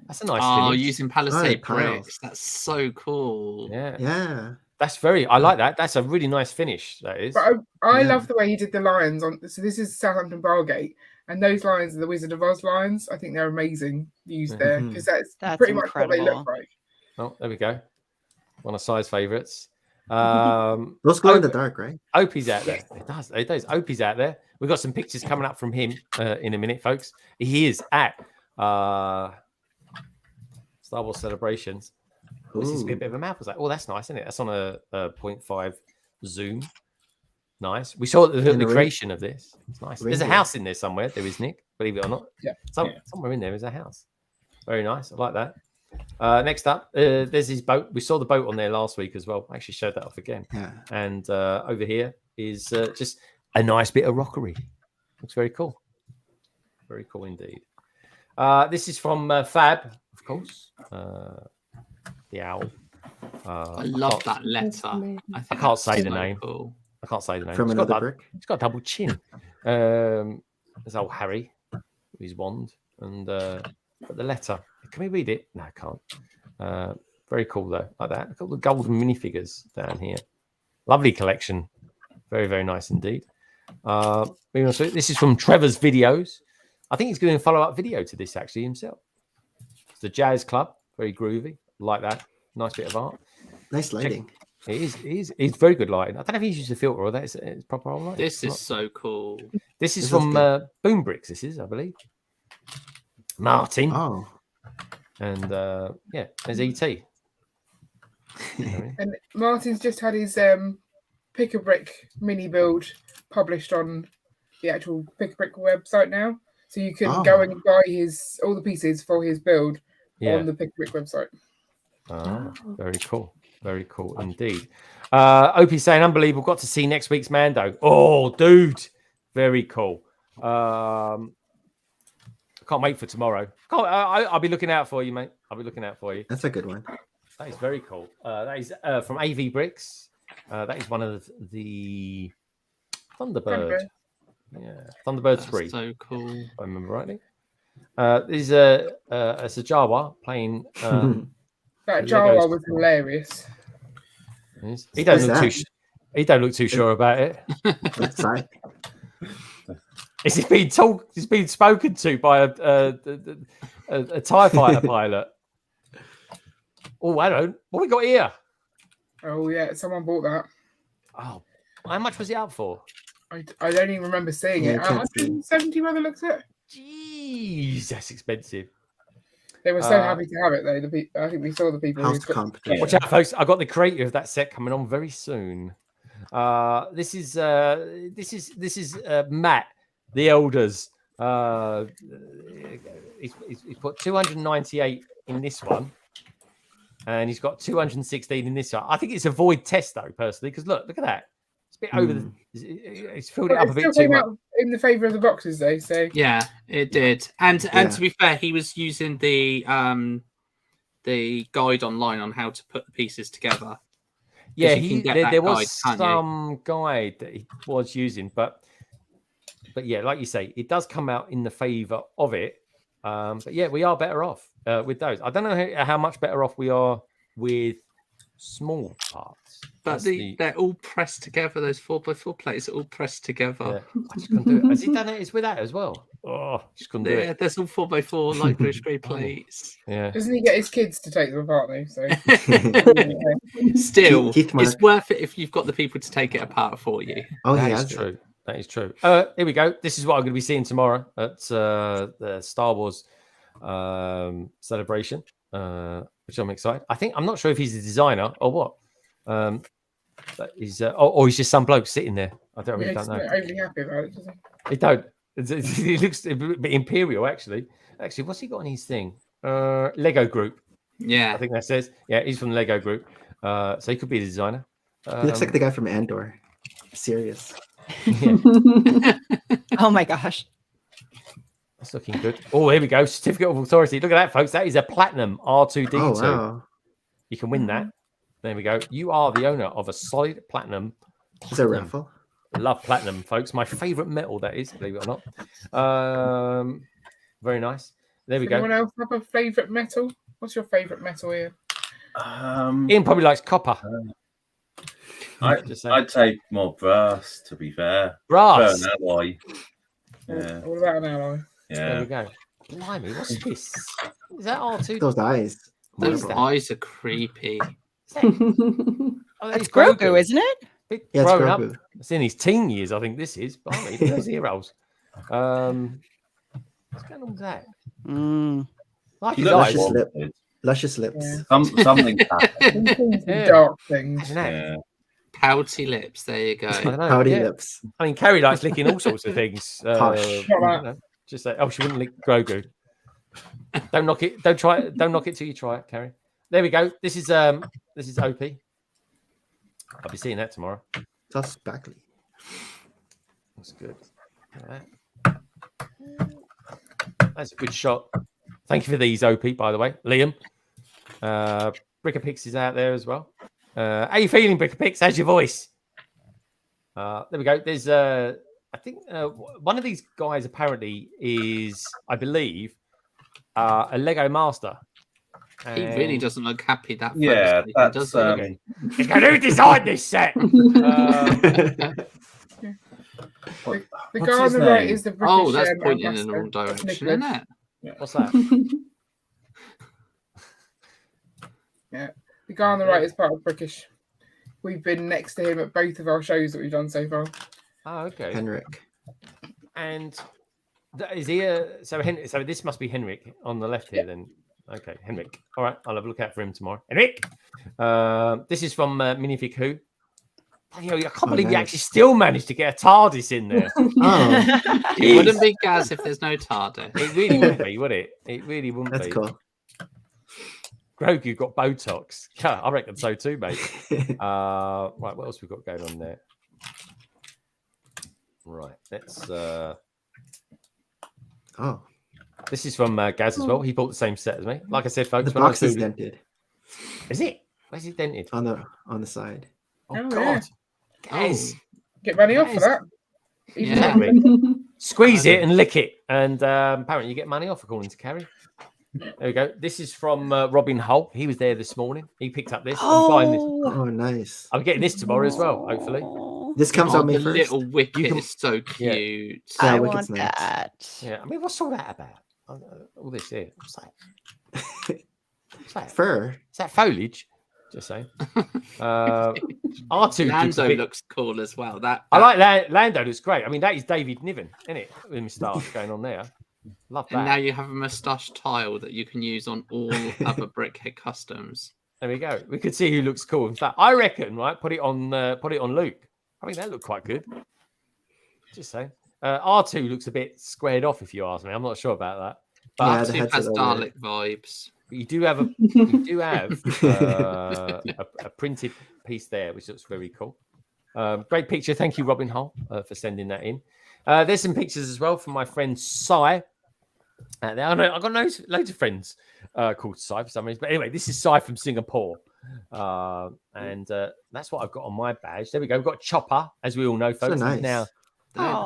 That's a nice Oh, finish. using Palisade tiles. bricks. That's so cool. Yeah. Yeah. That's very. I like that. That's a really nice finish. That is. But I Yeah. love the way he did the lions on. So this is Southampton Bargate, and those lions are the Wizard of Oz lions. I think they're amazing used there because that's pretty much what they look like. Oh, there we go. One of Si's favourites. Those glow in the dark, right? Opie's out there. It does. It does. Opie's out there. We've got some pictures coming up from him in a minute, folks. He is at Star Wars Celebrations. This is a bit of a map. I was like, oh, that's nice, isn't it? That's on a 0.5 zoom. Nice. We saw the creation of this. It's nice. There's a house in there somewhere. There is, Nick. Believe it or not. Yeah. Somewhere in there is a house. Very nice. I like that. Next up, there's his boat. We saw the boat on there last week as well. I actually showed that off again. Yeah. And over here is just a nice bit of rockery. Looks very cool. Very cool indeed. This is from Fab, of course. The owl. I love that letter. I can't say the name. Cool. I can't say the name. From another brick. It's got a double chin. There's old Harry with his wand. And but the letter. Can we read it? No, I can't. Very cool though, like that. Look at the golden minifigures down here. Lovely collection. Very, very nice indeed. This is from Trevor's videos. I think he's doing a follow-up video to this actually himself. It's the Jazz Club. Very groovy. Like that. Nice bit of art. Nice lighting. It is. It's very good lighting. I don't know if he's used a filter or that. It's proper lighting. This is so cool. This is from Boom Bricks. This is, I believe. Martin. Oh. And yeah, there's ET. And Martin's just had his Pick a Brick mini build published on the actual Pick a Brick website now, so you can go and buy all the pieces for his build on the Pick a Brick website. Very cool. Very cool indeed. Opie saying unbelievable. Got to see next week's Mando. Oh, dude, very cool. Can't wait for tomorrow. I'll be looking out for you, mate. I'll be looking out for you. That's a good one. That is very cool. That is from AV Bricks. That is one of the Thunderbird. Yeah, Thunderbird 3. So cool. If I remember rightly. There's a Jawa playing. That Jawa was hilarious. He don't look too sure about it. That's right. Is he being told? He's being spoken to by a TIE fighter pilot. Oh, I don't. What we got here? Oh yeah, someone bought that. Oh, how much was it up for? I don't even remember seeing it. 170 by the looks of it. Jeez, that's expensive. They were so happy to have it though. I think we saw the people. Watch out, folks! I got the creator of that set coming on very soon. This is Matt, the Elders. He's put 298 in this one, and he's got 216 in this one. I think it's a void test though, personally, because look at that. It's a bit over the. It's filled it up a bit too much. In the favour of the boxes, though. So yeah, it did. And to be fair, he was using the guide online on how to put the pieces together. Yeah, there was some guide that he was using, but yeah, like you say, it does come out in the favour of it. But yeah, we are better off with those. I don't know how much better off we are with small parts. But they're all pressed together. Those 4x4 plates are all pressed together. Yeah. I just couldn't do it. Has he done it with that as well? Oh, just couldn't do it. Yeah, there's all 4x4 light bluish grey plates. Yeah. Doesn't he get his kids to take them apart though? So still, it's worth it if you've got the people to take it apart for you. Oh, that is true. That is true. Here we go. This is what I'm going to be seeing tomorrow at the Star Wars celebration, which I'm excited. I'm not sure if he's a designer or what. But he's or he's just some bloke sitting there. I don't know. He's not overly happy about it, does he? He looks a bit imperial, actually. Actually, what's he got on his thing? Lego Group. Yeah, I think that says. Yeah, he's from the Lego Group. So he could be the designer. He looks like the guy from Andor. Serious. Yeah. Oh my gosh. That's looking good. Oh, here we go. Certificate of Authority. Look at that, folks. That is a platinum R2D2. Oh, wow. You can win that. There we go. You are the owner of a solid platinum. Is it a raffle? Love platinum, folks. My favorite metal, that is, believe it or not. Very nice. There we go. Anyone else have a favorite metal? What's your favorite metal here? Ian probably likes copper. I'd say more brass, to be fair. Brass. An alloy. Yeah. What about an alloy? Yeah. There we go. Blimey, what's this? Is that R2? Those eyes. those eyes are creepy. It's Grogu, isn't it? Yeah, it's grown up. Grogu. It's in his teen years, I think this is. Blimey, those heroes. What's going on with that? Like his eyes. Luscious lips. Yeah. Something dark things. Yeah. Pouty lips. There you go. Pouty lips. I mean, Carrie likes licking all sorts of things. Hush. Just say, oh, she wouldn't lick Grogu. Don't knock it. Don't try it. Don't knock it till you try it, Carrie. There we go. This is OP. I'll be seeing that tomorrow. That's Backley. That's good. That's a good shot. Thank you for these, OP, by the way. Liam. BRICKTASTIC is out there as well. How you feeling, BRICKTASTIC? How's your voice? There we go. There's I think one of these guys apparently is, I believe, a Lego master. He really doesn't look happy. That that's he's going to design this set. The guy on the right is the British. Oh, that's pointing in the wrong direction, isn't it? Yeah. What's that? Yeah, the guy on the right is part of British. We've been next to him at both of our shows that we've done so far. Oh, okay. Henrik. And is he so this must be Henrik on the left here then. Okay, Henrik. All right, I'll have a look out for him tomorrow. Henrik. This is from Minifig Who. I can't believe you actually still managed to get a TARDIS in there. It wouldn't be Gaz if there's no TARDIS. It really wouldn't be, would it? It really wouldn't be. That's cool. Grogu got Botox. Yeah, I reckon so too, mate. Right, what else we got going on there? Right, let's. This is from Gaz as well. He bought the same set as me. Like I said, folks, the box is dented. Is it? Where's it dented? On the side. Oh God! Gaz. Get money off for that. Yeah. Squeeze it and lick it, and apparently you get money off, according to Carrie. There we go. This is from Robin Hull. He was there this morning. He picked up this. I'm buying this. Oh, nice. I'm getting this tomorrow as well, hopefully. This comes on me first. The little Wicket is so cute. Yeah, I want that. Yeah, I mean, what's all that about? All this here. What's that? What's that? Fur. Is that foliage? Just saying. R2 Lando looks cool as well. I like that. Lando looks great. I mean, that is David Niven, isn't it? With moustache going on there. Love that. And now you have a moustache tile that you can use on all other Brickhead customs. There we go. We could see who looks cool. In fact, I reckon, right? Put it on Luke. I mean, that looked quite good. Just saying. R2 looks a bit squared off, if you ask me. I'm not sure about that. But R2 has Dalek vibes. But you do have a printed piece there, which looks very cool. Great picture. Thank you, Robin Hull, for sending that in. There's some pictures as well from my friend Sai. I've got loads of friends called Sai for some reason. But anyway, this is Sai from Singapore. And that's what I've got on my badge. There we go. We've got Chopper, as we all know, folks. So nice. Now,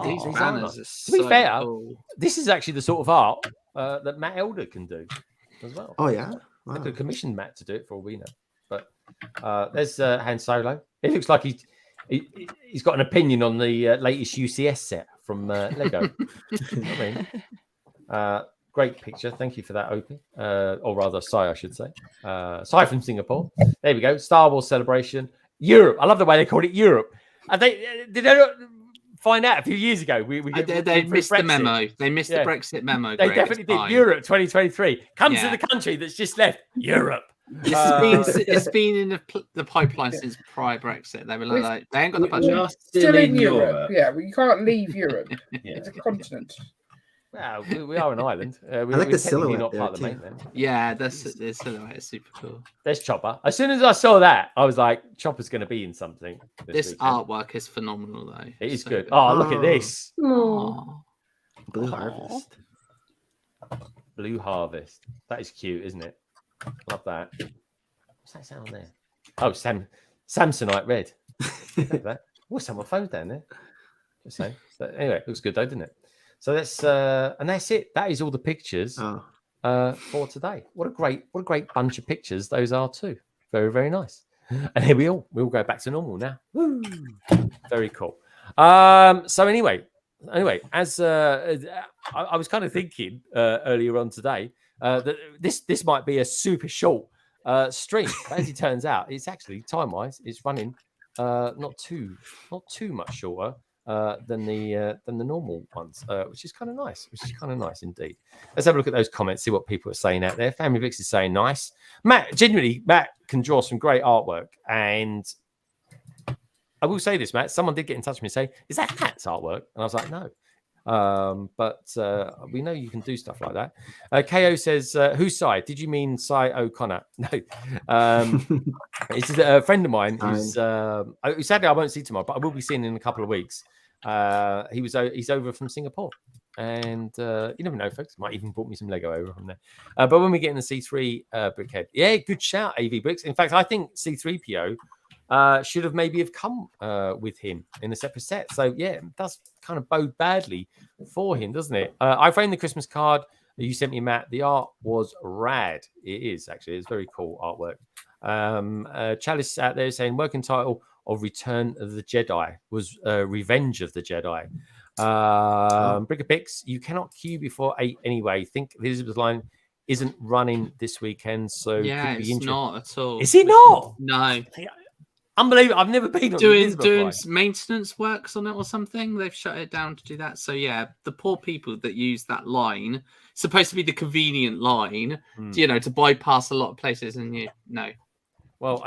these banners are to be fair, cool. this is actually the sort of art that Matt Elder can do as well. Oh, yeah? Wow. I could commission Matt to do it for all we know. But there's Han Solo. It looks like he's got an opinion on the latest UCS set from Lego. Great picture. Thank you for that, Opie. Or rather, Sai, I should say. Sai from Singapore. There we go. Star Wars Celebration. Europe. I love the way they called it Europe. Did they not find out a few years ago? They missed the memo. They missed the Brexit memo. They definitely did. Europe 2023. Come to the country that's just left. Europe. It's been in the pipeline since prior Brexit. They were like, they ain't got the budget. Still in Europe. Yeah, well, you can't leave Europe. It's a continent. Well, we are an island. I like the silhouette not there, part of the too. mainland. Yeah, the silhouette is super cool. There's Chopper. As soon as I saw that, I was like, Chopper's going to be in something. This weekend. artwork is phenomenal, though. It is so good. Oh, look at this. Oh. Blue Harvest. Blue Harvest. That is cute, isn't it? Love that. What's that sound there? Oh, Samsonite red. That. Oh, someone phoned down there. Just saying. But anyway, it looks good though, doesn't it? So that's and that's it. That is all the pictures for today. What a great bunch of pictures those are too. Very, very nice. And here we all go back to normal now. Woo! Very cool. So anyway, as I was kind of thinking earlier on today that this might be a super short stream. But as it turns out, it's actually time-wise, it's running not too much shorter than the normal ones, which is kind of nice. Indeed. Let's have a look at those comments, see what people are saying out there. Family Vix is saying nice. Matt can draw some great artwork, and I will say this, Matt. Someone did get in touch with me and say, "Is that Matt's artwork?" And I was like, "No." But we know you can do stuff like that. KO says, whose side? Did you mean Cy O'Connor? No. It's a friend of mine who's sadly I won't see tomorrow, but I will be seeing him in a couple of weeks. He's over from Singapore. And you never know, folks. Might even brought me some Lego over from there. But when we get in the C3 Brickhead, yeah, good shout, AV Bricks. In fact, I think C3PO should have maybe come with him in a separate set. So yeah, it does kind of bode badly for him, doesn't it? I framed the Christmas card that you sent me, Matt. The art was rad. It is actually. It's very cool artwork. Chalice out there saying working title of Return of the Jedi was Revenge of the Jedi. Brickapix, you cannot queue before 8 anyway. Think Elizabeth line isn't running this weekend, so yeah, it's not at all. Is it not? No. Unbelievable. I've never been on doing maintenance works on it or something. They've shut it down to do that. So yeah, the poor people that use that line, supposed to be the convenient line, to bypass a lot of places, and well,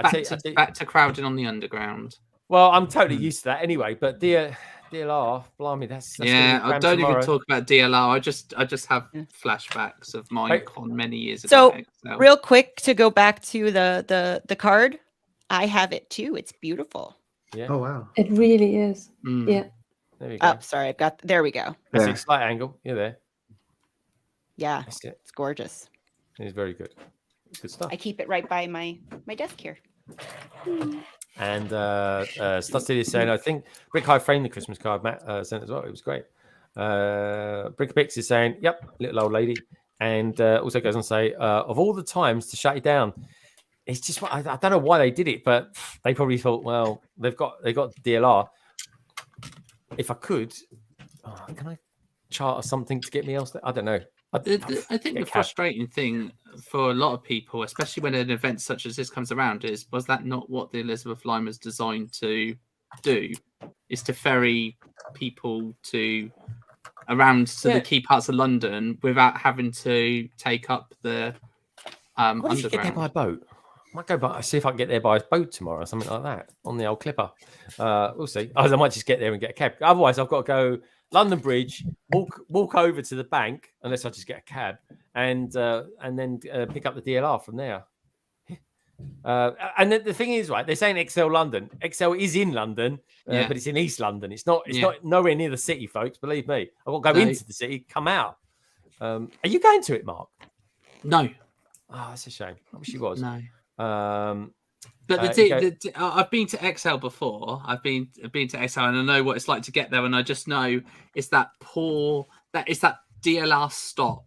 back to crowding on the underground. Well, I'm totally used to that anyway. But DLR, blimey, that's yeah. I don't even talk about DLR. I just have flashbacks of Minecon many years ago. So real quick to go back to the card. I have it too. It's beautiful. Yeah. Oh wow. It really is. Yeah. There we go. Oh, sorry. There we go. That's a slight angle. You're there. Yeah. It's gorgeous. It's very good. Good stuff. I keep it right by my desk here. And Stussy is saying, I think Brick High framed the Christmas card Matt sent as well. It was great. Brickapix is saying, yep, little old lady. And also goes on to say, of all the times to shut it down, it's just I don't know why they did it, but they probably thought, well, they've got DLR. If I could, can I charter something to get me else there? I don't know. I think the frustrating thing for a lot of people, especially when an event such as this comes around, was that not what the Elizabeth line was designed to do? Is to ferry people around to the key parts of London without having to take up the underground. You get there by boat? I might go by, see if I can get there by boat tomorrow or something like that on the old Clipper. We'll see. I might just get there and get a cab. Otherwise, I've got to go London Bridge, walk over to the bank, unless I just get a cab, and then pick up the DLR from there. And the thing is, right? They're saying XL London. XL is in London, but it's in East London. It's not nowhere near the city, folks. Believe me. I've got to go into the city, come out. Are you going to it, Mark? No. Oh, that's a shame. I wish you was. No. But I've been to XL before. I've been to XL, and I know what it's like to get there. And I just know it's that DLR stop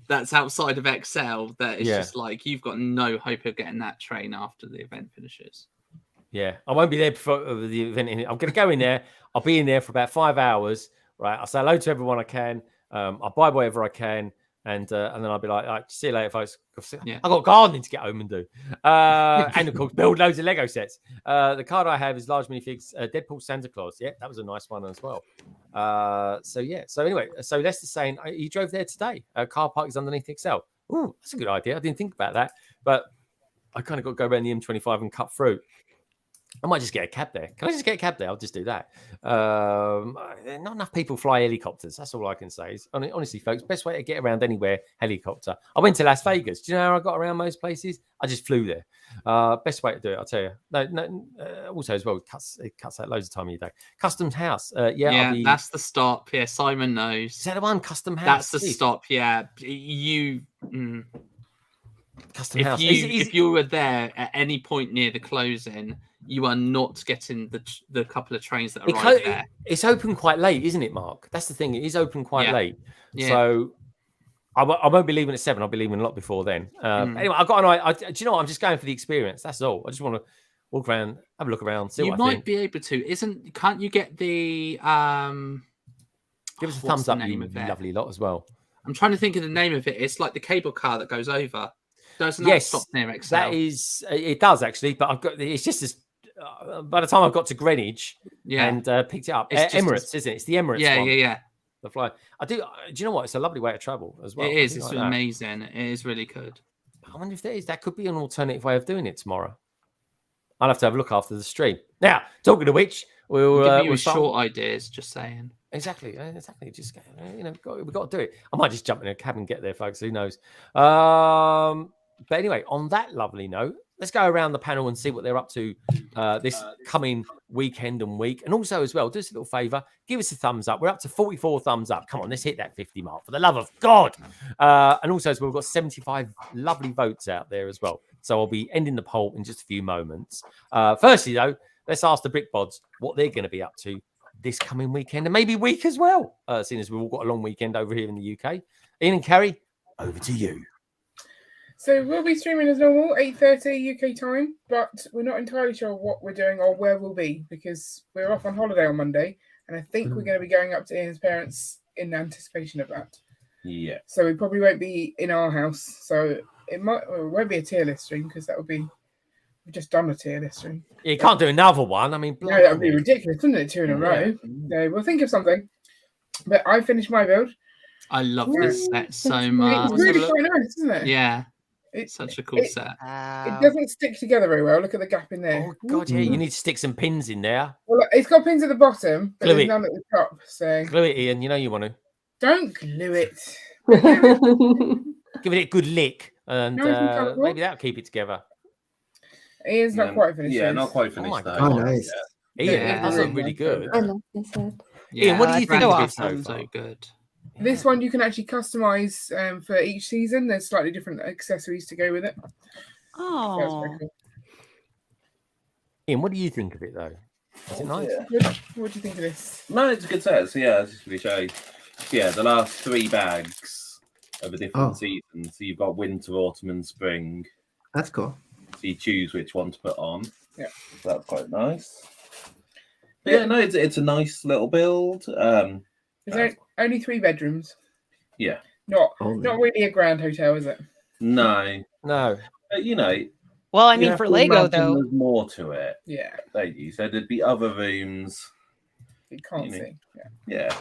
that's outside of XL that is just like you've got no hope of getting that train after the event finishes. Yeah, I won't be there before the event. I'm going to go in there. I'll be in there for about 5 hours. Right, I'll say hello to everyone I can. I'll buy whatever I can. And then I'll be like, all right, see you later, folks. I've got gardening to get home and do. And, of course, build loads of Lego sets. The card I have is large minifigs, Deadpool Santa Claus. Yeah, that was a nice one as well. So anyway, so Lester's saying, he drove there today. Car park is underneath XL. Ooh, that's a good idea. I didn't think about that. But I kind of got to go around the M25 and cut through. I might just get a cab there. Can I just get a cab there? I'll just do that. Not enough people fly helicopters. That's all I can say. Honestly, folks, best way to get around anywhere, helicopter. I went to Las Vegas. Do you know how I got around most places? I just flew there. Best way to do it, I'll tell you. No. Also, as well, it cuts out loads of time of your day. Customs house. Yeah, that's the stop. Yeah, Simon knows. Is that the one? Custom That's house. the stop. Yeah, Custom house. If you were there at any point near the closing, you are not getting the couple of trains that are right there. It's open quite late, isn't it, Mark? That's the thing. It is open quite late. Yeah. So I won't be leaving at 7. I'll be leaving a lot before then. Anyway, I've got an eye. Do you know what? I'm just going for the experience. That's all. I just want to walk around, have a look around, see what I think. You might be able to. Can't you get the give us a thumbs up, you lovely lot, as well. I'm trying to think of the name of it. It's like the cable car that goes over. Doesn't that stop near Excel? That is, it does actually, but it's just as by the time I've got to Greenwich and picked it up, Emirates, isn't it? It's the Emirates one. Yeah. The fly. Do you know what? It's a lovely way to travel as well. It is. It's amazing. It is really good. I wonder if that could be an alternative way of doing it tomorrow. I'll have to have a look after the stream. Now, talking of which, we'll give you short ideas. Just saying. Exactly. Just we've got to do it. I might just jump in a cab and get there, folks. Who knows? But anyway, on that lovely note, let's go around the panel and see what they're up to this coming weekend and week. And also, as well, do us a little favour, give us a thumbs up. We're up to 44 thumbs up. Come on, let's hit that 50 mark for the love of God. And also, as well, we've got 75 lovely votes out there as well. So I'll be ending the poll in just a few moments. Firstly, though, let's ask the Brickbods what they're going to be up to this coming weekend and maybe week as well, seeing as we've all got a long weekend over here in the UK. Ian and Kerry, over to you. So we'll be streaming as normal, 8:30 UK time, but we're not entirely sure what we're doing or where we'll be because we're off on holiday on Monday, and I think we're going to be going up to Ian's parents in anticipation of that. Yeah. So we probably won't be in our house. So it won't be a tier list stream because that would be we've just done a tier list stream. You can't do another one. I mean, no, that would be ridiculous, wouldn't it? 2 in a row. So we'll think of something. But I finished my build. I love this set so much. It's really quite nice, isn't it? Yeah. It's such a cool set. It doesn't stick together very well. Look at the gap in there. Oh, God, yeah. You need to stick some pins in there. Well, it's got pins at the bottom, but there's none at the top. So glue it, Ian. You know you want to. Don't glue it. Give it a good lick, and maybe that'll keep it together. Ian's not quite finished. Yeah, not quite finished. Oh, nice. Ian, that's look really good. I love this set. Ian, what do you think of it so far? So good. This one you can actually customize for each season. There's slightly different accessories to go with it. Oh, that's very cool. Ian, what do you think of it though? Is it nice? What do you think of this? No, it's a good set. So yeah, just really show. Yeah, the last 3 bags of a different season. So you've got winter, autumn, and spring. That's cool. So you choose which one to put on. Yeah, so that's quite nice. But yeah, no, it's a nice little build. Is there only 3 bedrooms? Yeah. Not really a grand hotel, is it? No. No. But, you know. Well, I mean, for Lego, though. There's more to it. Yeah. Don't you? So there'd be other rooms. You can't see. Yeah.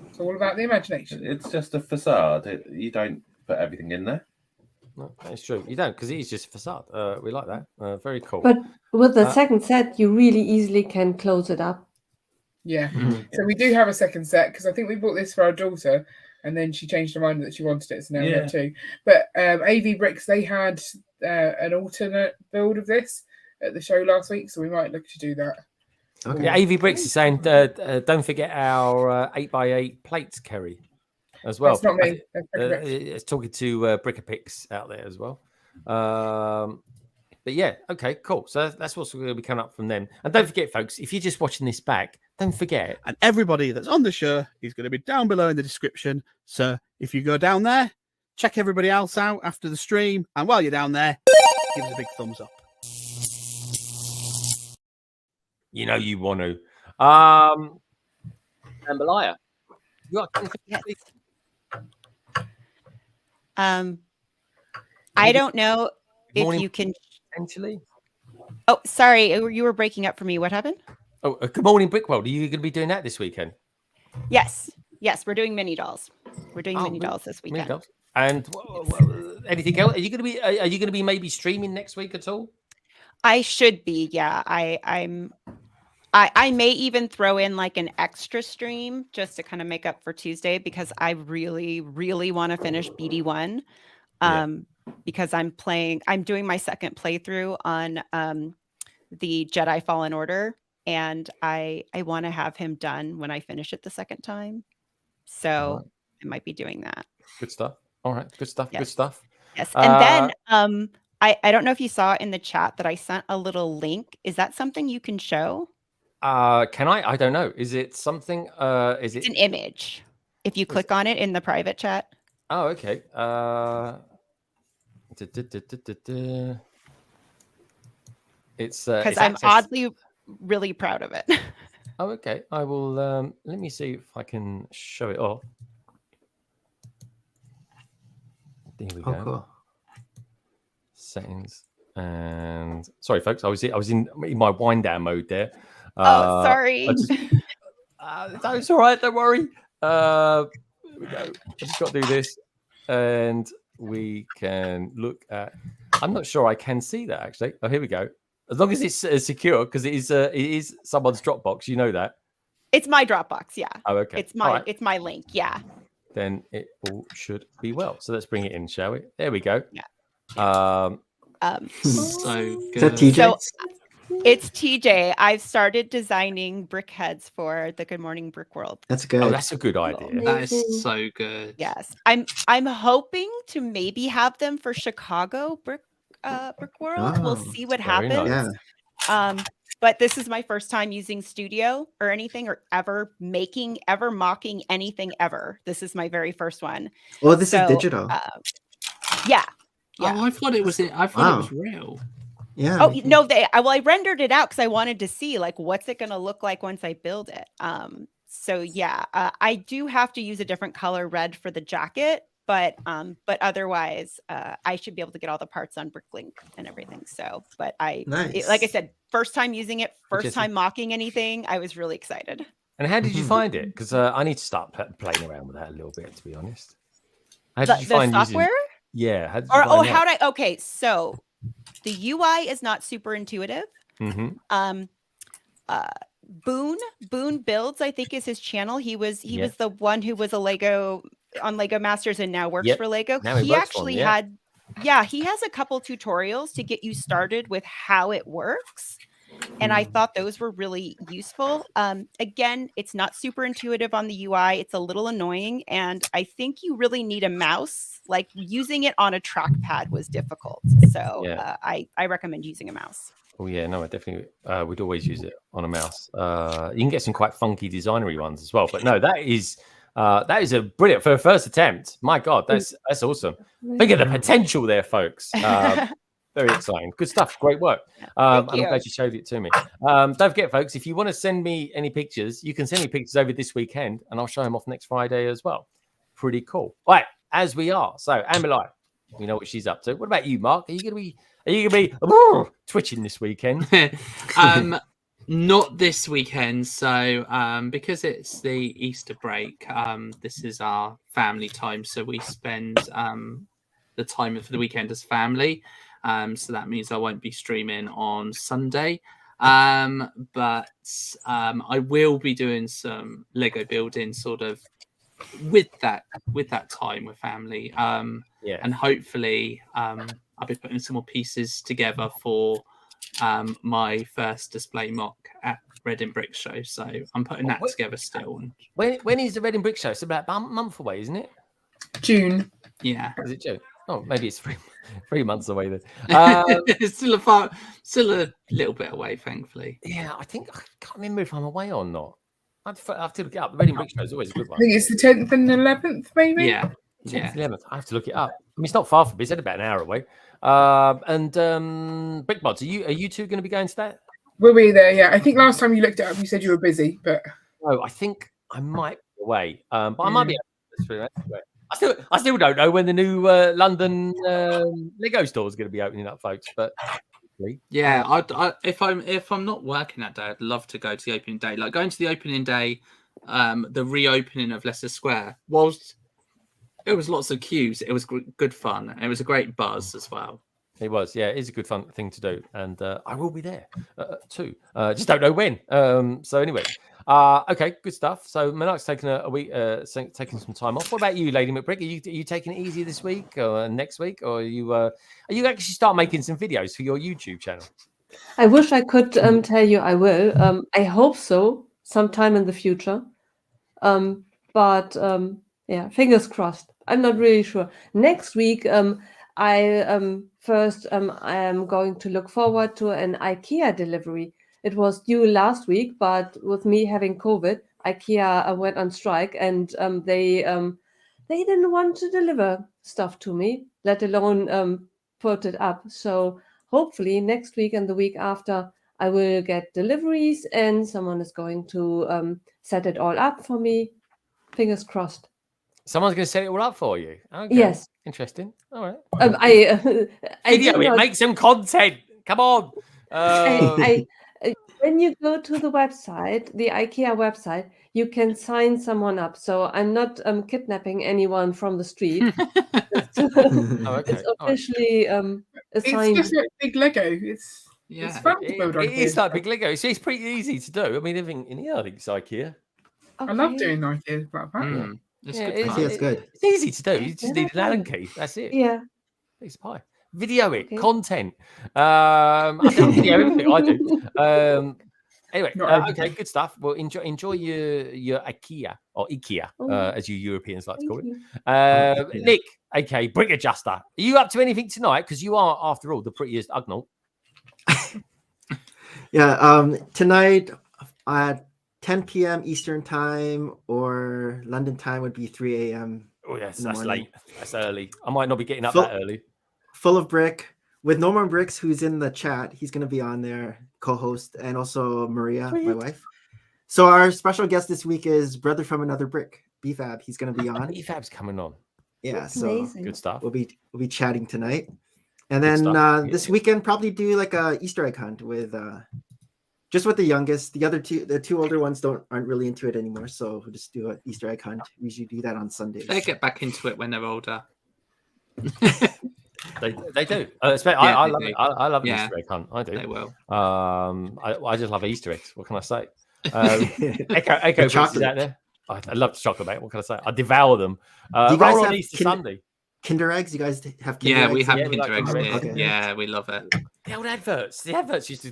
It's all about the imagination. It's just a facade. You don't put everything in there. No, that's true. You don't, because it is just a facade. We like that. Very cool. But with the second set, you really easily can close it up. Yeah. So we do have a second set because I think we bought this for our daughter and then she changed her mind that she wanted it. So now we have 2. But AV Bricks, they had an alternate build of this at the show last week. So we might look to do that. Okay. Yeah, AV Bricks is saying, don't forget our 8x8 plates, Kerry, as well. That's not me. It's talking to Brickapix out there as well. But yeah, okay, cool. So that's what's going to be coming up from them. And don't forget, folks, if you're just watching this back, don't forget. And everybody that's on the show is going to be down below in the description. So if you go down there, check everybody else out after the stream. And while you're down there, give us a big thumbs up. You know you want to. And Belaya, you got I don't know if you can. Potentially. Oh, sorry, you were breaking up for me. What happened? Oh, good morning, Brickworld. Are you going to be doing that this weekend? Yes, we're doing mini dolls. We're doing mini dolls this weekend. Mini dolls. And anything else? Are you going to be maybe streaming next week at all? I should be. Yeah, I may even throw in like an extra stream just to kind of make up for Tuesday, because I really, really want to finish BD1. Because I'm doing my second playthrough on the Jedi Fallen Order, and I want to have him done when I finish it the second time. So I might be doing that. Good stuff. All right, good stuff. Yes. Good stuff. Yes, and then I don't know if you saw in the chat that I sent a little link. Is that something you can show? Can I? I don't know. Is it something? Is It's it an image? If you click on it in the private chat. Oh, okay. It's because I'm oddly really proud of it. Oh, okay. I will. Let me see if I can show it off. There we go. Cool. Settings, and sorry, folks. I was in my wind down mode there. Oh, sorry. It's all right. Don't worry. Here we go. I just got to do this, and we can look at. I'm not sure I can see that actually. Oh, here we go. As long as it's secure, because it is someone's Dropbox. You know that. It's my Dropbox. Yeah. Oh, okay. It's my link. Yeah. Then it all should be well. So let's bring it in, shall we? There we go. Yeah. So good. Is that TJ? So it's TJ. I've started designing brick heads for the Good Morning Brick World. That's good. Oh, that's a good idea. That is so good. Yes, I'm hoping to maybe have them for Chicago Brick World. We'll see what happens. Yeah. But this is my first time using Studio or anything, or ever mocking anything ever. This is my very first one. Oh, this is digital. Yeah. Oh, I thought it was. I thought it was real. Yeah. Oh no, I rendered it out because I wanted to see like what's it going to look like once I build it. So yeah, I do have to use a different color red for the jacket, but otherwise, I should be able to get all the parts on Bricklink and everything. So, but like I said, first time using it, first time mocking anything, I was really excited. And how did you find it? Because I need to start playing around with that a little bit, to be honest. How did you find the software? Yeah. How did you find that? Okay, so the UI is not super intuitive. Mm-hmm. Boone Builds, I think, is his channel. He was the one who was on Lego Masters and now works for Lego. He actually had he has a couple tutorials to get you started with how it works. And I thought those were really useful. Again, it's not super intuitive on the UI. It's a little annoying. And I think you really need a mouse. Like using it on a trackpad was difficult. So I recommend using a mouse. Oh, yeah. No, I definitely would always use it on a mouse. You can get some quite funky designery ones as well. But no, that is a brilliant for a first attempt. My God, that's awesome. Think of the potential there, folks. Very exciting. Good stuff. Great work. I'm glad you showed it to me. Don't forget, folks, if you want to send me any pictures, you can send me pictures over this weekend and I'll show them off next Friday as well. Pretty cool. All right, as we are. So, Amberlight, we know what she's up to. What about you, Mark? Are you gonna be twitching this weekend? Not this weekend. So, because it's the Easter break, this is our family time. So we spend the time for the weekend as family. So that means I won't be streaming on Sunday. But I will be doing some Lego building sort of with that time with family. And hopefully I'll be putting some more pieces together for my first display mock at Reading Brick Show. So I'm putting that together still. When is the Reading Brick Show? It's about a month away, isn't it? June. Yeah. Is it June? Oh, maybe it's 3 months away then. It's still a little bit away, thankfully. Yeah, I can't remember if I'm away or not. I have to look it up. The Reading Brick Show is always a good one. I think it's the 10th and 11th, maybe. Yeah. 10th, 11th. I have to look it up. I mean, it's not far from me. It's only about an hour away. And BrickMods, are you two going to be going to that? We'll be there. Yeah, I think last time you looked it up, you said you were busy, but no, I think I might be away. But I might be. I still don't know when the new London Lego store is going to be opening up, folks. But yeah, if I'm not working that day, I'd love to go to the opening day. Like going to the opening day, the reopening of Leicester Square was lots of queues. It was good fun. It was a great buzz as well. It was, yeah. It is a good fun thing to do, and I will be there too. Just don't know when. So anyway, okay, good stuff. So Manak's taking a week, taking some time off. What about you, Lady McBrick? Are you taking it easy this week or next week, or are you actually start making some videos for your YouTube channel? I wish I could tell you I will. I hope so, sometime in the future. But yeah, fingers crossed. I'm not really sure. Next week, I am going to look forward to an IKEA delivery. It was due last week, but with me having COVID, IKEA went on strike, and they didn't want to deliver stuff to me, let alone put it up. So hopefully next week and the week after, I will get deliveries, and someone is going to set it all up for me. Fingers crossed. Someone's going to set it all up for you. Okay. Yes. Interesting. All right. I Video it. Make some content. Come on. When you go to the website, the IKEA website, you can sign someone up. So I'm not kidnapping anyone from the street. It's officially assigned. It's just like big Lego. It's fun to build IKEA. It is like big Lego. It's pretty easy to do. I mean, everything in here, I think it's IKEA. Okay. I love doing IKEA. It's good. It's easy to do. You just need an Allen key. That's it. Yeah. Piece of pie. Video it. Okay. Content. I don't video everything I do. Anyway, okay, good stuff. Well, enjoy your IKEA or IKEA, as you Europeans like to call it. Nick, aka Brick Adjuster, are you up to anything tonight? Because you are, after all, the prettiest Ugnaught. Yeah. Tonight at 10 p.m. Eastern time or London time would be 3 a.m. Oh yes, that's late. That's early. I might not be getting up that early. Full of Brick with Norman Bricks, who's in the chat. He's going to be on there, co-host, and also Maria, my wife. So our special guest this week is Brother from Another Brick, BFAB. He's going to be on. BFAB's coming on. Yeah, so amazing. Good stuff. We'll be chatting tonight, and then this weekend probably do like a Easter egg hunt with just with the youngest. The two older ones aren't really into it anymore, so we'll just do an Easter egg hunt. We usually do that on Sundays. They get back into it when they're older. They do. I love it. I love Easter egg hunt. I do. They will. I just love Easter eggs. What can I say? Echo is out there. I love chocolate, mate. What can I say? I devour them. Do you guys on have Easter Sunday? Kinder eggs? You guys have Kinder eggs? We have Kinder like eggs. Okay. Yeah, we love it. The old adverts. The adverts used to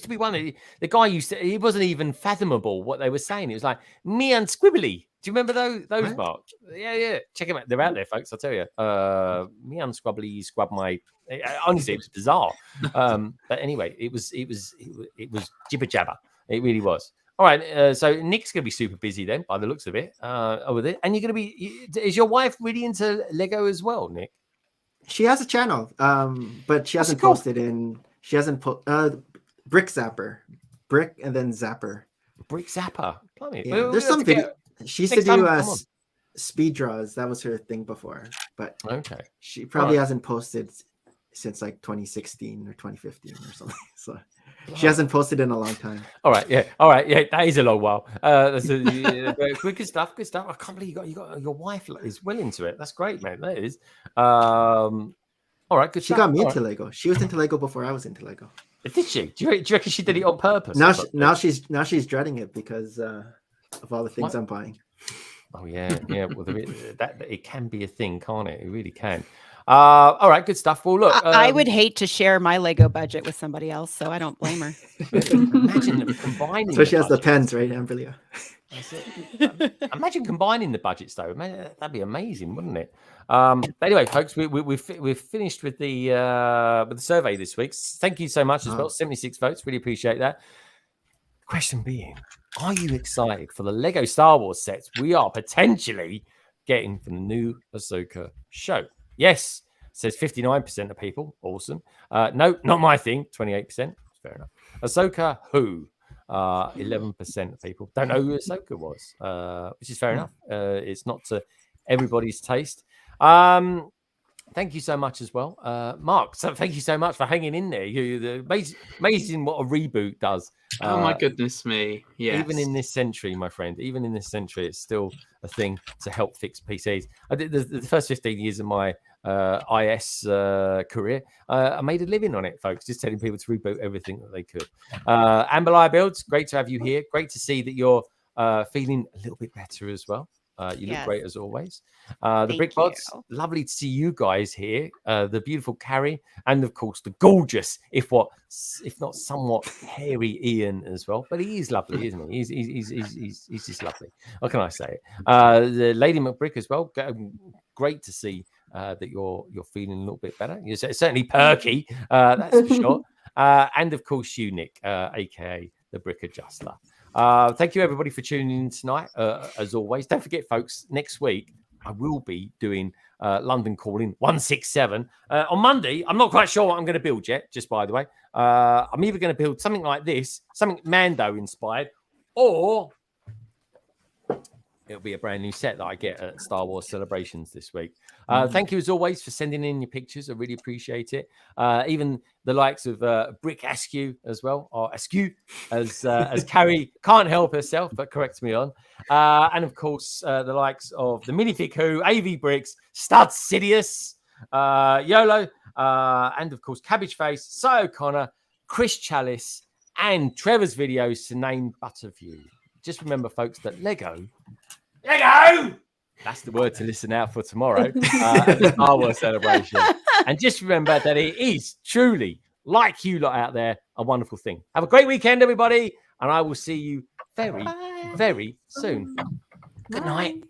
be one. The guy it wasn't even fathomable what they were saying. It was like me and Squibbly. Do you remember those Mark? Yeah. Check them out. They're out there, folks. I'll tell you. Me and Squabbly scrub my. Honestly, it was bizarre. But anyway, it was jibber jabber. It really was. All right. So Nick's gonna be super busy then, by the looks of it. Over there, and you're gonna be. Is your wife really into Lego as well, Nick? She has a channel, but she hasn't posted in. She hasn't put Brick Zapper, Brick and then Zapper. Brick Zapper. Yeah, there's some video. She used to do speed draws. That was her thing before, but she probably hasn't posted since like 2016 or 2015 or something. So she hasn't posted in a long time. All right, yeah. That is a long while. Good stuff. I can't believe you got your wife is well into it. That's great, man. That is. All right, good. She got me into Lego. She was into Lego before I was into Lego. Did she? Do you reckon she did it on purpose? Now she's dreading it because of all the things I'm buying. Oh yeah. Well, that it can be a thing, can't it? It really can. All right, good stuff. Well, look, I would hate to share my Lego budget with somebody else, so I don't blame her. Imagine combining. So she has the pens, right, Ambelia? That's it. Imagine combining the budgets, though. Man, that'd be amazing, wouldn't it? But anyway, folks, we've finished with the survey this week. Thank you so much as well. 76 votes. Really appreciate that. Question being, are you excited for the Lego Star Wars sets we are potentially getting from the new Ahsoka show? Yes, says 59% of people. Awesome. No, not my thing. 28%. Fair enough. Ahsoka who? 11% of people don't know who Ahsoka was, which is fair enough. It's not to everybody's taste. Thank you so much as well, Mark. So thank you so much for hanging in there. Amazing what a reboot does. Oh my goodness me! Yeah. Even in this century, my friend. Even in this century, it's still a thing to help fix PCs. I did the first 15 years of my IS career, I made a living on it, folks, just telling people to reboot everything that they could. Amberlire Builds, great to have you here. Great to see that you're feeling a little bit better as well. You look great as always. The Brickbots, lovely to see you guys here. The beautiful Carrie, and of course the gorgeous, if not somewhat hairy Ian as well. But he is lovely, isn't he? He's just lovely. What can I say? The Lady McBrick as well. Great to see that you're feeling a little bit better. You're certainly perky, that's for sure. And of course you, Nick, aka the Brick Adjuster. Thank you everybody for tuning in tonight. As always, don't forget, folks, next week I will be doing London Calling 167 on Monday. I'm not quite sure what I'm going to build yet, just by the way. I'm either going to build something like this, something Mando inspired, or it'll be a brand new set that I get at Star Wars Celebrations this week. Thank you as always for sending in your pictures. I really appreciate it. Even the likes of Brick Askew as well, or Askew, as Carrie can't help herself but corrects me on. And of course, the likes of the Minifig Who, AV Bricks, Stud Sidious, YOLO, and of course, Cabbage Face, Cy O'Connor, Chris Chalice, and Trevor's videos, to name but a few. Just remember, folks, that Lego, that's the word to listen out for tomorrow at the Star Wars Celebration. And just remember that it is truly, like you lot out there, a wonderful thing. Have a great weekend, everybody, and I will see you very, very soon. Good night.